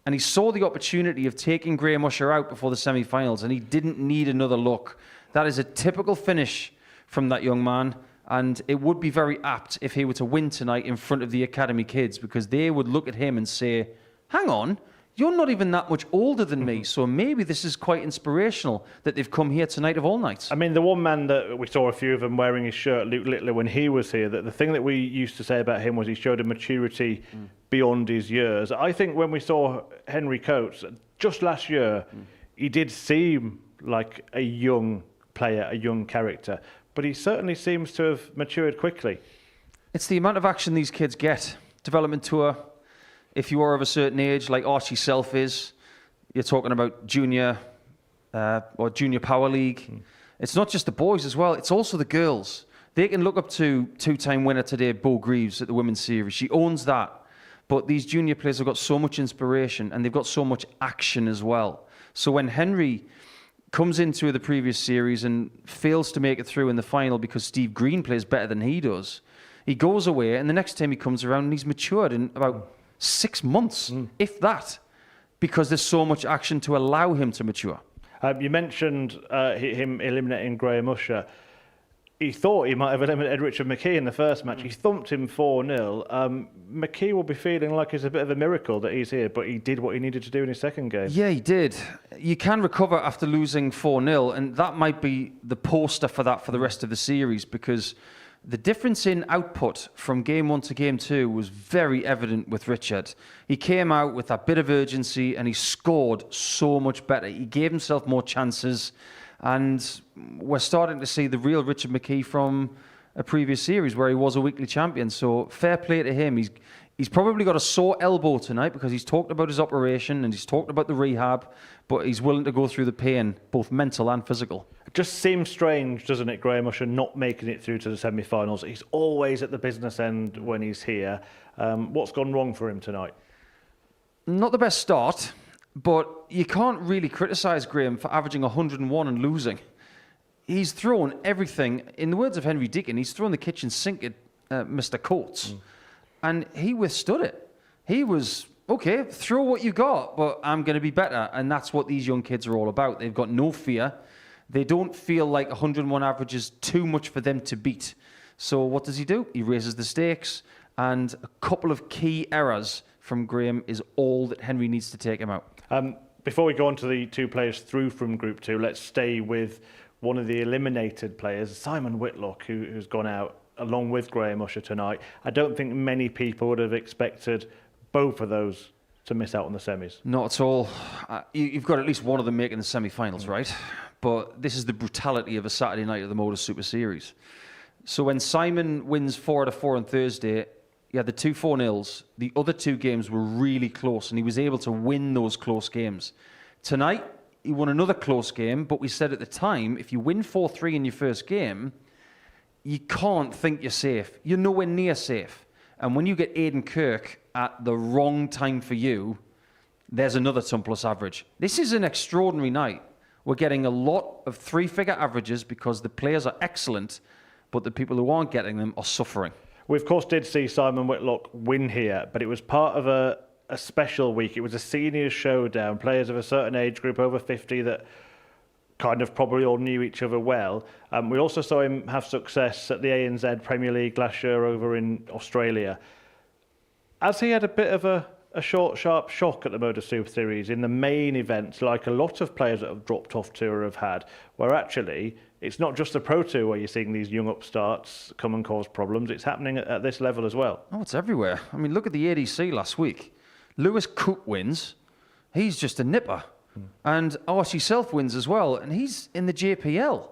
and he saw the opportunity of taking Graham Usher out before the semi-finals, and he didn't need another look. That is a typical finish from that young man, and it would be very apt if he were to win tonight in front of the academy kids, because they would look at him and say, hang on, you're not even that much older than me, so maybe this is quite inspirational that they've come here tonight of all nights. I mean, the one man that we saw a few of them wearing his shirt, Luke Littler, when he was here, that the thing that we used to say about him was he showed a maturity beyond his years. I think when we saw Henry Coates just last year, he did seem like a young player, a young character, but he certainly seems to have matured quickly. It's the amount of action these kids get. Development tour. If you are of a certain age, like Archie Self is, you're talking about junior or junior power league. It's not just the boys as well, it's also the girls. They can look up to two-time winner today, Bo Greaves, at the women's series. She owns that. But these junior players have got so much inspiration and they've got so much action as well. So when Henry comes into the previous series and fails to make it through in the final because Steve Green plays better than he does, he goes away, and the next time he comes around and he's matured in about 6 months, if that, because there's so much action to allow him to mature. You mentioned him eliminating Graham Usher. he thought he might have eliminated Richard McKee in the first match. He thumped him 4-0. McKee will be feeling like it's a bit of a miracle that he's here, but he did what he needed to do in his second game. Yeah, he did. You can recover after losing 4-0, and that might be the poster for that for the rest of the series, because the difference in output from game 1 to game 2 was very evident with Richard. He came out with that bit of urgency and he scored so much better. He gave himself more chances, and we're starting to see the real Richard McKee from a previous series where he was a weekly champion. So fair play to him. He's probably got a sore elbow tonight because he's talked about his operation and he's talked about the rehab, but he's willing to go through the pain, both mental and physical. It just seems strange, doesn't it, Graham Usher not making it through to the semi-finals? He's always at the business end when he's here. What's gone wrong for him tonight? Not the best start, but you can't really criticise Graham for averaging 101 and losing. He's thrown everything. In the words of Henry Deacon, he's thrown the kitchen sink at Mr. Coates. And he withstood it. He was, okay, throw what you got, but I'm going to be better. And that's what these young kids are all about. They've got no fear. They don't feel like 101 average is too much for them to beat. So what does he do? He raises the stakes. And a couple of key errors from Graham is all that Henry needs to take him out. Before we go on to the two players through from Group 2, let's stay with one of the eliminated players, Simon Whitlock, who's gone out along with Graham Usher tonight. I don't think many people would have expected both of those to miss out on the semis. Not at all. You've got at least one of them making the semi-finals, right? But this is the brutality of a Saturday night of the Modus Super Series. So when Simon wins 4-4 on Thursday, he had the 2 4-0s. The other 2 games were really close, and he was able to win those close games. Tonight, he won another close game, but we said at the time, if you win 4-3 in your first game, you can't think you're safe. You're nowhere near safe. And when you get Aidan Kirk at the wrong time for you, there's another ton plus average. This is an extraordinary night. We're getting a lot of 3-figure averages because the players are excellent, but the people who aren't getting them are suffering. We, of course, did see Simon Whitlock win here, but it was part of a special week. It was a seniors showdown, players of a certain age group, over 50, that kind of probably all knew each other well. We also saw him have success at the ANZ Premier League last year over in Australia. As he had a bit of a short, sharp shock at the Modus Super Series in the main events, like a lot of players that have dropped off tour have had, where actually it's not just the Pro Tour where you're seeing these young upstarts come and cause problems. It's happening at this level as well. Oh, it's everywhere. I mean, look at the ADC last week. Lewis Cook wins. He's just a nipper. And Archie Self wins as well, and he's in the JPL.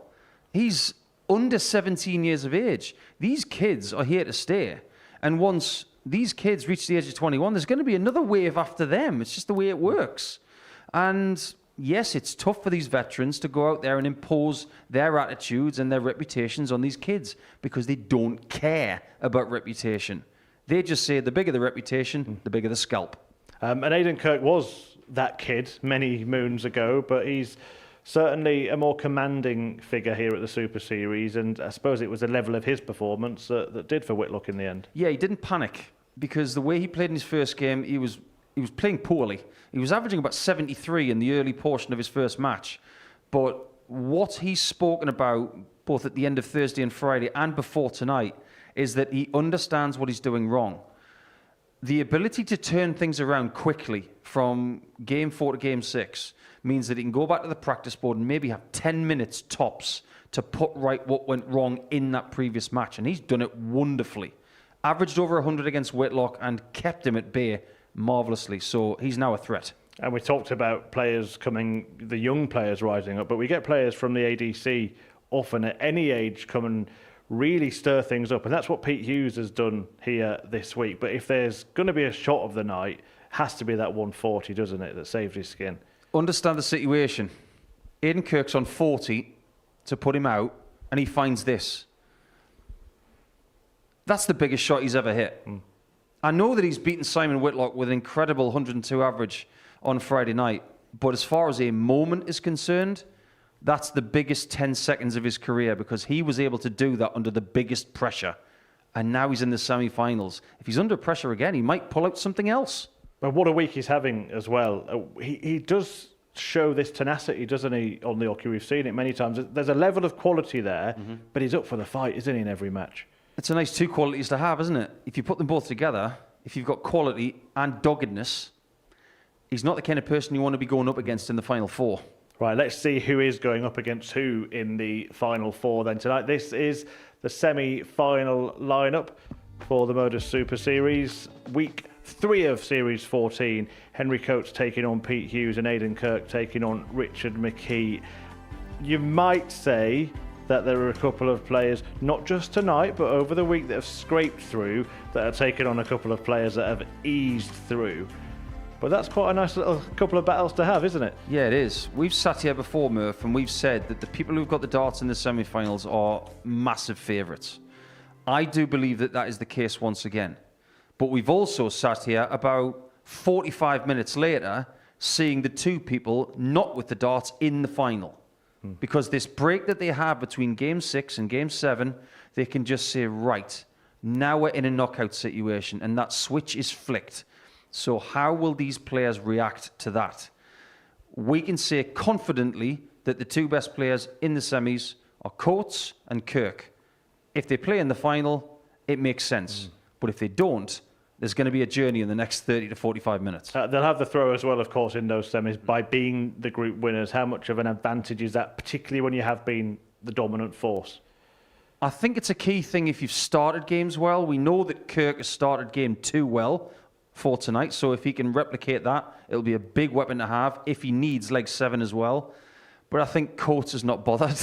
He's under 17 years of age. These kids are here to stay. And once these kids reach the age of 21, there's going to be another wave after them. It's just the way it works. And yes, it's tough for these veterans to go out there and impose their attitudes and their reputations on these kids because they don't care about reputation. They just say the bigger the reputation, the bigger the scalp. And Aidan Kirk was that kid many moons ago, but he's certainly a more commanding figure here at the Super Series, and I suppose it was the level of his performance that did for Whitlock in the end. Yeah, he didn't panic because the way he played in his first game, he was playing poorly. He was averaging about 73 in the early portion of his first match, but what he's spoken about both at the end of Thursday and Friday and before tonight is that he understands what he's doing wrong. The ability to turn things around quickly from game 4 to game 6 means that he can go back to the practice board and maybe have 10 minutes tops to put right what went wrong in that previous match. And he's done it wonderfully. Averaged over 100 against Whitlock and kept him at bay marvellously. So he's now a threat. And we talked about players coming, the young players rising up, but we get players from the ADC often at any age come and really stir things up. And that's what Pete Hughes has done here this week. But if there's going to be a shot of the night, has to be that 140, doesn't it, that saved his skin. Understand the situation. Aidan Kirk's on 40 to put him out, and he finds this. That's the biggest shot he's ever hit. I know that he's beaten Simon Whitlock with an incredible 102 average on Friday night, but as far as a moment is concerned, that's the biggest 10 seconds of his career because he was able to do that under the biggest pressure. And now he's in the semi-finals. If he's under pressure again, he might pull out something else. But what a week he's having as well. He does show this tenacity, doesn't he, on the hockey? We've seen it many times. There's a level of quality there, but he's up for the fight, isn't he, in every match? It's a nice two qualities to have, isn't it? If you put them both together, if you've got quality and doggedness, he's not the kind of person you want to be going up against in the Final Four. Right, let's see who is going up against who in the Final Four then tonight. This is the semi-final lineup for the Modus Super Series. Week 3 of Series 14. Henry Coates taking on Pete Hughes and Aidan Kirk taking on Richard McKee. You might say that there are a couple of players, not just tonight, but over the week that have scraped through, that are taking on a couple of players that have eased through. But that's quite a nice little couple of battles to have, isn't it? Yeah, it is. We've sat here before, Murph, and we've said that the people who've got the darts in the semi-finals are massive favourites. I do believe that that is the case once again. But we've also sat here about 45 minutes later seeing the two people not with the darts in the final. Because this break that they have between Game 6 and Game 7, they can just say, right, now we're in a knockout situation, and that switch is flicked. So how will these players react to that? We can say confidently that the two best players in the semis are Coates and Kirk. If they play in the final, it makes sense. But if they don't, there's going to be a journey in the next 30 to 45 minutes. They'll have the throw as well, of course, in those semis by being the group winners. How much of an advantage is that, particularly when you have been the dominant force? I think it's a key thing if you've started games well. We know that Kirk has started game 2 well for tonight, so if he can replicate that, it'll be a big weapon to have if he needs leg 7 as well. But I think Coates is not bothered.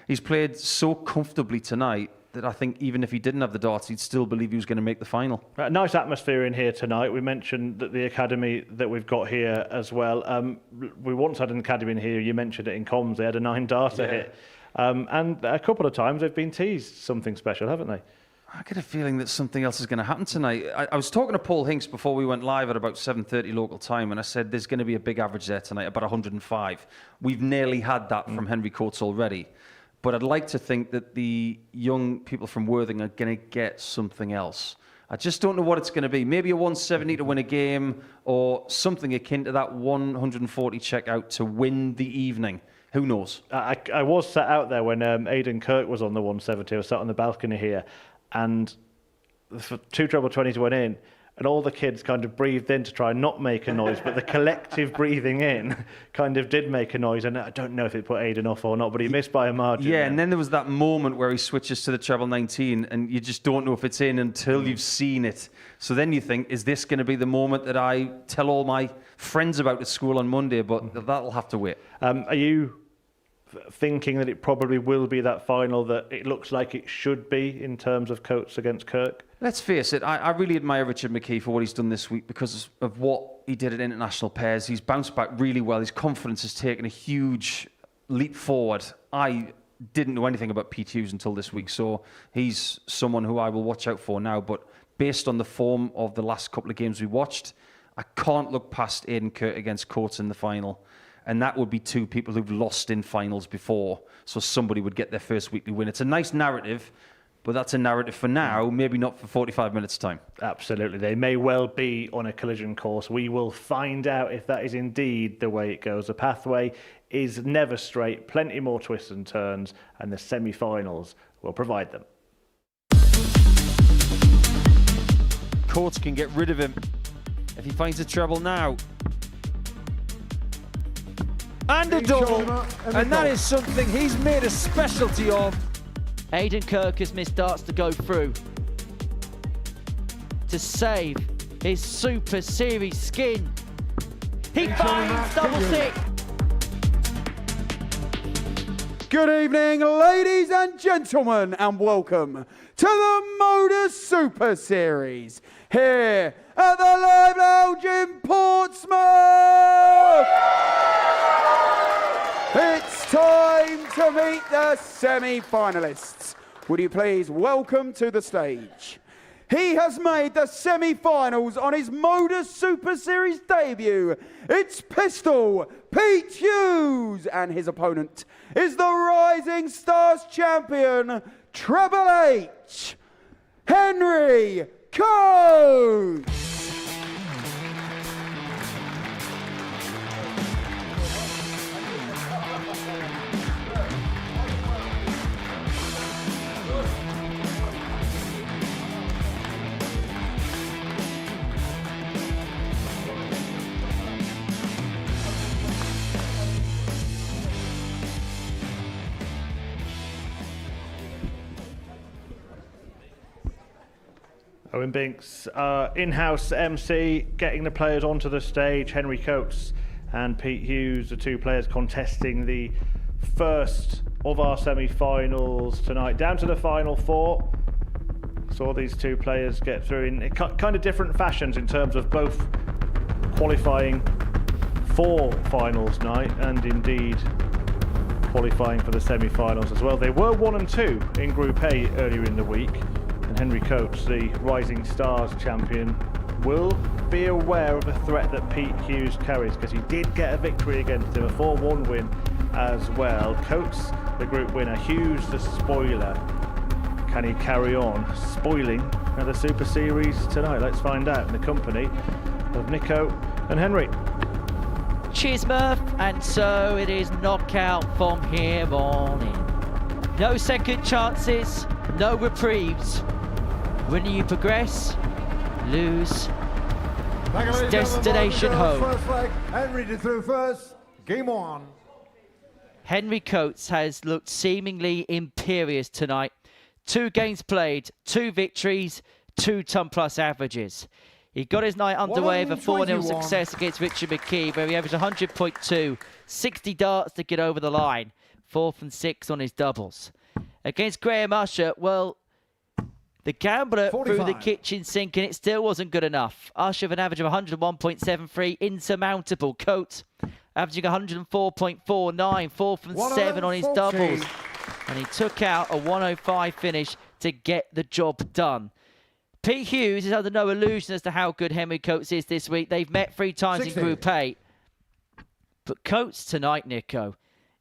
He's played so comfortably tonight that I think even if he didn't have the darts, he'd still believe he was going to make the final. Nice atmosphere in here tonight. We mentioned that the academy that we've got here as well. We once had an academy in here. You mentioned it in comms. They had a 9-darter hit. And a couple of times they've been teased something special, haven't they? I get a feeling that something else is going to happen tonight. I was talking to Paul Hinks before we went live at about 7:30 local time, and I said there's going to be a big average there tonight, about 105. We've nearly had that from Henry Coates already. But I'd like to think that the young people from Worthing are going to get something else. I just don't know what it's going to be. Maybe a 170 to win a game, or something akin to that 140 checkout to win the evening. Who knows? I was sat out there when Aidan Kirk was on the 170. I was sat on the balcony here, and the 2 treble 20s went in, and all the kids kind of breathed in to try and not make a noise, but the collective breathing in kind of did make a noise, and I don't know if it put Aidan off or not, but he missed by a margin. Yeah, and then there was that moment where he switches to the treble 19, and you just don't know if it's in until you've seen it. So then you think, is this going to be the moment that I tell all my friends about at school on Monday? But that'll have to wait. Are you thinking that it probably will be that final that it looks like it should be in terms of Coates against Kirk? Let's face it, I really admire Richard McKee for what he's done this week because of what he did at international pairs. He's bounced back really well. His confidence has taken a huge leap forward. I didn't know anything about Pete Hughes until this week, so he's someone who I will watch out for now. But based on the form of the last couple of games we watched, I can't look past Aidan Kirk against Coates in the final. And that would be two people who've lost in finals before. So somebody would get their first weekly win. It's a nice narrative, but that's a narrative for now, maybe not for 45 minutes' time. Absolutely. They may well be on a collision course. We will find out if that is indeed the way it goes. The pathway is never straight, plenty more twists and turns, and the semi-finals will provide them. Coates can get rid of him if he finds a treble now. And a double, and that is something he's made a specialty of. Aidan Kirk has missed darts to go through to save his Super Series skin. He finds double 6. Good evening, ladies and gentlemen, and welcome to the Modus Super Series here at the Live Lounge in Portsmouth. It's time to meet the semi-finalists. Would you please welcome to the stage? He has made the semi-finals on his Modus Super Series debut. It's Pistol Pete Hughes, and his opponent is the Rising Stars champion, Treble H, Henry Coates. Owen Binks, in-house MC, getting the players onto the stage. Henry Coates and Pete Hughes, the two players contesting the first of our semi-finals tonight. Down to the final four. Saw these two players get through in kind of different fashions in terms of both qualifying for finals night and indeed qualifying for the semi-finals as well. They were 1 and 2 in Group A earlier in the week. And Henry Coates, the Rising Stars champion, will be aware of the threat that Pete Hughes carries, because he did get a victory against him, a 4-1 win as well. Coates, the group winner, Hughes, the spoiler. Can he carry on spoiling at the Super Series tonight? Let's find out in the company of Nico and Henry. Cheers, Murph. And so it is knockout from here on in. No second chances, no reprieves. When you progress, lose, it's destination home. First leg, Henry through first. Game on. Henry Coates has looked seemingly imperious tonight. 2 games played, 2 victories, 2 ton-plus averages. He got his night underway with a 4-0 success against Richard McKee, where he averaged 100.2, 60 darts to get over the line, 4 from 6 on his doubles. Against Graham Usher, well, the gambler 45. threw the kitchen sink and it still wasn't good enough. Usher with an average of 101.73, insurmountable. Coates averaging 104.49, 4 from 7 on his doubles. And he took out a 105 finish to get the job done. Pete Hughes is under no illusion as to how good Henry Coates is this week. They've met 3 times 60. in Group A. But Coates tonight, Nico,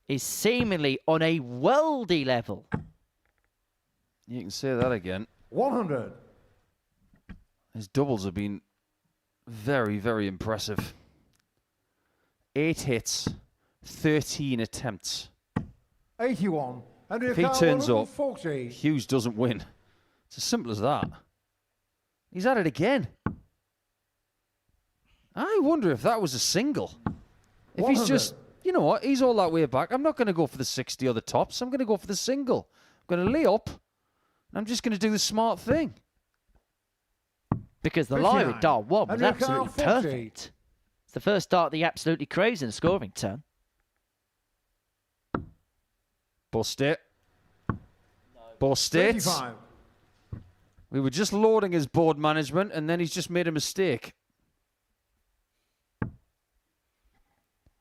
is seemingly on a worldy level. You can say that again. 100. His doubles have been very, very impressive. 8 hits, 13 attempts. 81. If he turns up, Hughes doesn't win. It's as simple as that. He's at it again. I wonder if that was a single. If 100. he's just, you know what, he's all that way back. I'm not going to go for the 60 or the tops. I'm going to go for the single. I'm going to lay up. I'm just going to do the smart thing. Because the line with dart 1 was absolutely perfect. It's the first dart that he absolutely craves in a scoring turn. Bust it. Bust it. 35. We were just loading his board management and then he's just made a mistake.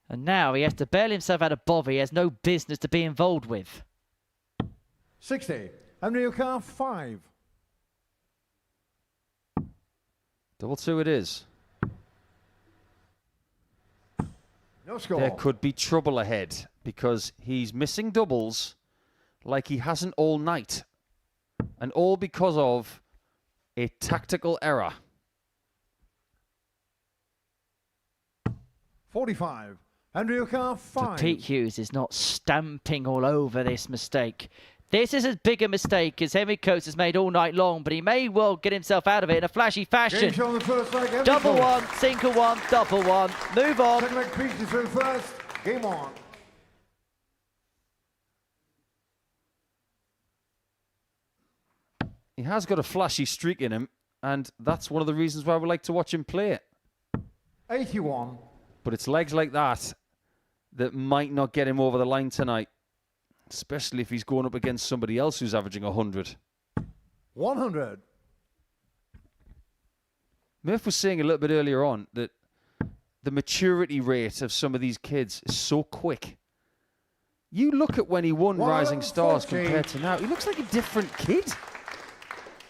And now he has to bail himself out of bother he has no business to be involved with. 60. Henry O'Carr, 5. Double 2 it is. No score. There could be trouble ahead because he's missing doubles like he hasn't all night. And all because of a tactical error. 45. Henry O'Carr, 5. But Pete Hughes is not stamping all over this mistake. This is as big a mistake as Henry Coates has made all night long, but he may well get himself out of it in a flashy fashion. On the first leg, Double 1, single 1, double 1. Move on. Second leg, Pete through first. Game on. He has got a flashy streak in him, and that's one of the reasons why we like to watch him play it. 81. But it's legs like that that might not get him over the line tonight, especially if he's going up against somebody else who's averaging 100. 100. Murph was saying a little bit earlier on that the maturity rate of some of these kids is so quick. You look at when he won Rising Stars compared to now, he looks like a different kid.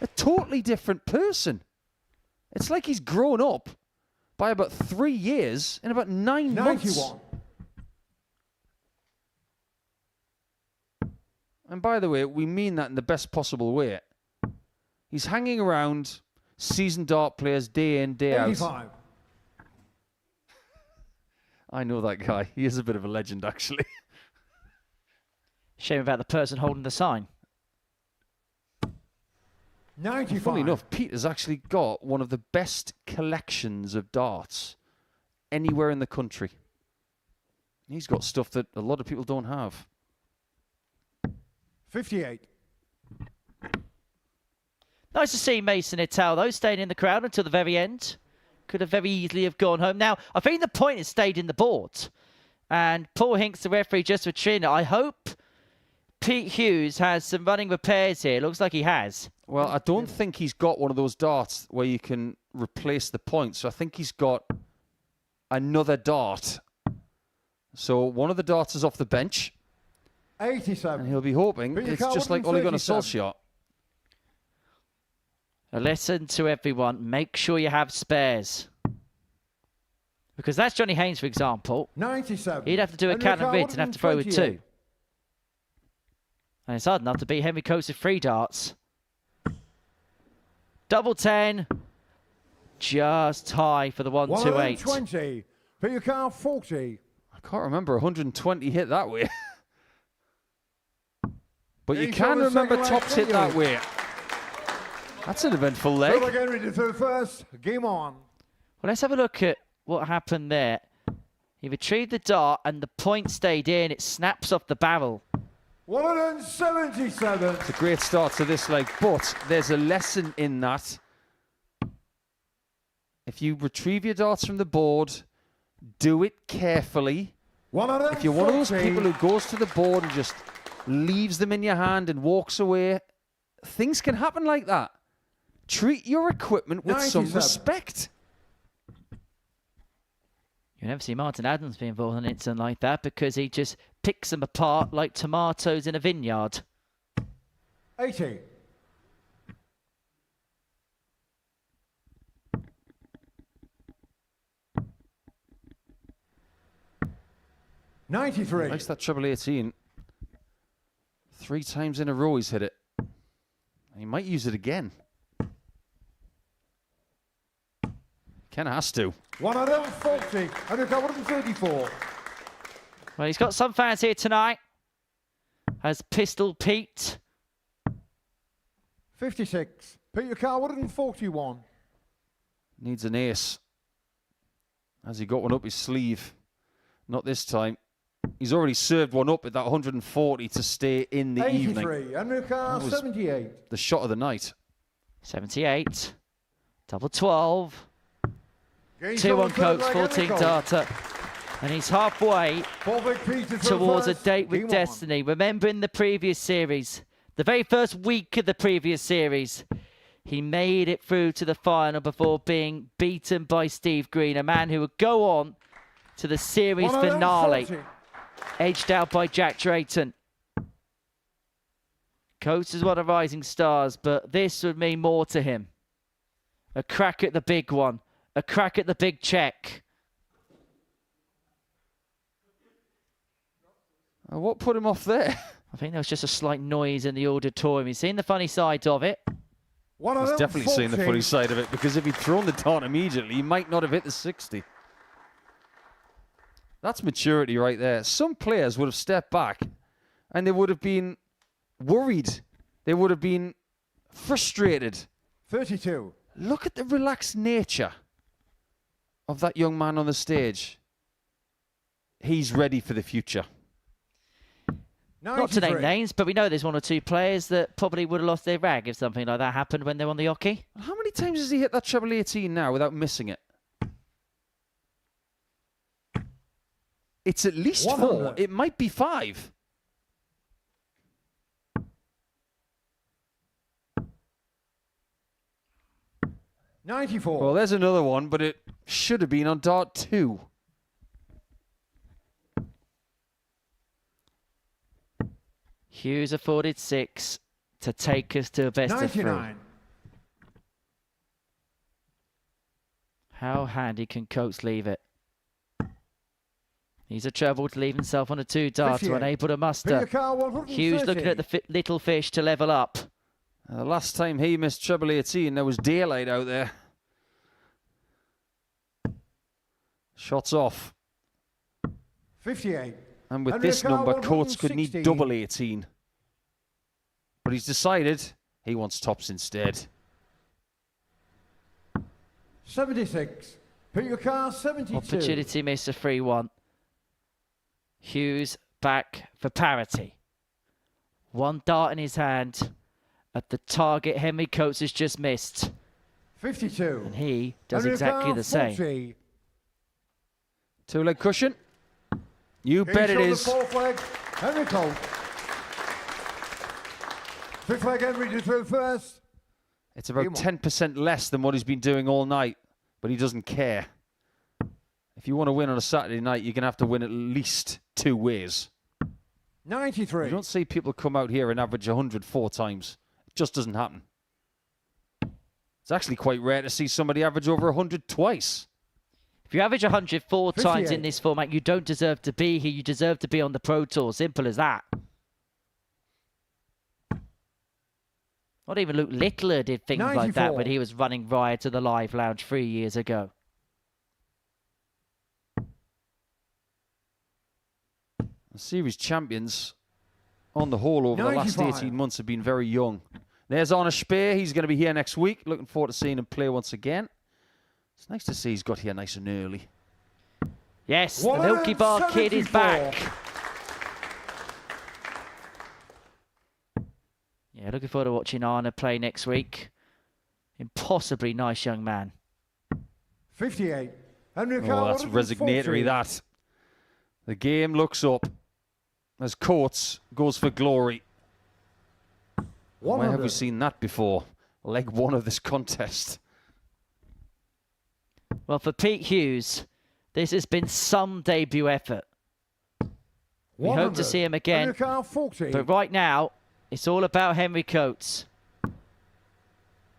A totally different person. It's like he's grown up by about 3 years in about 9 months. 91. And by the way, we mean that in the best possible way. He's hanging around seasoned dart players day in, day 85. out. I know that guy. He is a bit of a legend, actually. Shame about the person holding the sign. 95. Funny enough, Pete has actually got one of the best collections of darts anywhere in the country. He's got stuff that a lot of people don't have. 58. Nice to see Mason Ital, though, staying in the crowd until the very end. Could have very easily have gone home. Now, I think the point has stayed in the board. And Paul Hinks, the referee, just for Trina. I hope Pete Hughes has some running repairs here. Looks like he has. Well, I don't think he's got one of those darts where you can replace the point. So I think he's got another dart. So one of the darts is off the bench. 87. And he'll be hoping it's just like Ole Gunnar Solskjaer. A lesson to everyone. Make sure you have spares. Because that's Johnny Haynes, for example. 97. He'd have to do a count and rid and have to throw with 2. And it's hard enough to beat Henry Coates with 3 darts. Double 10. Just high for the 128. 120. Put your car 40. I can't remember 120 hit that way. But you can remember tops hit that way. That's an eventful leg. So we're getting ready to throw first. Game on. Well, let's have a look at what happened there. He retrieved the dart and the point stayed in. It snaps off the barrel. 177. It's a great start to this leg, but there's a lesson in that. If you retrieve your darts from the board, do it carefully. If you're one of those people who goes to the board and just leaves them in your hand and walks away, things can happen like that. Treat your equipment with some respect. You never see Martin Adams be involved in an incident like that because he just picks them apart like tomatoes in a vineyard. 80. $93. Likes that treble 18. 3 times in a row he's hit it. He might use it again. Ken has to. 140. And we've got 134. Well, he's got some fans here tonight. Has Pistol Pete. 56. Put your car 141. Needs an ace. Has he got one up his sleeve? Not this time. He's already served one up at that 140 to stay in the 83. evening. And we've got 78. The shot of the night. 78. Double 12. Gains 2 on on third Coates, leg and 14 a goal. darter. And he's halfway towards a date with destiny. Remembering the previous series, the very first week of the previous series, he made it through to the final before being beaten by Steve Green, a man who would go on to the series finale, edged out by Jack Drayton. Coates is one of rising stars, but this would mean more to him. A crack at the big one. A crack at the big check. What put him off there? I think there was just a slight noise in the auditorium. He's seen the funny side of it. He's definitely seen the funny side of it, because if he'd thrown the dart immediately, he might not have hit the 60. That's maturity right there. Some players would have stepped back and they would have been worried. They would have been frustrated. 32. Look at the relaxed nature of that young man on the stage. He's ready for the future. 93. Not to name names, but we know there's 1 or 2 players that probably would have lost their rag if something like that happened when they're on the hockey. How many times has he hit that treble 18 now without missing it? It's at least 100. 4. It might be 5. $94. Well, there's another one, but it should have been on dart 2. Hughes afforded 6 to take us to a best of 3. 99. How handy can Coates leave it? He's a trouble to leave himself on a 2 darter, 58. unable to muster. Hughes looking at the little fish to level up. The last time he missed treble 18, there was daylight out there. Shots off. 58. And with this number, Coates could need double 18. But he's decided he wants tops instead. 76. Put your car 72. Opportunity missed, a 3-1. Hughes back for parity. 1 dart in his hand. at the target Henry Coates has just missed. 52. And he does Henry exactly the same. 40. Two-leg cushion. You bet it is. The fourth leg, Henry Coates. Fifth leg, Henry to through first. It's about 10% less than what he's been doing all night, but he doesn't care. If you want to win on a Saturday night, you're going to have to win at least 2 ways. 93. You don't see people come out here and average 104 times. It just doesn't happen. It's actually quite rare to see somebody average over 100 twice. If you average 104 times 58. in this format, you don't deserve to be here. You deserve to be on the Pro Tour. Simple as that. Not even Luke Littler did things like that 94. when he was running riot to the Live Lounge 3 years ago. The series champions, on the whole, over the last 95. 18 months have been very young. There's Arne Speer. He's going to be here next week. Looking forward to seeing him play once again. It's nice to see he's got here nice and early. Yes, the Milky Bar Kid is back. Yeah, looking forward to watching Arne play next week. Impossibly nice young man. 58. Henry Oh, that's resignatory, that. The game looks up as Coates goes for glory. Where have we seen that before? Leg 1 of this contest. Well, for Pete Hughes, this has been some debut effort. We hope to see him again. But right now, it's all about Henry Coates.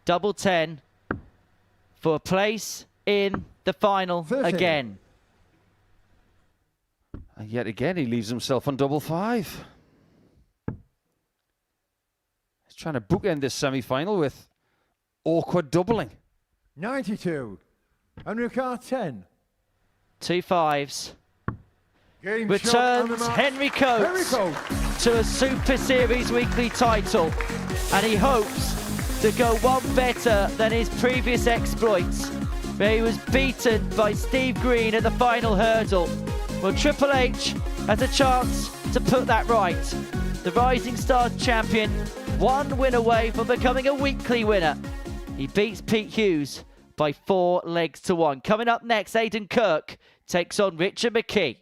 Double 10 for a place in the final 30. again. And yet again, he leaves himself on double 5. He's trying to bookend this semi-final with awkward doubling. 92. Henry Carr 10. 2 5s. Game Returns Henry Coates to a Super Series weekly title. And he hopes to go one better than his previous exploits, where he was beaten by Steve Green at the final hurdle. Well, Triple H has a chance to put that right. The Rising Stars champion, 1 win away from becoming a weekly winner. He beats Pete Hughes by 4 legs to 1. Coming up next, Aidan Kirk takes on Richard McKee.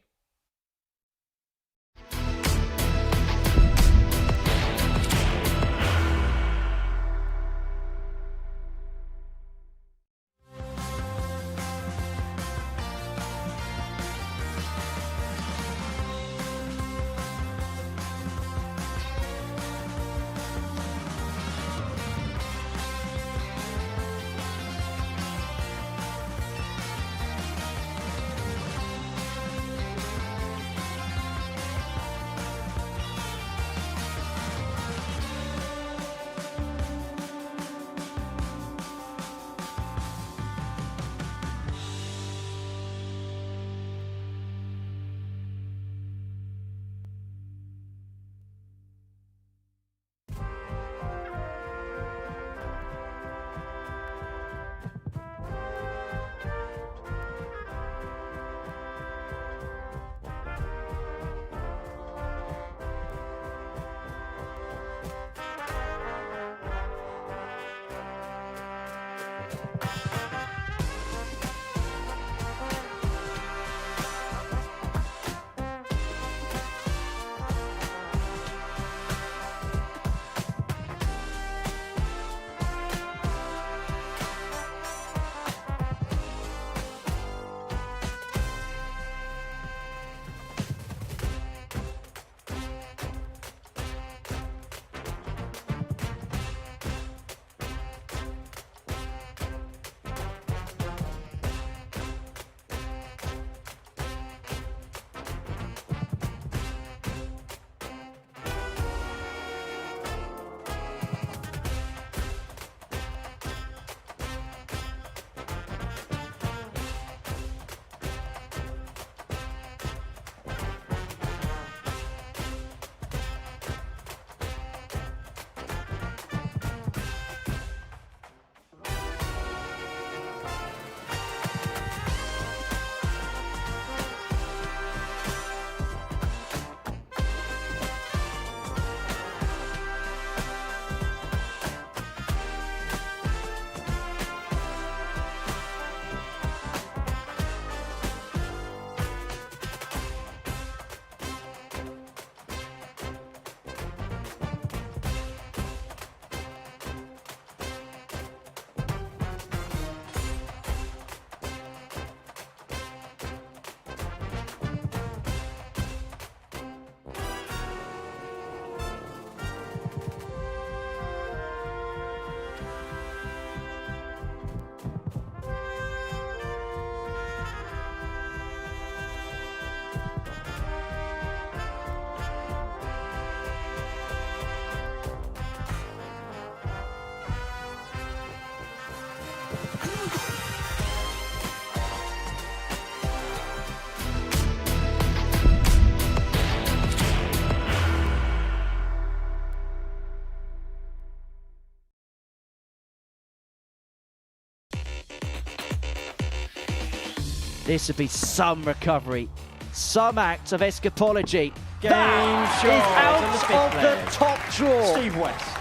This would be some recovery, some act of escapology. Game That shot is out of the top draw. Steve West.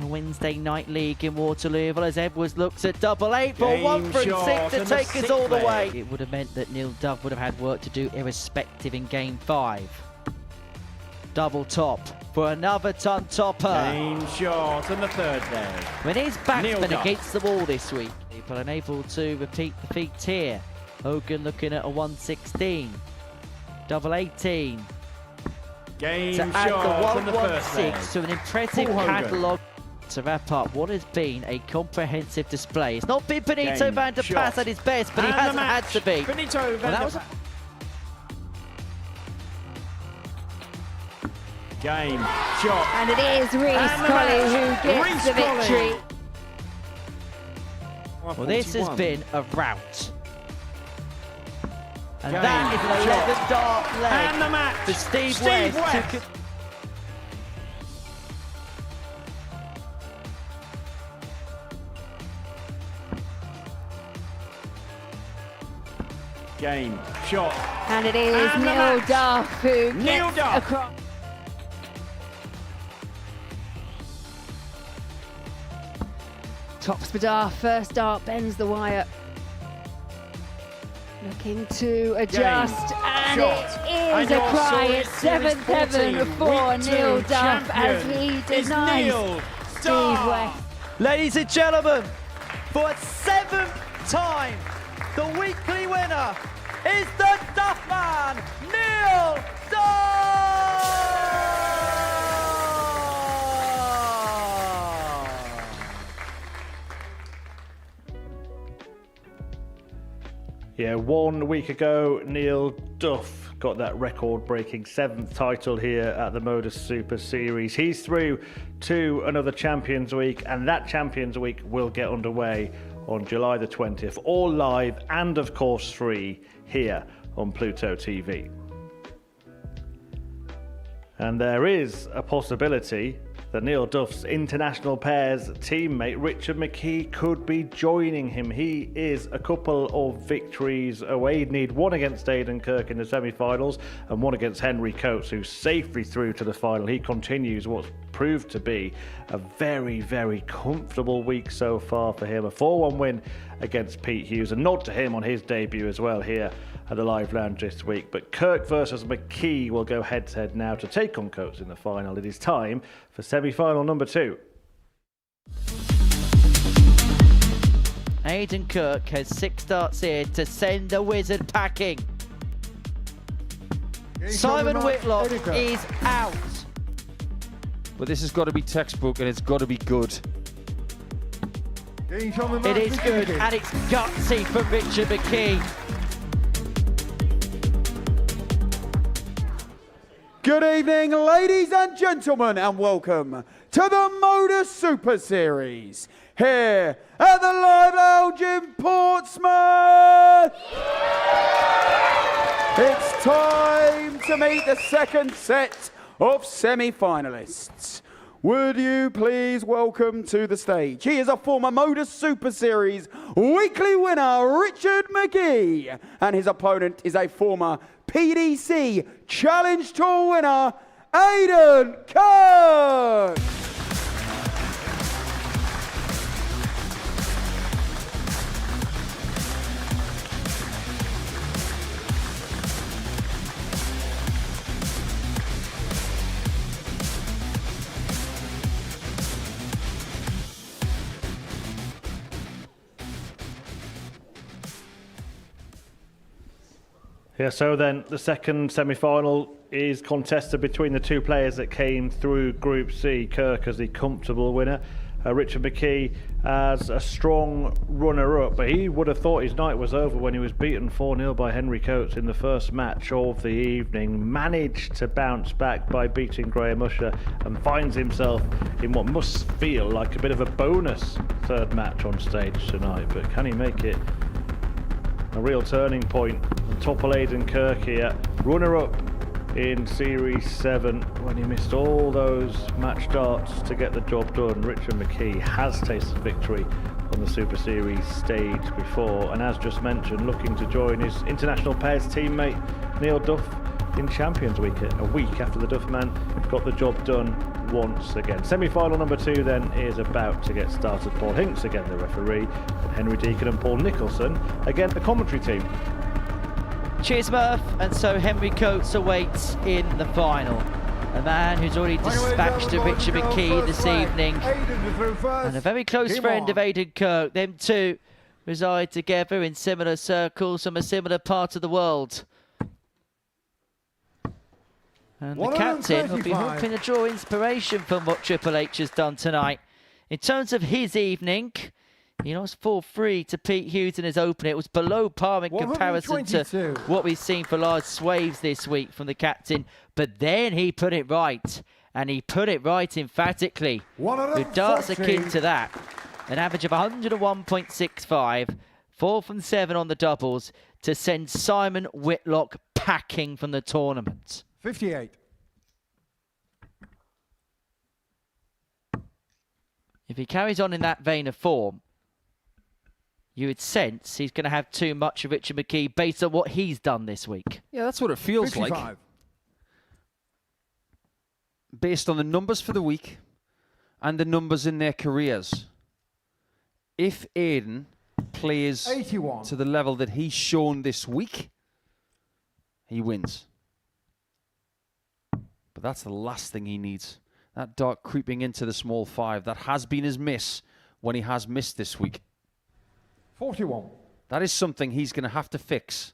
A Wednesday night league in Waterloo as Edwards looks at double eight for Game 1 from shot 6 to and the take us sixth all the leg. way. It would have meant that Neil Dove would have had work to do irrespective in game 5. Double top for another ton topper. Game shot and the third leg. When his Neil batsman Duff. against the wall this week, people unable to repeat the feat here. Hogan looking at a 116. Double 18. Game To add shot the and the first leg. 116 to an impressive Paul Hogan. catalogue. To wrap up what has been a comprehensive display. It's not been Benito Game van der shot. Pas at his best, but he And the hasn't had match. to be. Benito Well, van that der was Pas. Game shot. And it is Reece And the Colley match. who gets Reece the Colley. victory. Well, this has been a rout. And Game that is an shot. 11 dart leg And the match. for Steve Steve West. West. Game shot. And it is And the Neil match. Duff who Neil gets Duff. across. Top Spadar, first dart bends the wire. Looking to adjust, and shot. it is And a your cry. Series It's 7-7 14 for week Neil 2 Duff as he champion is denies Neil Steve Duff. West. Ladies and gentlemen, for a 7th time, the weekly winner is the Duff Man, Neil Duff! Yeah, 1 week ago, Neil Duff got that record-breaking 7th title here at the Modus Super Series. He's through to another Champions Week, and that Champions Week will get underway on July the 20th, all live and, of course, free here on Pluto TV. And there is a possibility that Neil Duff's international pairs teammate Richard McKee could be joining him. He is a couple of victories away. He'd need one against Aidan Kirk in the semi-finals and one against Henry Coates, who's safely through to the final. He continues what's proved to be a very, very comfortable week so far for him. A 4-1 win against Pete Hughes. A nod to him on his debut as well here at the Live Lounge this week. But Kirk versus McKee will go head-to-head now to take on Coates in the final. It is time for semi-final number 2. Aidan Kirk has 6 darts here to send the wizard packing. Simon Whitlock is out. But this has got to be textbook and it's got to be good. It is good and it's gutsy for Richard McKee. Good evening, ladies and gentlemen, and welcome to the Modus Super Series here at the Live Lounge in Portsmouth. It's time to meet the second set of semi-finalists. Would you please welcome to the stage? He is a former Modus Super Series weekly winner, Richard McKee, and his opponent is a former PDC Challenge Tour winner, Aidan Kirk. Yeah, so then the second semi-final is contested between the two players that came through Group C. Kirk as the comfortable winner, Richard McKee as a strong runner-up, but he would have thought his night was over when he was beaten 4-0 by Henry Coates in the first match of the evening. Managed to bounce back by beating Graham Usher and finds himself in what must feel like a bit of a bonus third match on stage tonight, but can he make it a real turning point? Topple Aidan Kirk here, runner-up in Series 7 when he missed all those match darts to get the job done. Richard McKee has tasted victory on the Super Series stage before, and as just mentioned, looking to join his international pairs teammate Neil Duff in Champions Week, a week after the Duff man got the job done once again. Semi-final number 2 then is about to get started. Paul Hinks again the referee, Henry Deacon and Paul Nicholson again the commentary team. Cheers, Murph. And so Henry Coates awaits in the final. A man who's already dispatched to Richard McKee this evening. And a very close friend of Aidan Kirk. Them two reside together in similar circles from a similar part of the world. And the captain will be hoping to draw inspiration from what Triple H has done tonight. In terms of his evening, he lost 4-3 to Pete Hughes in his opener. It was below par in comparison to what we've seen for large sways this week from the captain. But then he put it right, and he put it right emphatically. With darts akin to that. An average of 101.65, 4 from 7 on the doubles to send Simon Whitlock packing from the tournament. 58. If he carries on in that vein of form, you would sense he's going to have too much of Richard McKee based on what he's done this week. Yeah, that's what it feels 55. like. Based on the numbers for the week and the numbers in their careers. If Aidan plays 81. to the level that he's shown this week, he wins. But that's the last thing he needs. That dart creeping into the small 5. That has been his miss when he has missed this week. 41. That is something he's going to have to fix.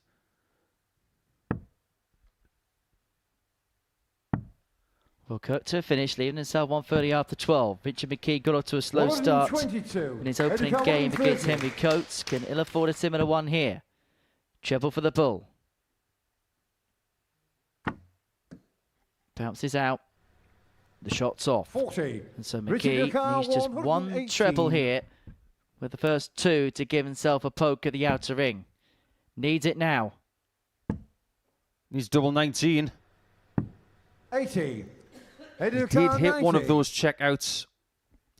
Well, Kirk to a finish, leaving himself 130 after 12. Richard McKee got off to a slow start in his opening game against Henry Coates. Can ill afford a similar one here. Treble for the bull. Bounces out. The shot's off. 40. And so McKee needs just one treble here with the first 2 to give himself a poke at the outer ring. Needs it now. He's double 19. 80. He did hit one of those checkouts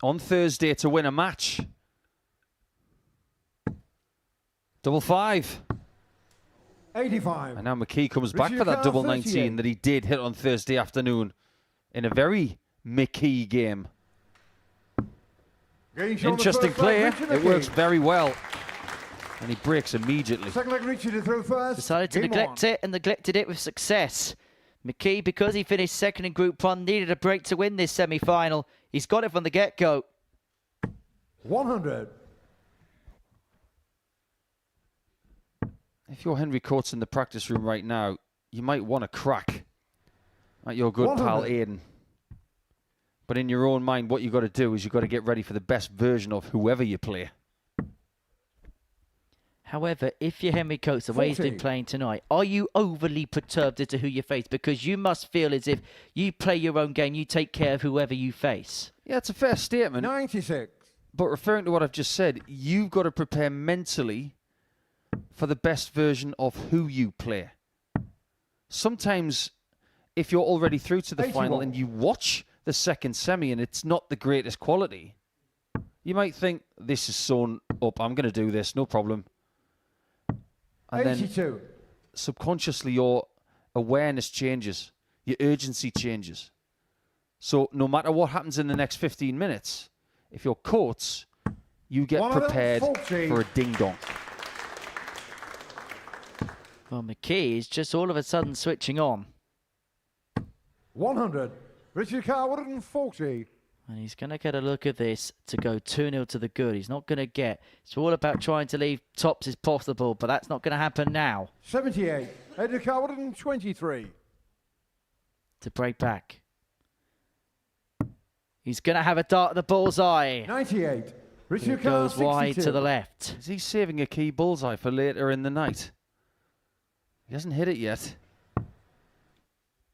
on Thursday to win a match. Double 5. 85. And now McKee comes back for that double 19 that he did hit on Thursday afternoon in a very McKee game. Interesting play. It works very well. And he breaks immediately. Second leg Richard through first. Decided to neglect it and neglected it with success. McKee, because he finished second in Group 1, needed a break to win this semi-final. He's got it from the get-go. 100. If you're Henry Coates in the practice room right now, you might want to crack at your good 100. pal Aidan. But in your own mind, what you've got to do is you've got to get ready for the best version of whoever you play. However, if you're Henry Coates, the way he's been playing tonight, are you overly perturbed as to who you face? Because you must feel as if you play your own game, you take care of whoever you face. Yeah, it's a fair statement. 96. But referring to what I've just said, you've got to prepare mentally for the best version of who you play. Sometimes, if you're already through to the 81. final and you watch the second semi and it's not the greatest quality, you might think, this is sewn up, I'm going to do this, no problem. And 82. then subconsciously your awareness changes, your urgency changes. So no matter what happens in the next 15 minutes, if you're Coates, you get prepared for a ding-dong. Well, McKee is just all of a sudden switching on. 100. Richard Carwood and 40. And he's going to get a look at this to go 2-0 to the good. He's not going to get... It's all about trying to leave tops as possible, but that's not going to happen now. 78. Edgar Carwood and 23. To break back. He's going to have a dart at the bullseye. 98. Richard It goes wide to the left. Is he saving a key bullseye for later in the night? He hasn't hit it yet.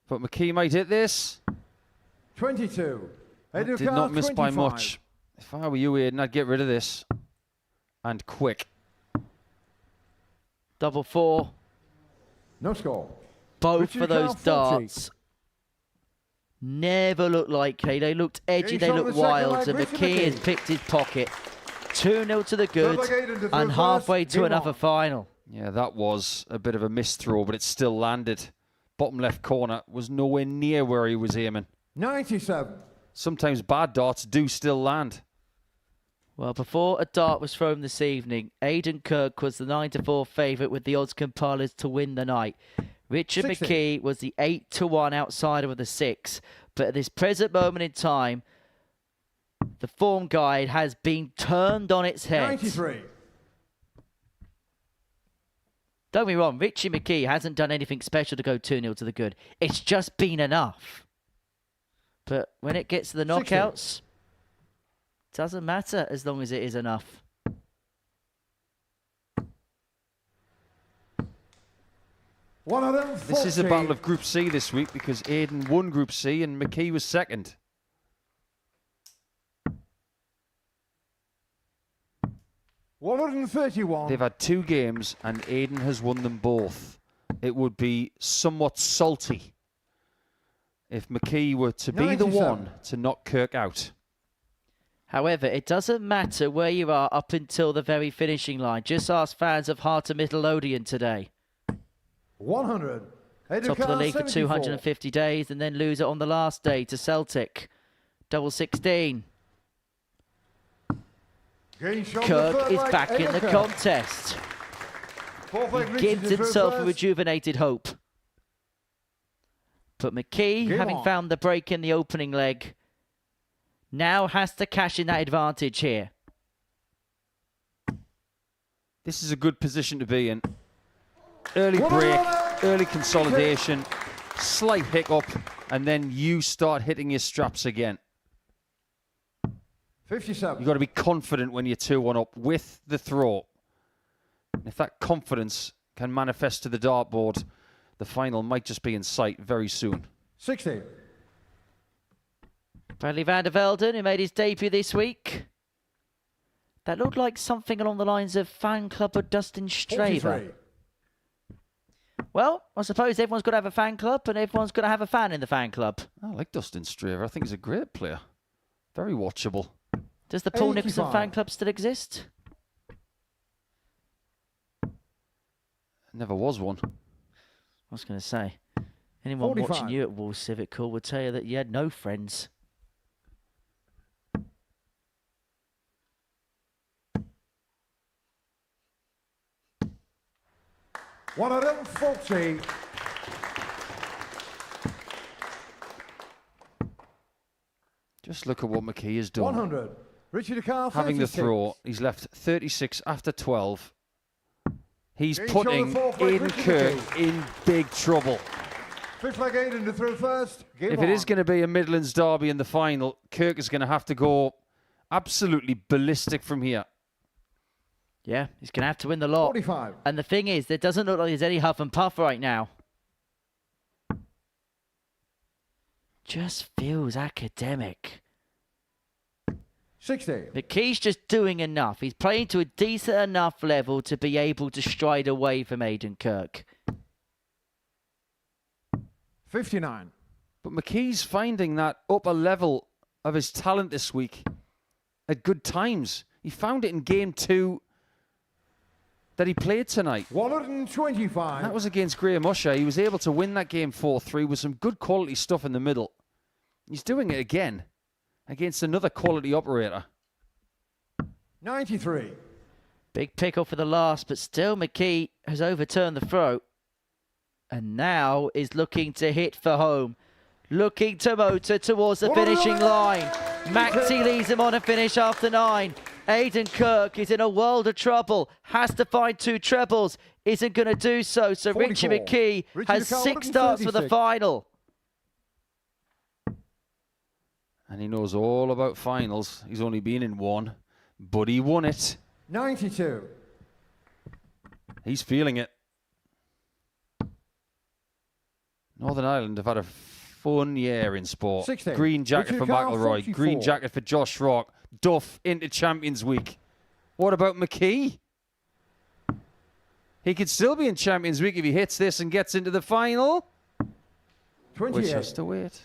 But McKee might hit this. 22. That did not miss by much. If I were you, Aidan, I'd get rid of this. And quick. Double 4. No score. Both Richard for those Carr, 40. darts never looked like they looked edgy, they looked wild, and McKee has picked his pocket. 2-0 to the good and halfway to another final. Yeah, that was a bit of a missed throw, but it still landed. Bottom left corner was nowhere near where he was aiming. 97. Sometimes bad darts do still land. Well, before a dart was thrown this evening, Aidan Kirk was the 9-4 favourite with the odds compilers to win the night. Richard 60. McKee was the 8-1 outsider with a 6. But at this present moment in time, the form guide has been turned on its head. 93. Don't get me wrong, Richie McKee hasn't done anything special to go 2-0 to the good. It's just been enough. But when it gets to the knockouts, doesn't matter as long as it is enough. This is a battle of Group C this week because Aidan won Group C and McKee was second. $131. They've had 2 games and Aidan has won them both. It would be somewhat salty if McKee were to be the 97. one to knock Kirk out. However, it doesn't matter where you are up until the very finishing line. Just ask fans of Heart of Midlothian today. 100. Top of the league for 250 days and then lose it on the last day to Celtic. Double 16. Kirk is back in the contest. He gives himself a rejuvenated hope. But McKee, having found the break in the opening leg, now has to cash in that advantage here. This is a good position to be in. Early break, early consolidation, slight hiccup, and then you start hitting your straps again. 57. You've got to be confident when you're 2-1 up with the throw. And if that confidence can manifest to the dartboard, the final might just be in sight very soon. 60. Bradley van der Velden, who made his debut this week. That looked like something along the lines of fan club of Dustin Straver. 43. Well, I suppose everyone's got to have a fan club and everyone's got to have a fan in the fan club. I like Dustin Straver. I think he's a great player. Very watchable. Does the Paul Nicholson fan club still exist? Never was one. I was going to say, anyone 45. watching you at Wall Civic Hall would tell you that you had no friends. $140. Just look at what McKee has done. 100. Richie DeCarl, Having the 36. throw, he's left 36 after 12. He's Game putting shoulder four by Aidan Richie Kirk McKee. in big trouble. Fifth leg Aidan to throw first. Game If on. it is going to be a Midlands derby in the final, Kirk is going to have to go absolutely ballistic from here. Yeah, he's going to have to win the lot. 45. And the thing is, there doesn't look like there's any huff and puff right now. Just feels academic. 60.59. But McKee's finding that upper level of his talent this week at good times. He found it in game 2 that he played tonight. 125. That was against Graham Usher. He was able to win that game 4-3 with some good quality stuff in the middle. He's doing it again against another quality operator. 93. Big pickle for the last, but still McKee has overturned the throw. And now is looking to hit for home. Looking to motor towards the finishing line. Maxi leads him on a finish after 9. Aidan Kirk is in a world of trouble. Has to find 2 trebles. Isn't going to do so. So 44. Richie McKee has 6 starts for the 136. final. And he knows all about finals. He's only been in 1, but he won it. 92. He's feeling it. Northern Ireland have had a fun year in sport. 60. Green jacket Richard for Carl, McElroy. 44. Green jacket for Josh Rock. Duff into Champions Week. What about McKee? He could still be in Champions Week if he hits this and gets into the final. 28. Which has to wait.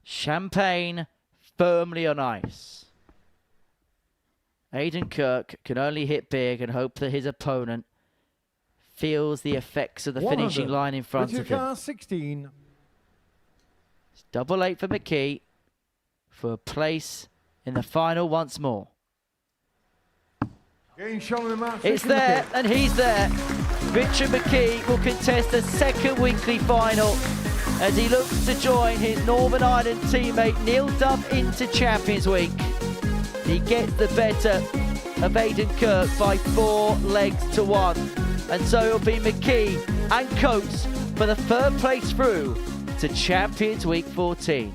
Champagne firmly on ice. Aidan Kirk can only hit big and hope that his opponent feels the effects of the finishing line in front of him. Car 16. It's double 8 for McKee for a place in the final once more. It's there, and he's there. Richard McKee will contest the second weekly final as he looks to join his Northern Ireland teammate Neil Duff into Champions Week. He gets the better of Aidan Kirk by 4 legs to 1. And so it'll be McKee and Coates for the third place through to Champions Week 14.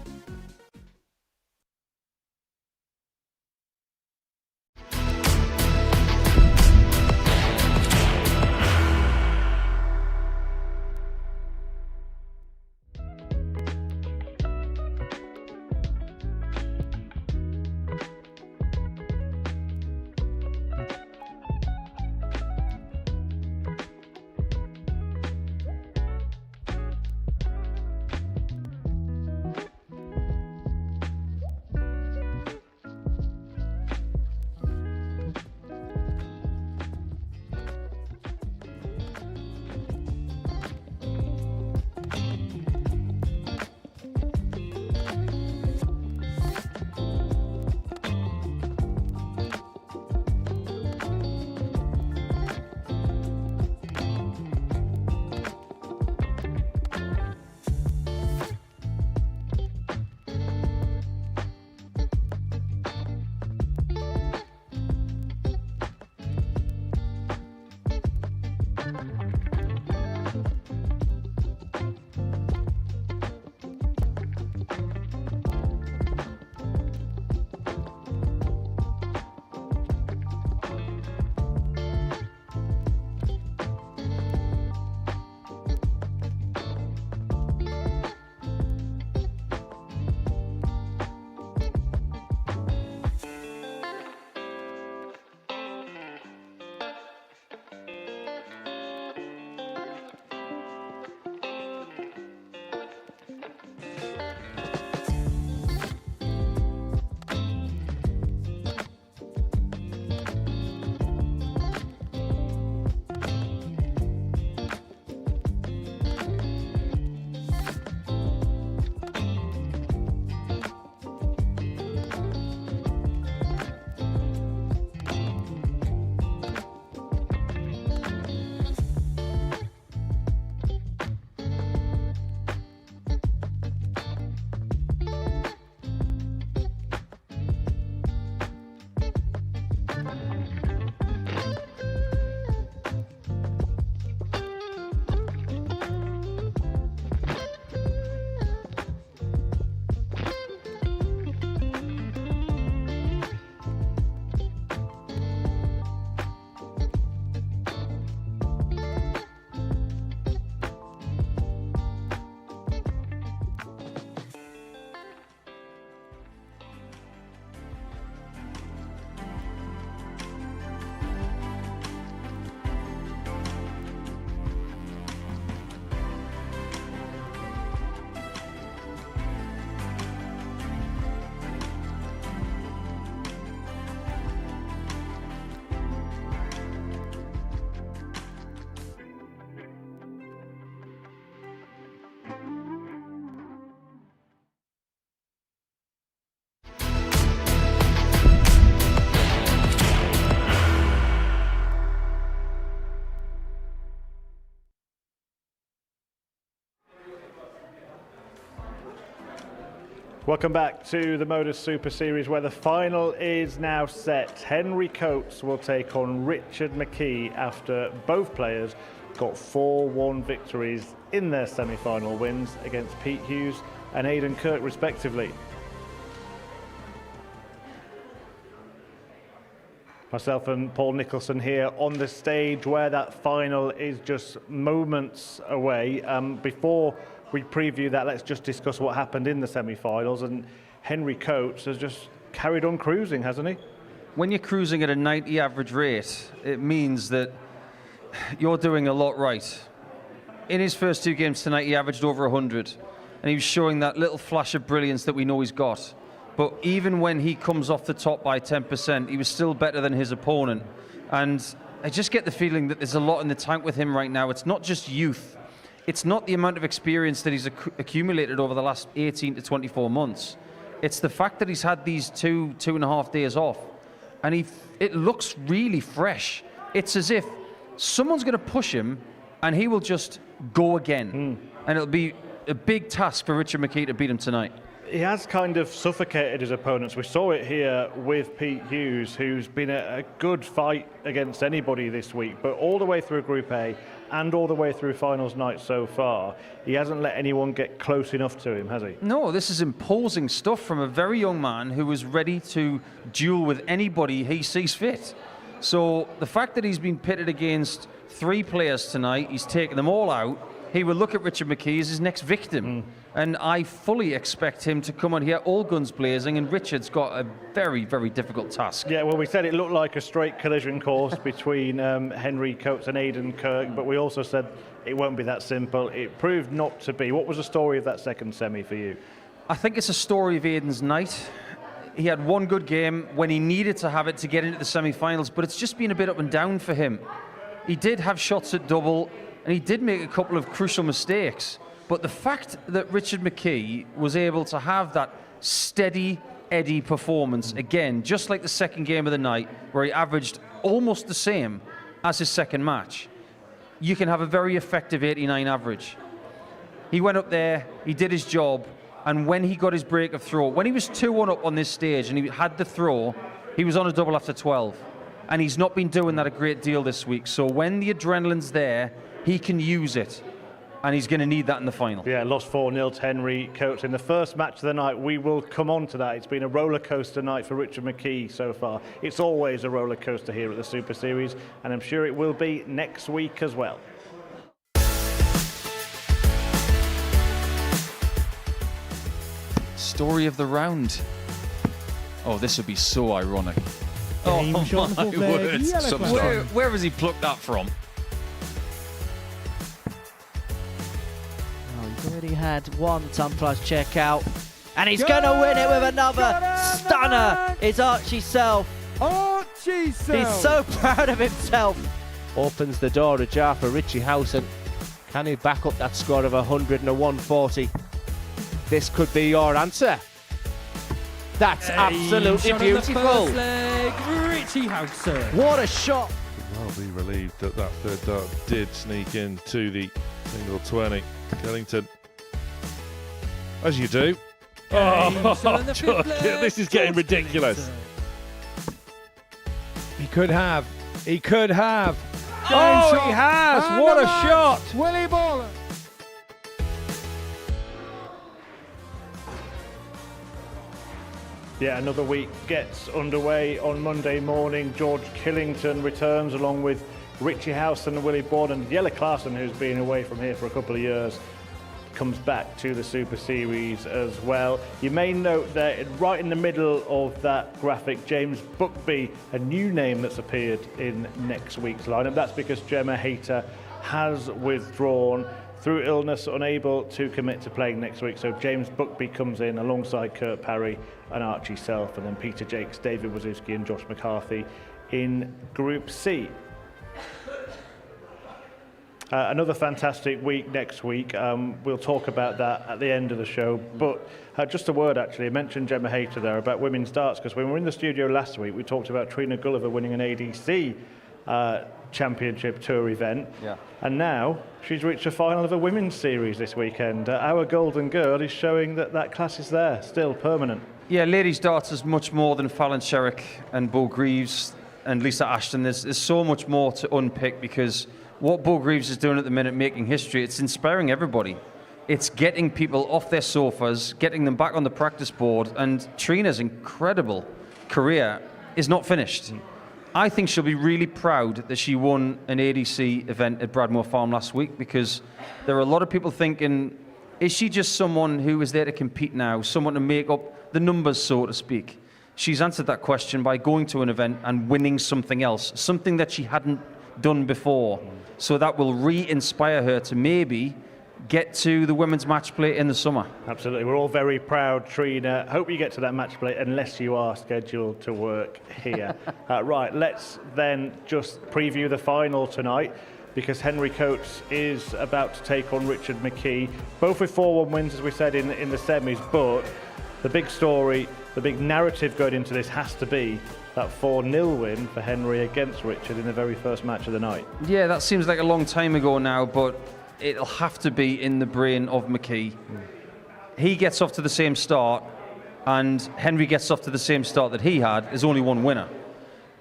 Welcome back to the Modus Super Series, where the final is now set. Henry Coates will take on Richard McKee after both players got 4-1 victories in their semi-final wins against Pete Hughes and Aidan Kirk, respectively. Myself and Paul Nicholson here on the stage where that final is just moments away. Before we preview that, let's just discuss what happened in the semi-finals. And Henry Coates has just carried on cruising, hasn't he? When you're cruising at a 90 average rate, it means that you're doing a lot right. In his first 2 games tonight, he averaged over 100. And he was showing that little flash of brilliance that we know he's got. but even when he comes off the top by 10%, he was still better than his opponent. And I just get the feeling that there's a lot in the tank with him right now. It's not just youth. It's not the amount of experience that he's accumulated over the last 18 to 24 months. It's the fact that he's had these two and a half days off, and it looks really fresh. It's as if someone's going to push him, and he will just go again. And it'll be a big task for Richard McKee to beat him tonight. He has kind of suffocated his opponents. We saw it here with Pete Hughes, who's been a good fight against anybody this week, but all the way through Group A and all the way through finals night so far, he hasn't let anyone get close enough to him, has he? No, this is imposing stuff from a very young man who is ready to duel with anybody he sees fit. So the fact that he's been pitted against 3 players tonight, he's taken them all out, he will look at Richard McKee as his next victim. And I fully expect him to come on here all guns blazing, and Richard's got a very, very difficult task. Yeah, well, we said it looked like a straight collision course between Henry Coates and Aidan Kirk, but we also said it won't be that simple. It proved not to be. What was the story of that second semi for you? I think it's a story of Aidan's night. He had one good game when he needed to have it to get into the semi-finals, but it's just been a bit up and down for him. He did have shots at double, and he did make a couple of crucial mistakes. But the fact that Richard McKee was able to have that steady Eddie performance again, just like the second game of the night, where he averaged almost the same as his second match, you can have a very effective 89 average. He went up there, he did his job, and when he got his break of throw, when he was 2-1 up on this stage and he had the throw, he was on a double after 12. And he's not been doing that a great deal this week. So when the adrenaline's there, he can use it. And he's going to need that in the final. Yeah, lost 4-0 to Henry Coates in the first match of the night. We will come on to that. It's been a roller coaster night for Richard McKee so far. It's always a roller coaster here at the Super Series, and I'm sure it will be next week as well. Story of the round. Oh, this would be so ironic. Oh my word. Where has he plucked that from? He's already had one ton plus checkout, and he's going to win it with another stunner. It's Archie Self. Archie Self. He's so proud of himself. Opens the door ajar for Richie Howson. Can he back up that score of 100 and a 140? This could be your answer. That's absolutely beautiful. Richie Howson. What a shot. I'll be relieved that that third dart did sneak into the single 20. Kellington, as you do. This is getting ridiculous. He could have. He could have. Oh, he has. And What a shot. Willie Baller. Yeah, another week gets underway on Monday morning. George Killington returns along with Richie Howson and Willie Borden. Jelle Klaassen, who's been away from here for a couple of years, comes back to the Super Series as well. You may note that right in the middle of that graphic, James Buckby, a new name that's appeared in next week's lineup. That's because Gemma Hayter has withdrawn through illness, unable to commit to playing next week. So James Buckby comes in alongside Kurt Parry and Archie Self, and then Peter Jakes, David Wazowski and Josh McCarthy in Group C. Another fantastic week next week. We'll talk about that at the end of the show. But just a word, actually. I mentioned Gemma Hayter there about women's darts, because when we were in the studio last week, we talked about Trina Gulliver winning an ADC Championship Tour event. Yeah. And now she's reached the final of a women's series this weekend. Our Golden Girl is showing that that class is there, still permanent. Yeah, ladies darts is much more than Fallon Sherrick and Bo Greaves and Lisa Ashton. There's so much more to unpick, because what Bo Greaves is doing at the minute, making history, it's inspiring everybody. It's getting people off their sofas, getting them back on the practice board, and Trina's incredible career is not finished. I think she'll be really proud that she won an ADC event at Bradmore Farm last week, because there are a lot of people thinking, is she just someone who is there to compete now, someone to make up the numbers, so to speak? She's answered that question by going to an event and winning something else, something that she hadn't done before. So that will re-inspire her to maybe get to the women's match play in the summer. Absolutely. We're all very proud, Trina. Hope you get to that match play unless you are scheduled to work here. Right, let's then just preview the final tonight, because Henry Coates is about to take on Richard McKee, both with 4-1 wins, as we said, in the semis. But the big story, the big narrative going into this has to be that 4-0 win for Henry against Richard in the very first match of the night. Yeah, that seems like a long time ago now, but it'll have to be in the brain of McKee. He gets off to the same start, and Henry gets off to the same start that he had. There's only one winner.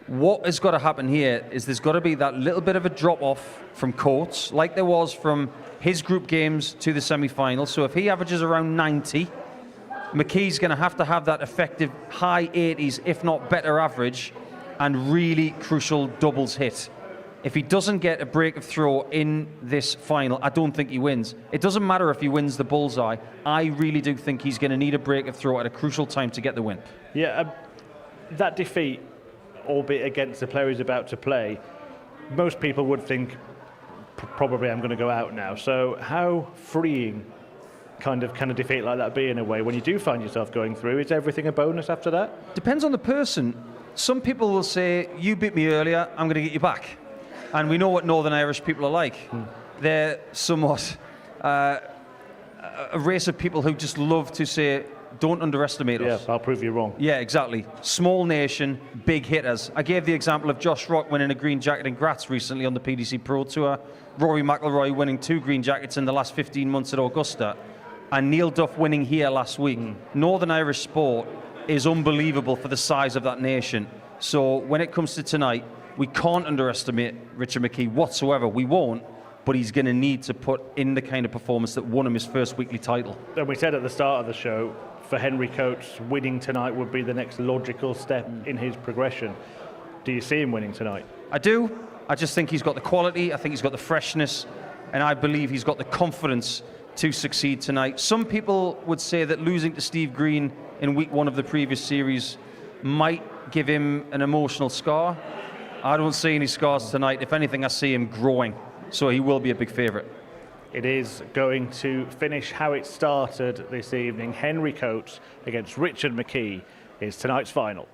What has got to happen here is there's got to be that little bit of a drop-off from Coates, like there was from his group games to the semi-final. So if he averages around 90, McKee's going to have that effective high 80s, if not better average, and really crucial doubles hit. If he doesn't get a break of throw in this final, I don't think he wins. It doesn't matter if he wins the bullseye. I really do think he's going to need a break of throw at a crucial time to get the win. Yeah, that defeat, albeit against the player he's about to play, most people would think probably I'm going to go out now. So how freeing can a defeat like that be in a way when you do find yourself going through? Is everything a bonus after that? Depends on the person. Some people will say, you beat me earlier, I'm going to get you back. And we know what Northern Irish people are like. They're somewhat a race of people who just love to say, don't underestimate us. Yeah, I'll prove you wrong. Yeah, exactly. Small nation, big hitters. I gave the example of Josh Rock winning a green jacket in Graz recently on the PDC Pro Tour, Rory McIlroy winning 2 green jackets in the last 15 months at Augusta, and Neil Duff winning here last week. Northern Irish sport is unbelievable for the size of that nation. So when it comes to tonight, we can't underestimate Richard McKee whatsoever. We won't, but he's going to need to put in the kind of performance that won him his first weekly title. And we said at the start of the show, for Henry Coates, winning tonight would be the next logical step in his progression. Do you see him winning tonight? I do. I just think he's got the quality, I think he's got the freshness, and I believe he's got the confidence to succeed tonight. Some people would say that losing to Steve Green in week 1 of the previous series might give him an emotional scar. I don't see any scars tonight. If anything, I see him growing. So he will be a big favourite. It is going to finish how it started this evening. Henry Coates against Richard McKee is tonight's final.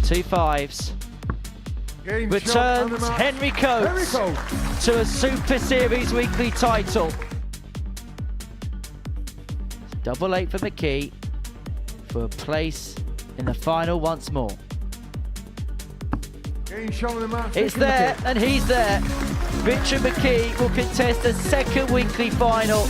2 5s. Returns Henry Coates to a Super Series weekly title. Double 8 for McKee for a place in the final once more. It's there, and he's there. Richard McKee will contest the second weekly final.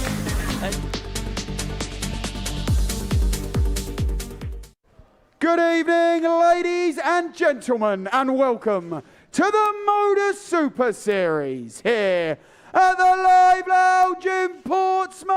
Good evening, ladies and gentlemen, and welcome to the Modus Super Series here at the Live Lounge in Portsmouth.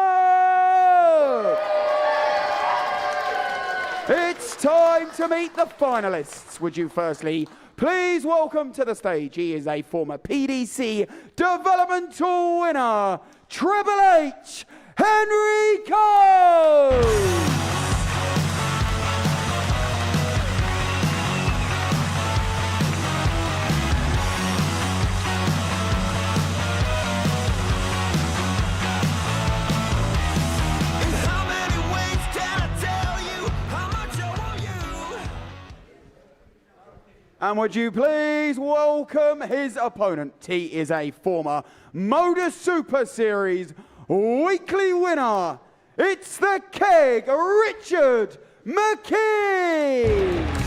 It's time to meet the finalists. Would you firstly please welcome to the stage, he is a former PDC Development Tour winner, Triple H, Henry Coates. And would you please welcome his opponent. He is a former Modus Super Series weekly winner. It's the Keg, Richard McKee.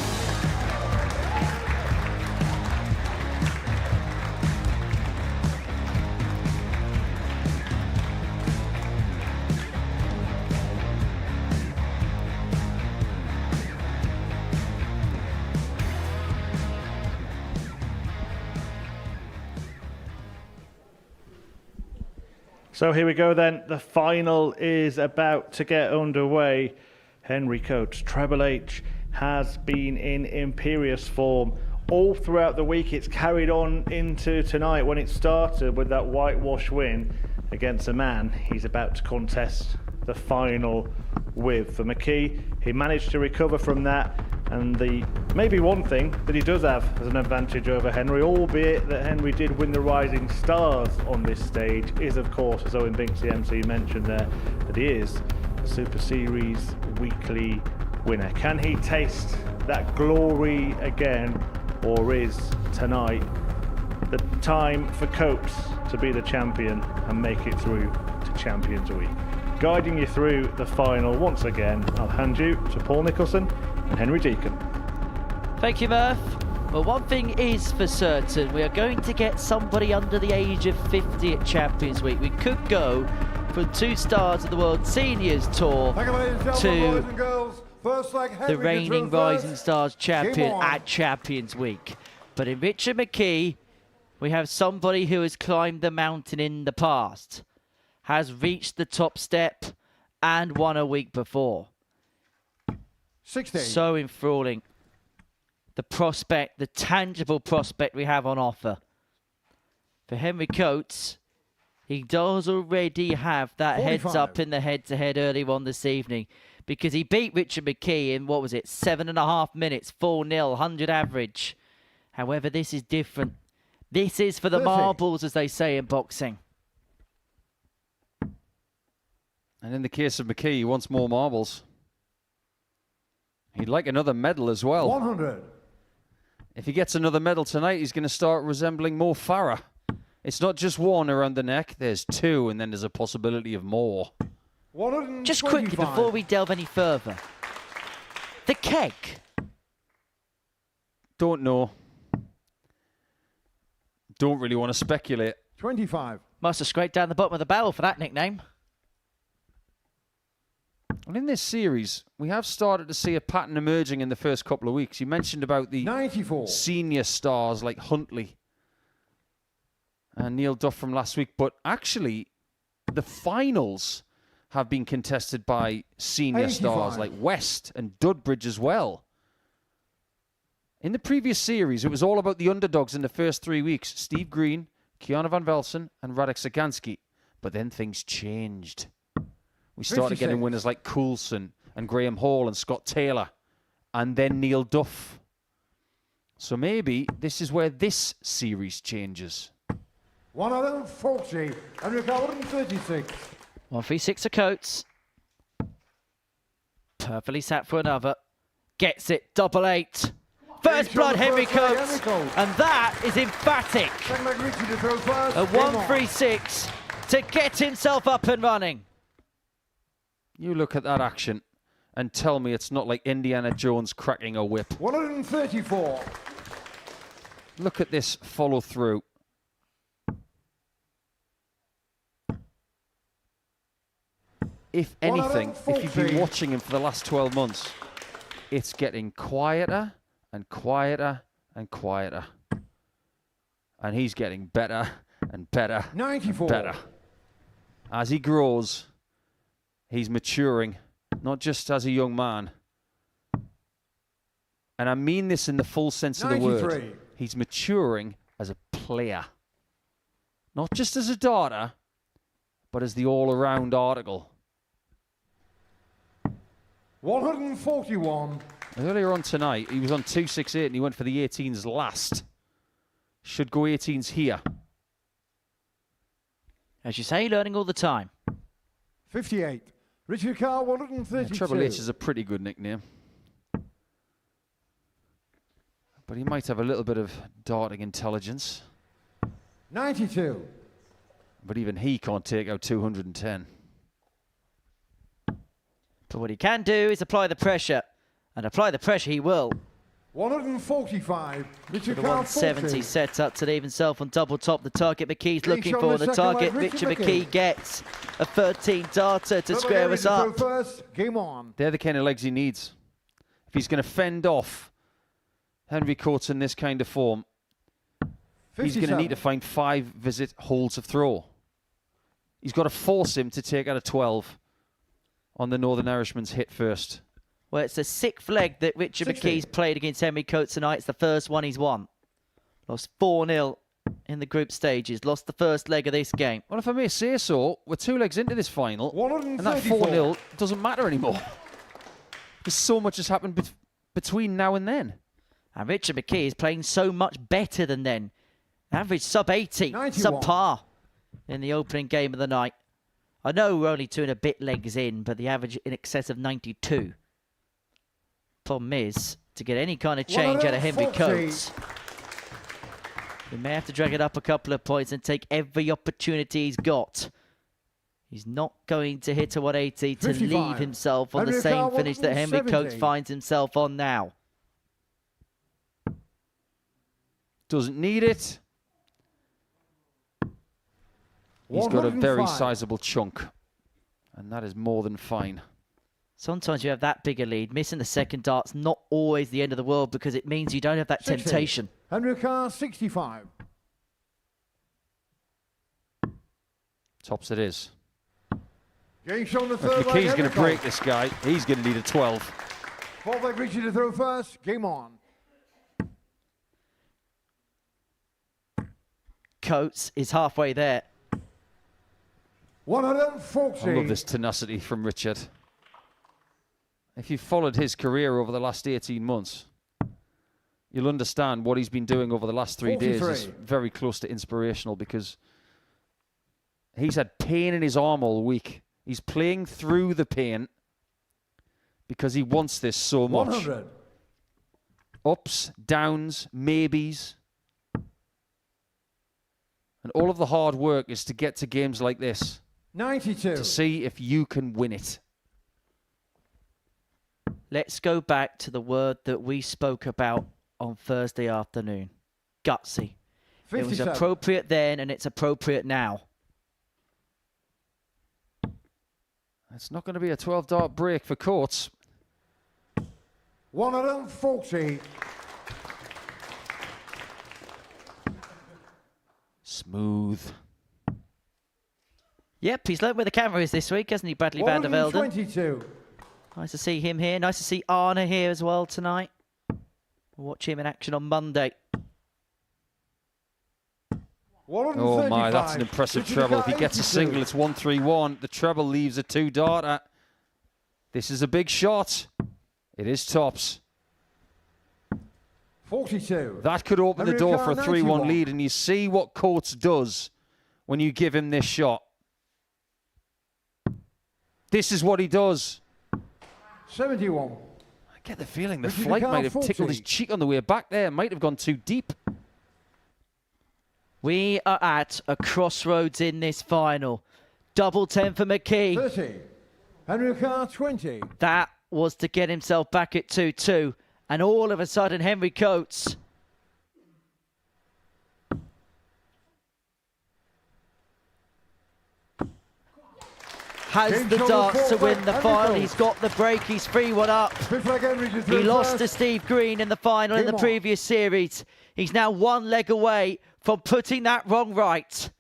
So here we go then. The final is about to get underway. Henry Coates, Treble H, has been in imperious form all throughout the week. It's carried on into tonight when it started with that whitewash win against a man he's about to contest the final with. For McKee, he managed to recover from that And the maybe one thing that he does have as an advantage over Henry, albeit that Henry did win the Rising Stars on this stage, is of course, as Owen Binks, the MC, mentioned there, that he is the Super Series weekly winner. Can he taste that glory again, or is tonight the time for Coates to be the champion and make it through to Champions Week? Guiding you through the final once again, I'll hand you to Paul Nicholson and Henry Deacon. Thank you, Murph. Well, one thing is for certain, we are going to get somebody under the age of 50 at Champions Week. We could go from 2 stars of the World Seniors Tour to the reigning Rising Stars champion at Champions Week. But in Richard McKee, we have somebody who has climbed the mountain in the past, has reached the top step, and won a week before. 16. So enthralling. The prospect, the tangible prospect we have on offer. For Henry Coates, he does already have that 45. heads up in the head-to-head earlier on this evening, because he beat Richard McKee in, 7.5 minutes, 4-0, 100 average. However, this is different. This is for the 30. marbles, as they say in boxing. And in the case of McKee, he wants more marbles. He'd like another medal as well. 100. If he gets another medal tonight, he's going to start resembling Mo Farah. It's not just one around the neck. There's 2, and then there's a possibility of more. Just quickly, before we delve any further. The keg. Don't know. Don't really want to speculate. 25. Must have scraped down the bottom of the barrel for that nickname. Well, in this series, we have started to see a pattern emerging in the first couple of weeks. You mentioned about the 94. Senior stars like Huntley and Neil Duff from last week, but actually the finals have been contested by senior 85. stars like West and Dudbridge as well. In the previous series, it was all about the underdogs in the first 3 weeks. Steve Green, Kiana Van Velsen and Radek Sagansky. But then things changed. We started 56. getting winners like Coulson and Graham Hall and Scott Taylor. And then Neil Duff. So maybe this is where this series changes. 140 and 136. 136 of Coates. Perfectly sat for another. Gets it. 888. First blood, Henry Coates. And that is emphatic. A 136 to get himself up and running. You look at that action and tell me it's not like Indiana Jones cracking a whip. 134. Look at this follow through. If anything, if you've been watching him for the last 12 months, it's getting quieter and quieter and quieter. And he's getting better and better 94. and better. As he grows, he's maturing, not just as a young man. And I mean this in the full sense of the 93. word. He's maturing as a player. Not just as a darter, but as the all-around article. 141. Earlier on tonight, he was on 268 and he went for the 18s last. Should go 18s here. As you say, learning all the time. 58. Richard Carr, 132. Treble H is a pretty good nickname. But he might have a little bit of darting intelligence. 92. But even he can't take out 210. But what he can do is apply the pressure. And apply the pressure he will. 145. Richard The Carr, 170 40. set up to leave himself on double top. The target McKee's Being looking shown for. the The second target leg, Richard Richard McKee McKee. gets a 13 darter to square us up. First, game on. They're the kind of legs he needs. If he's going to fend off Henry Coates in this kind of form, he's going to need to find 5 visit holds of throw. He's got to force him to take out a 12 on the Northern Irishman's hit first. Well, it's the 6th leg that Richard 60. McKee's played against Henry Coates tonight. It's the first one he's won. Lost 4-0 in the group stages. Lost the first leg of this game. Well, if I may say so, we're 2 legs into this final, and that 134. 4-0 doesn't matter anymore. Because so much has happened between now and then. And Richard McKee is playing so much better than then. Average sub 80, 91. sub par in the opening game of the night. I know we're only 2 and a bit legs in, but the average in excess of 92. Problem is, to get any kind of change out of Henry Coates, we may have to drag it up a couple of points and take every opportunity he's got. He's not going to hit a 180 to 55. leave himself on the Henry same Carr, finish that Henry 170. Coates finds himself on now. Doesn't need it. He's got a very 105. sizable chunk, and that is more than fine. Sometimes you have that bigger lead. Missing the second dart's not always the end of the world because it means you don't have that 60. temptation. Henry Carr, 65. Tops it is. Game shown the If third leg. McKee's going Henry to break Coates. this guy, he's going to need a 12. Fourth leg, Richie to throw first. Game on. Coates is halfway there. 140. I love this tenacity from Richard. If you've followed his career over the last 18 months, you'll understand what he's been doing over the last 3 days is very close to inspirational because he's had pain in his arm all week. He's playing through the pain because he wants this so much. 100. Ups, downs, maybes. And all of the hard work is to get to games like this. 92. To see if you can win it. Let's go back to the word that we spoke about on Thursday afternoon. Gutsy. It was 57. appropriate then and it's appropriate now. It's not going to be a 12-dart break for Coates. 140. Smooth. Yep, he's learnt where the camera is this week, hasn't he, Bradley van der Velden? 122. Nice to see him here. Nice to see Arne here as well tonight. We'll watch him in action on Monday. Oh my, that's an impressive treble. If he gets a single, it's 131. The treble leaves a 2-darter. This is a big shot. It is tops. 42. That could open the Henry door Carr, for a 3-1 91. lead, and you see what Coates does when you give him this shot. This is what he does. 71. I get the feeling the Richard flight Carr, might have 40. tickled his cheek on the way back there. Might have gone too deep. We are at a crossroads in this final. Double 10 for McKee. 30. Henry Carr, 20. That was to get himself back at 2-2. And all of a sudden, Henry Coates has the darts to win the final. He's got the break. He's 3-1 up. He lost to Steve Green in the final in the previous series. He's now 1 leg away from putting that wrong right.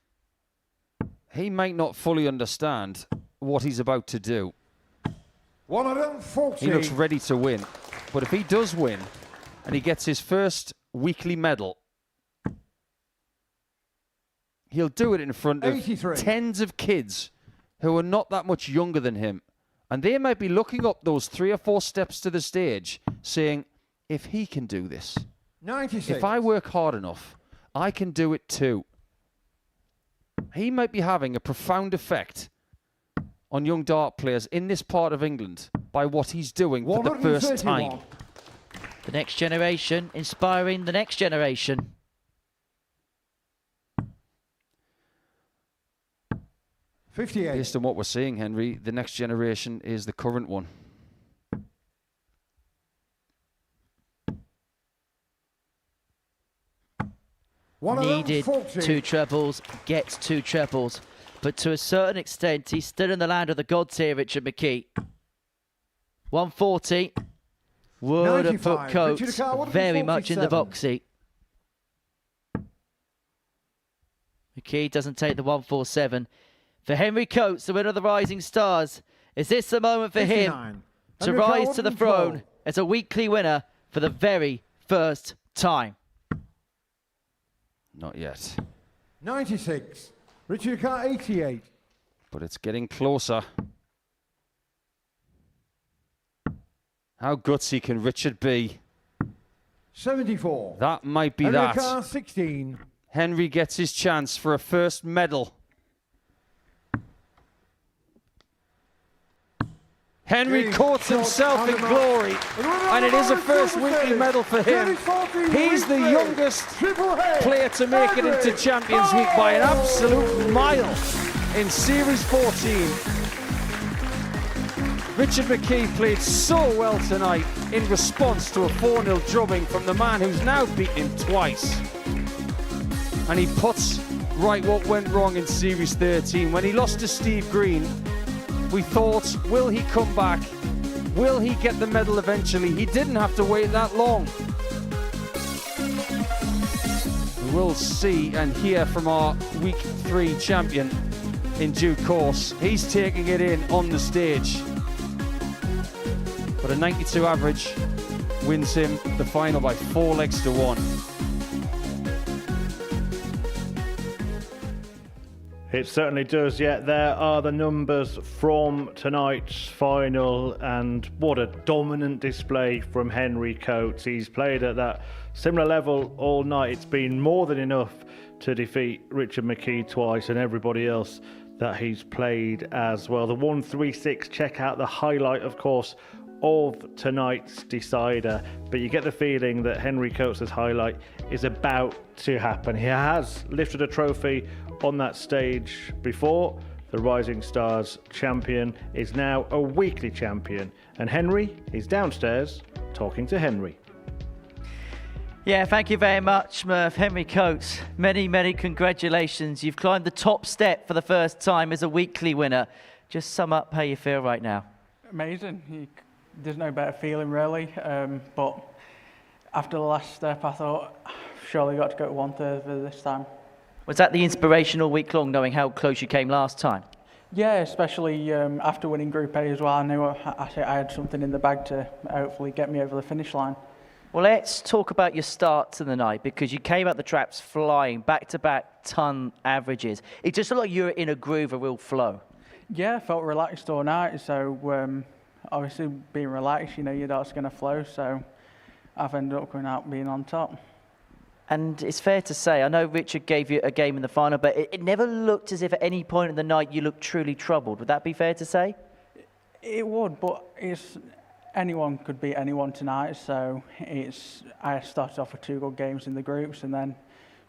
He might not fully understand what he's about to do. 140. He looks ready to win. But if he does win, and he gets his first weekly medal, he'll do it in front of 83. tens of kids who are not that much younger than him. And they might be looking up those 3 or 4 steps to the stage saying, if he can do this, 96. if I work hard enough, I can do it too. He might be having a profound effect on young dart players in this part of England by what he's doing for the first time. The next generation, inspiring the next generation. Based on what we're seeing, Henry, the next generation is the current one. Needed 2 trebles, gets 2 trebles. But to a certain extent, he's still in the land of the gods here, Richard McKee. 140 would have put 95. Coates Richard Carr would have been very much in the 47. box seat. McKee doesn't take the 147. For Henry Coates, the winner of the Rising Stars, is this the moment for 59. him to Henry Carr rise would to the have been 12. throne as a weekly winner for the very first time? Not yet. 96. Richard Carr, 88. But it's getting closer. How gutsy can Richard be? 74. That might be Henry that. Carr, 16. Henry gets his chance for a first medal. Henry courts himself in glory, and it is a first weekly medal for him. He's the youngest player to make it into Champions Week by an absolute mile in Series 14. Richard McKee played so well tonight in response to a 4-0 drubbing from the man who's now beaten him twice. And he puts right what went wrong in Series 13. When he lost to Steve Green, we thought, will he come back? Will he get the medal eventually? He didn't have to wait that long. We'll see and hear from our Week 3 champion in due course. He's taking it in on the stage. But a 92 average wins him the final by 4 legs to 1. It certainly does, yeah. There are the numbers from tonight's final, and what a dominant display from Henry Coates. He's played at that similar level all night. It's been more than enough to defeat Richard McKee twice and everybody else that he's played as well. The 136, check out the highlight, of course, of tonight's decider, but you get the feeling that Henry Coates' highlight is about to happen. He has lifted a trophy on that stage before. The Rising Stars champion is now a weekly champion, and Henry is downstairs talking to Henry. Yeah, thank you very much, Murph. Henry Coates, many, many congratulations. You've climbed the top step for the first time as a weekly winner. Just sum up how you feel right now. Amazing. There's no better feeling, really. But after the last step, I thought, surely got to go to 1/3 for this time. Was that the inspirational week long, knowing how close you came last time? Yeah, especially after winning Group A as well. I knew I had something in the bag to hopefully get me over the finish line. Well, let's talk about your start to the night, because you came out the traps flying, back-to-back ton averages. It just looked like you were in a groove, a real flow. Yeah, I felt relaxed all night, so obviously being relaxed, you know your dart's going to flow, so I've ended up coming out being on top. And it's fair to say, I know Richard gave you a game in the final, but it never looked as if at any point in the night you looked truly troubled. Would that be fair to say? It would, but anyone could beat anyone tonight, so I started off with 2 good games in the groups and then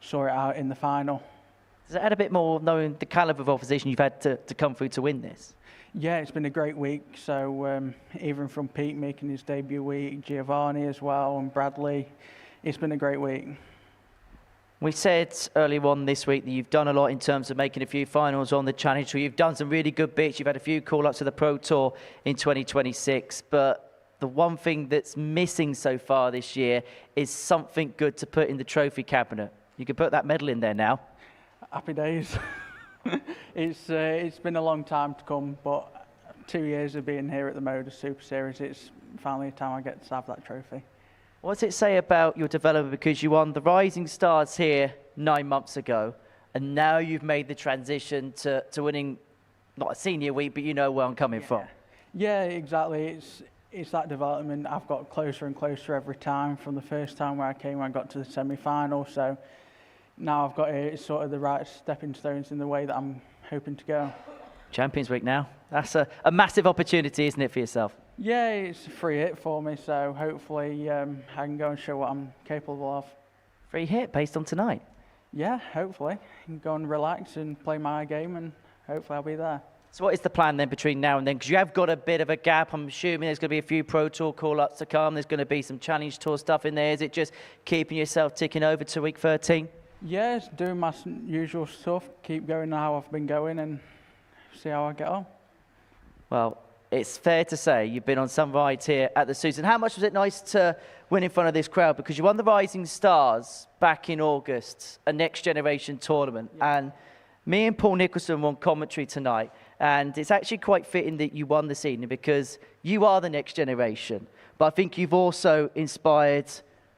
saw it out in the final. Does it add a bit more knowing the calibre of opposition you've had to come through to win this? Yeah, it's been a great week. So even from Pete making his debut week, Giovanni as well, and Bradley, it's been a great week. We said earlier on this week that you've done a lot in terms of making a few finals on the Challenge Tour. You've done some really good bits. You've had a few call-ups to the Pro Tour in 2026. But the one thing that's missing so far this year is something good to put in the trophy cabinet. You can put that medal in there now. Happy days. It's been a long time to come, but 2 years of being here at the Modus Super Series, it's finally time I get to have that trophy. What does it say about your development? Because you won the Rising Stars here 9 months ago, and now you've made the transition to winning, not a senior week, but you know where I'm coming from. Yeah, exactly. It's that development. I've got closer and closer every time. From the first time where I came, I got to the semi-final. So now I've got it's sort of the right stepping stones in the way that I'm hoping to go. Champions Week now. That's a massive opportunity, isn't it, for yourself? Yeah, it's a free hit for me, so hopefully I can go and show what I'm capable of. Free hit based on tonight? Yeah, hopefully. I can go and relax and play my game, and hopefully I'll be there. So what is the plan then between now and then? Because you have got a bit of a gap. I'm assuming there's going to be a few Pro Tour call-ups to come. There's going to be some Challenge Tour stuff in there. Is it just keeping yourself ticking over to week 13? Yeah, it's doing my usual stuff. Keep going how I've been going and see how I get on. Well, it's fair to say you've been on some rides here at the Susan. How much was it nice to win in front of this crowd? Because you won the Rising Stars back in August, a Next Generation tournament. Yeah. And me and Paul Nicholson were on commentary tonight. And it's actually quite fitting that you won this evening because you are the next generation. But I think you've also inspired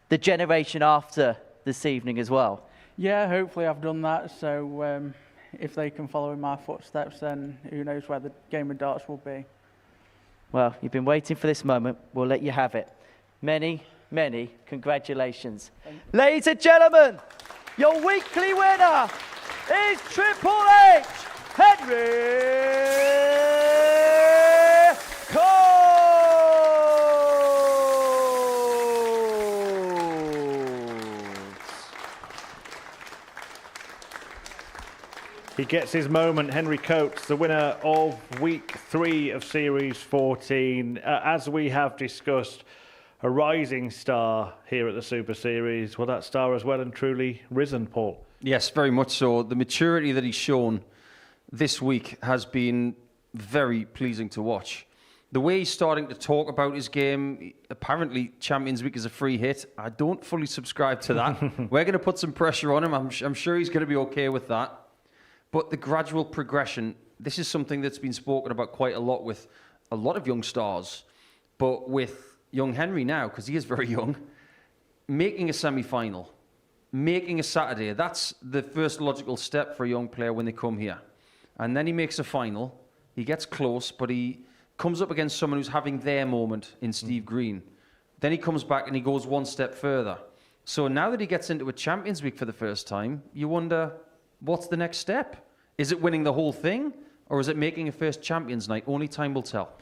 the generation after this evening as well. Yeah, hopefully I've done that. So if they can follow in my footsteps, then who knows where the game of darts will be. Well, you've been waiting for this moment. We'll let you have it. Many, many congratulations. Ladies and gentlemen, your weekly winner is Triple H, Henry Coates. He gets his moment, Henry Coates, the winner of week 3 of Series 14. As we have discussed, a rising star here at the Super Series. Well, that star has well and truly risen, Paul. Yes, very much so. The maturity that he's shown this week has been very pleasing to watch. The way he's starting to talk about his game, apparently Champions Week is a free hit. I don't fully subscribe to that. We're going to put some pressure on him. I'm sure he's going to be okay with that. But the gradual progression, this is something that's been spoken about quite a lot with a lot of young stars. But with young Henry now, because he is very young, making a semi-final, making a Saturday, that's the first logical step for a young player when they come here. And then he makes a final, he gets close, but he comes up against someone who's having their moment in Steve Green. Then he comes back and he goes one step further. So now that he gets into a Champions Week for the first time, you wonder, what's the next step? Is it winning the whole thing? Or is it making a first Champions Night? Only time will tell.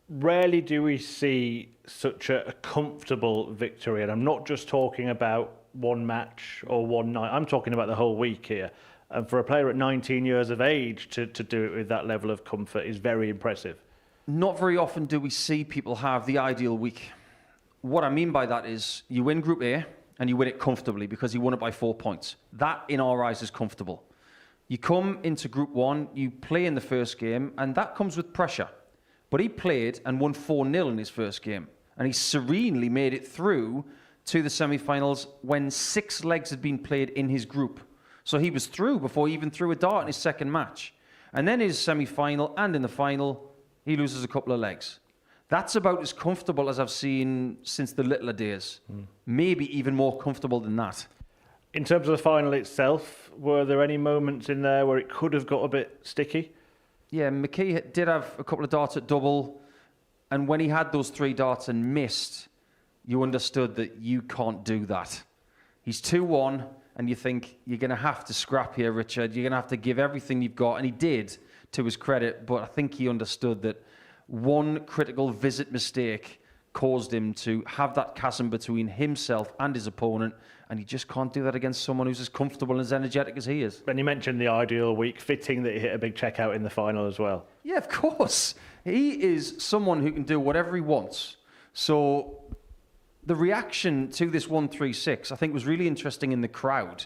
Rarely do we see such a comfortable victory. And I'm not just talking about one match or one night. I'm talking about the whole week here. And for a player at 19 years of age to do it with that level of comfort is very impressive. Not very often do we see people have the ideal week. What I mean by that is you win Group A and you win it comfortably because you won it by 4 points. That, in our eyes, is comfortable. You come into Group 1, you play in the first game, and that comes with pressure. But he played and won 4-0 in his first game. And he serenely made it through to the semi-finals when 6 legs had been played in his group. So he was through before he even threw a dart in his second match. And then in his semi-final and in the final, he loses a couple of legs. That's about as comfortable as I've seen since the littler days. Maybe even more comfortable than that. In terms of the final itself, were there any moments in there where it could have got a bit sticky? Yeah, McKee did have a couple of darts at double. And when he had those 3 darts and missed, you understood that you can't do that. He's 2-1, and you think, you're going to have to scrap here, Richard. You're going to have to give everything you've got. And he did, to his credit. But I think he understood that one critical visit mistake caused him to have that chasm between himself and his opponent, and he just can't do that against someone who's as comfortable and as energetic as he is. And you mentioned the ideal week, fitting that he hit a big checkout in the final as well. Yeah, of course. He is someone who can do whatever he wants. So the reaction to this 136, I think, was really interesting in the crowd,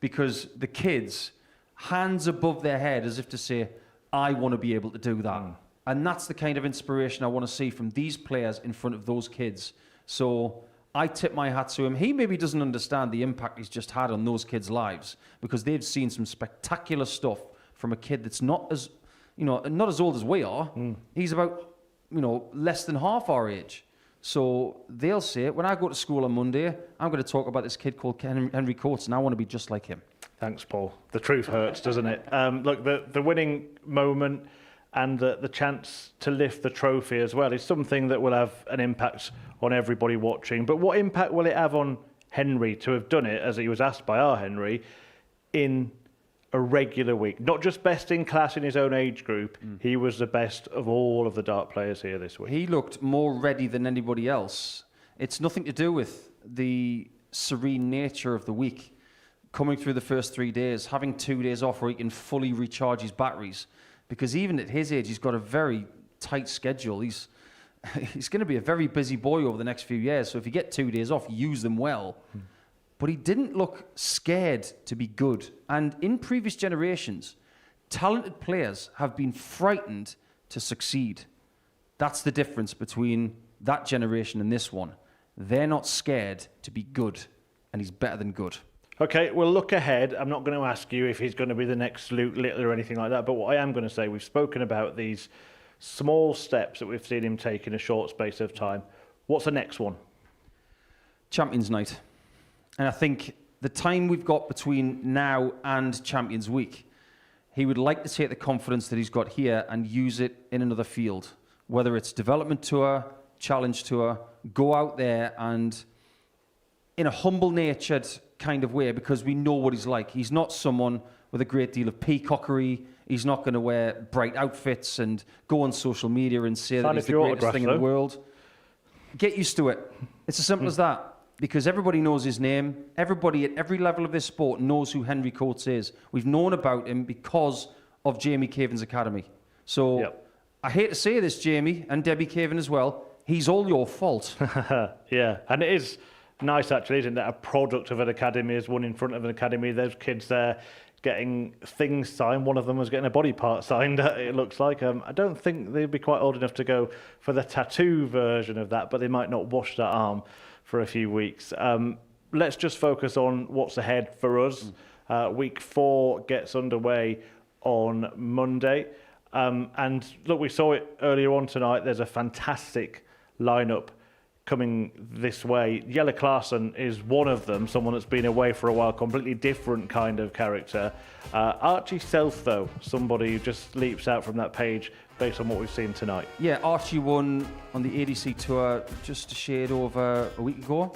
because the kids, hands above their head as if to say, I want to be able to do that. And that's the kind of inspiration I want to see from these players in front of those kids. So I tip my hat to him. He maybe doesn't understand the impact he's just had on those kids' lives, because they've seen some spectacular stuff from a kid that's not as old as we are. He's about, less than half our age. So they'll say, when I go to school on Monday, I'm going to talk about this kid called Henry Coates, and I want to be just like him. Thanks, Paul. The truth hurts, doesn't it? Look, the winning moment and the chance to lift the trophy as well is something that will have an impact on everybody watching. But what impact will it have on Henry to have done it, as he was asked by our Henry, in a regular week? Not just best in class in his own age group, he was the best of all of the dart players here this week. He looked more ready than anybody else. It's nothing to do with the serene nature of the week. Coming through the first 3 days, having 2 days off where he can fully recharge his batteries. Because even at his age, he's got a very tight schedule. He's going to be a very busy boy over the next few years. So if you get 2 days off, use them well. But he didn't look scared to be good. And in previous generations, talented players have been frightened to succeed. That's the difference between that generation and this one. They're not scared to be good, and he's better than good. Okay, we'll look ahead. I'm not going to ask you if he's going to be the next Luke Littler or anything like that, but what I am going to say, we've spoken about these small steps that we've seen him take in a short space of time. What's the next one? Champions Night. And I think the time we've got between now and Champions Week, he would like to take the confidence that he's got here and use it in another field, whether it's development tour, challenge tour, go out there and in a humble-natured kind of way, because we know what he's like. He's not someone with a great deal of peacockery. He's not going to wear bright outfits and go on social media and say that he's the greatest thing in the world. Get used to it. It's as simple as that, because everybody knows his name. Everybody at every level of this sport knows who Henry Coates is. We've known about him because of Jamie Caven's academy. So I hate to say this, Jamie, and Debbie Caven as well, he's all your fault. Yeah, and it is nice, actually, isn't it? A product of an academy is one in front of an academy. Those kids there getting things signed. One of them was getting a body part signed, it looks like. I don't think they'd be quite old enough to go for the tattoo version of that, but they might not wash that arm for a few weeks. Let's just focus on what's ahead for us. Week 4 gets underway on Monday. And look, we saw it earlier on tonight. There's a fantastic lineup coming this way. Jelle Klaassen is one of them, someone that's been away for a while, completely different kind of character. Archie Self, though, somebody who just leaps out from that page based on what we've seen tonight. Yeah, Archie won on the ADC Tour just a shade over a week ago.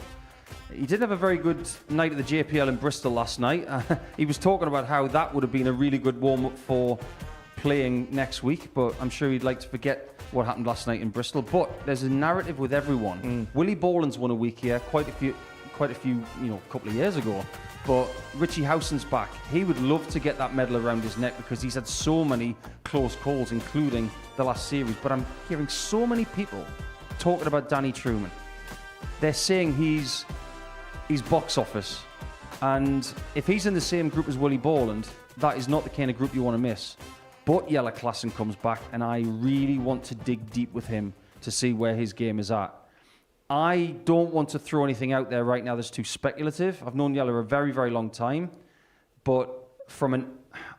He did have a very good night at the JPL in Bristol last night. He was talking about how that would have been a really good warm-up for playing next week, but I'm sure he'd like to forget what happened last night in Bristol. But there's a narrative with everyone. Willie Boland's won a week here, quite a few, a couple of years ago. But Richie Howson's back. He would love to get that medal around his neck because he's had so many close calls, including the last series. But I'm hearing so many people talking about Danny Truman. They're saying he's box office, and if he's in the same group as Willie Boland, that is not the kind of group you want to miss. But Jelle Klaassen comes back, and I really want to dig deep with him to see where his game is at. I don't want to throw anything out there right now that's too speculative. I've known Jelle a very, very long time, but from an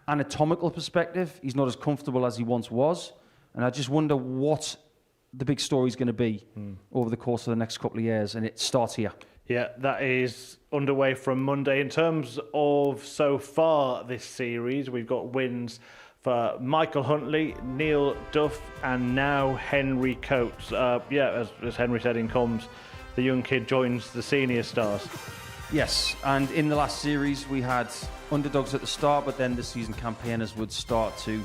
anatomical perspective, he's not as comfortable as he once was, and I just wonder what the big story is going to be over the course of the next couple of years, and it starts here. Yeah, that is underway from Monday. In terms of so far this series, we've got wins for Michael Huntley, Neil Duff, and now Henry Coates. As Henry said in comms, the young kid joins the senior stars. Yes, and in the last series we had underdogs at the start, but then the season campaigners would start to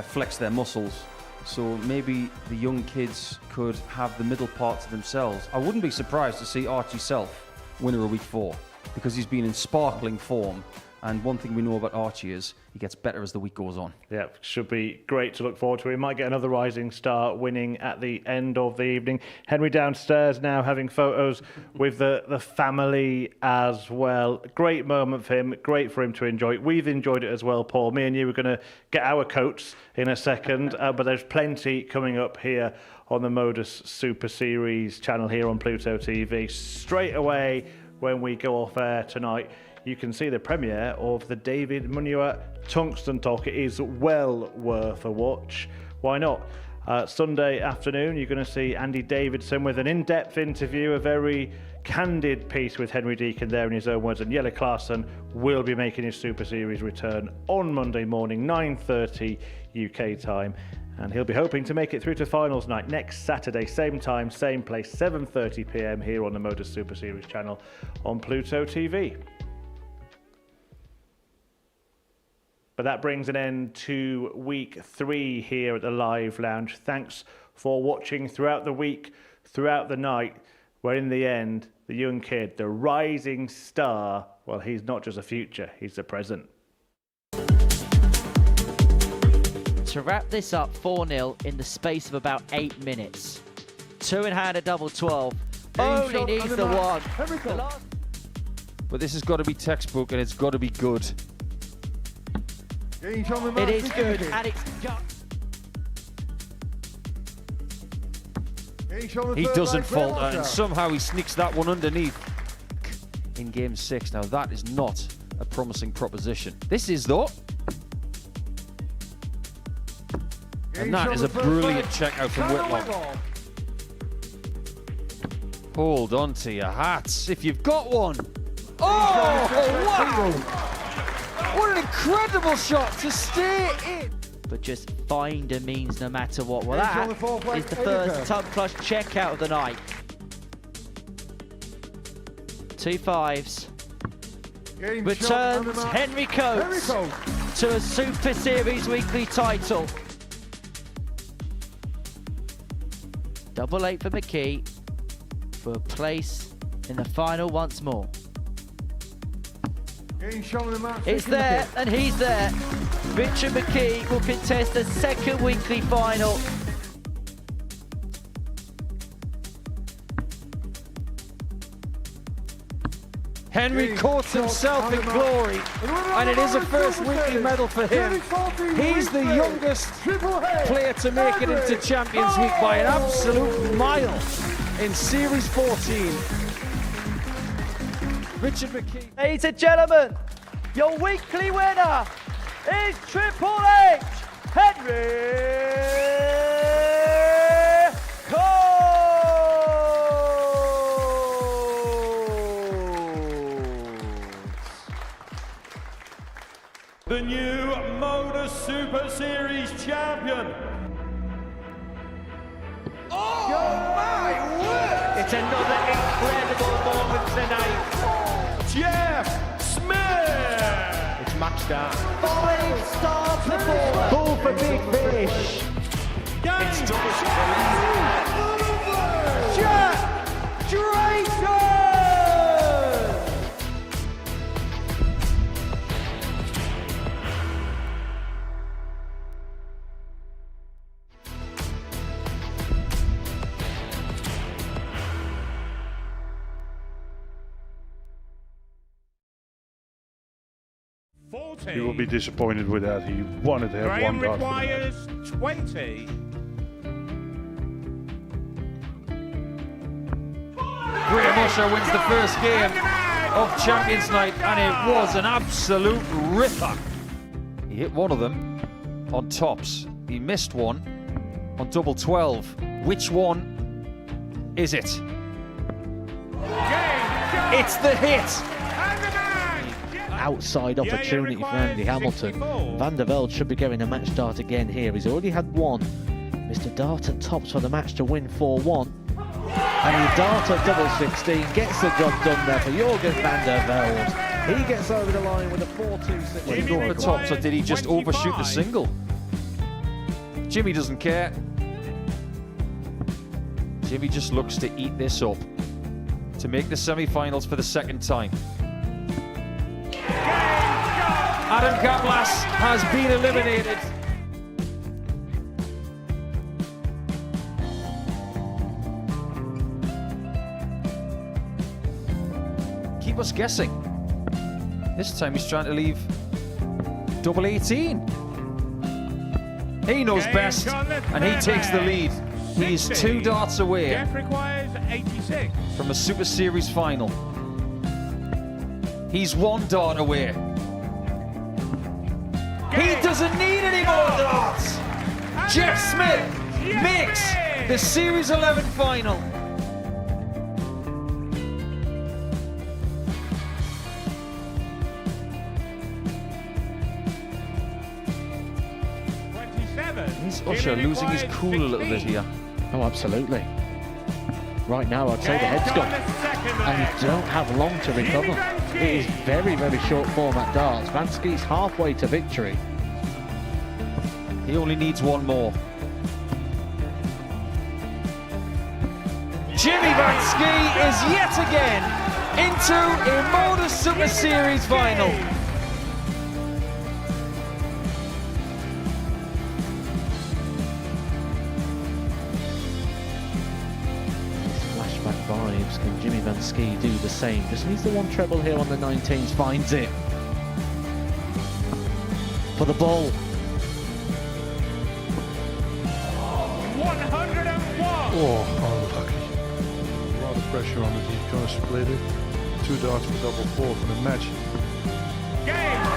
flex their muscles. So maybe the young kids could have the middle part to themselves. I wouldn't be surprised to see Archie Self winner of week 4 because he's been in sparkling form. And one thing we know about Archie is he gets better as the week goes on. Yeah, should be great to look forward to. He might get another rising star winning at the end of the evening. Henry downstairs now having photos with the family as well. Great moment for him. Great for him to enjoy. We've enjoyed it as well, Paul. Me and you are going to get our coats in a second, but there's plenty coming up here on the Modus Super Series channel here on Pluto TV. Straight away when we go off air tonight, you can see the premiere of the David Munywa Tungsten Talk. It is well worth a watch. Why not? Sunday afternoon, you're going to see Andy Davidson with an in-depth interview, a very candid piece with Henry Deacon there in his own words, and Jelle Klaassen will be making his Super Series return on Monday morning, 9:30 UK time. And he'll be hoping to make it through to finals night next Saturday, same time, same place, 7:30 p.m. here on the Modus Super Series channel on Pluto TV. But that brings an end to week 3 here at the Live Lounge. Thanks for watching throughout the week, throughout the night, where in the end, the young kid, the rising star, well, he's not just a future, he's the present. To wrap this up 4-0 in the space of about 8 minutes. 2 in hand, a double 12. Only needs the one. But this has got to be textbook and it's got to be good. It is good, and it's He doesn't falter, and somehow he sneaks that one underneath in game 6. Now that is not a promising proposition. This is though. And that is a brilliant check out from Whitlock. Hold on to your hats if you've got one. Oh, wow! What an incredible shot to stay in. but just find a means no matter what. Well, It's on that the fourth leg, is the 80 first Kirk. Tub Crush checkout of the night. 2 5s. Game Returns shot on the mark. Henry Henry Coates Coates. to a Super Series weekly title. 8 for McKee for a place in the final once more. Game shot on the mark. It's Second there, wicket. and he's there. Richard McKee will contest the second weekly final. Henry courts himself in glory, and it is a first weekly medal for him. He's the youngest player to make it into Champions Week by an absolute mile in Series 14. Richard McKee. Ladies and gentlemen, your weekly winner is Triple H, Henry Coates. The new Modus Super Series champion. Oh my word! It's another incredible moment tonight. Jeff Smith. It's match start. 5-star performer. Goal for Big Fish. It's Jack Drayton. He will be disappointed with that. He wanted to have one dart. requires 20. Graham Usher wins the first game of Champions Night, and it was an absolute ripper. He hit one of them on tops. He missed one on double 12. Which one is it? It's the hit. Outside opportunity for Andy Hamilton. Van der Velde should be getting a match start again here. He's already had one. Mr. Dart at tops for the match to win 4-1. And he Dart at double 16 gets the job done there for Jurgen van der Velde. He gets over the line with a 4-2-6. Did he go for tops, or did he just overshoot the single? Jimmy doesn't care. Jimmy just looks to eat this up to make the semi-finals for the second time. Adam Gablas has been eliminated. Keep us guessing. This time he's trying to leave double 18. He knows best, and he takes the lead. He's 2 darts away Jeff requires 86. from a Super Series final. He's 1 dart away. He doesn't need any more darts. Jeff Smith makes the Series 11 final. Is Usher losing his cool a little bit here? Oh, absolutely. Right now, I'd say the head's gone. And you don't have long to recover. It is very, very short format darts. Vansky's halfway to victory. He only needs 1 more. Jimmy Vansky is yet again into a Modus Super Series final. Flashback vibes. Can Jimmy Vansky do the same? Just needs the 1 treble here on the 19s. Finds it. For the ball. 101. Oh, unlucky. A lot of pressure on it. He's going to split it. 2 darts for double 4 for the match. Game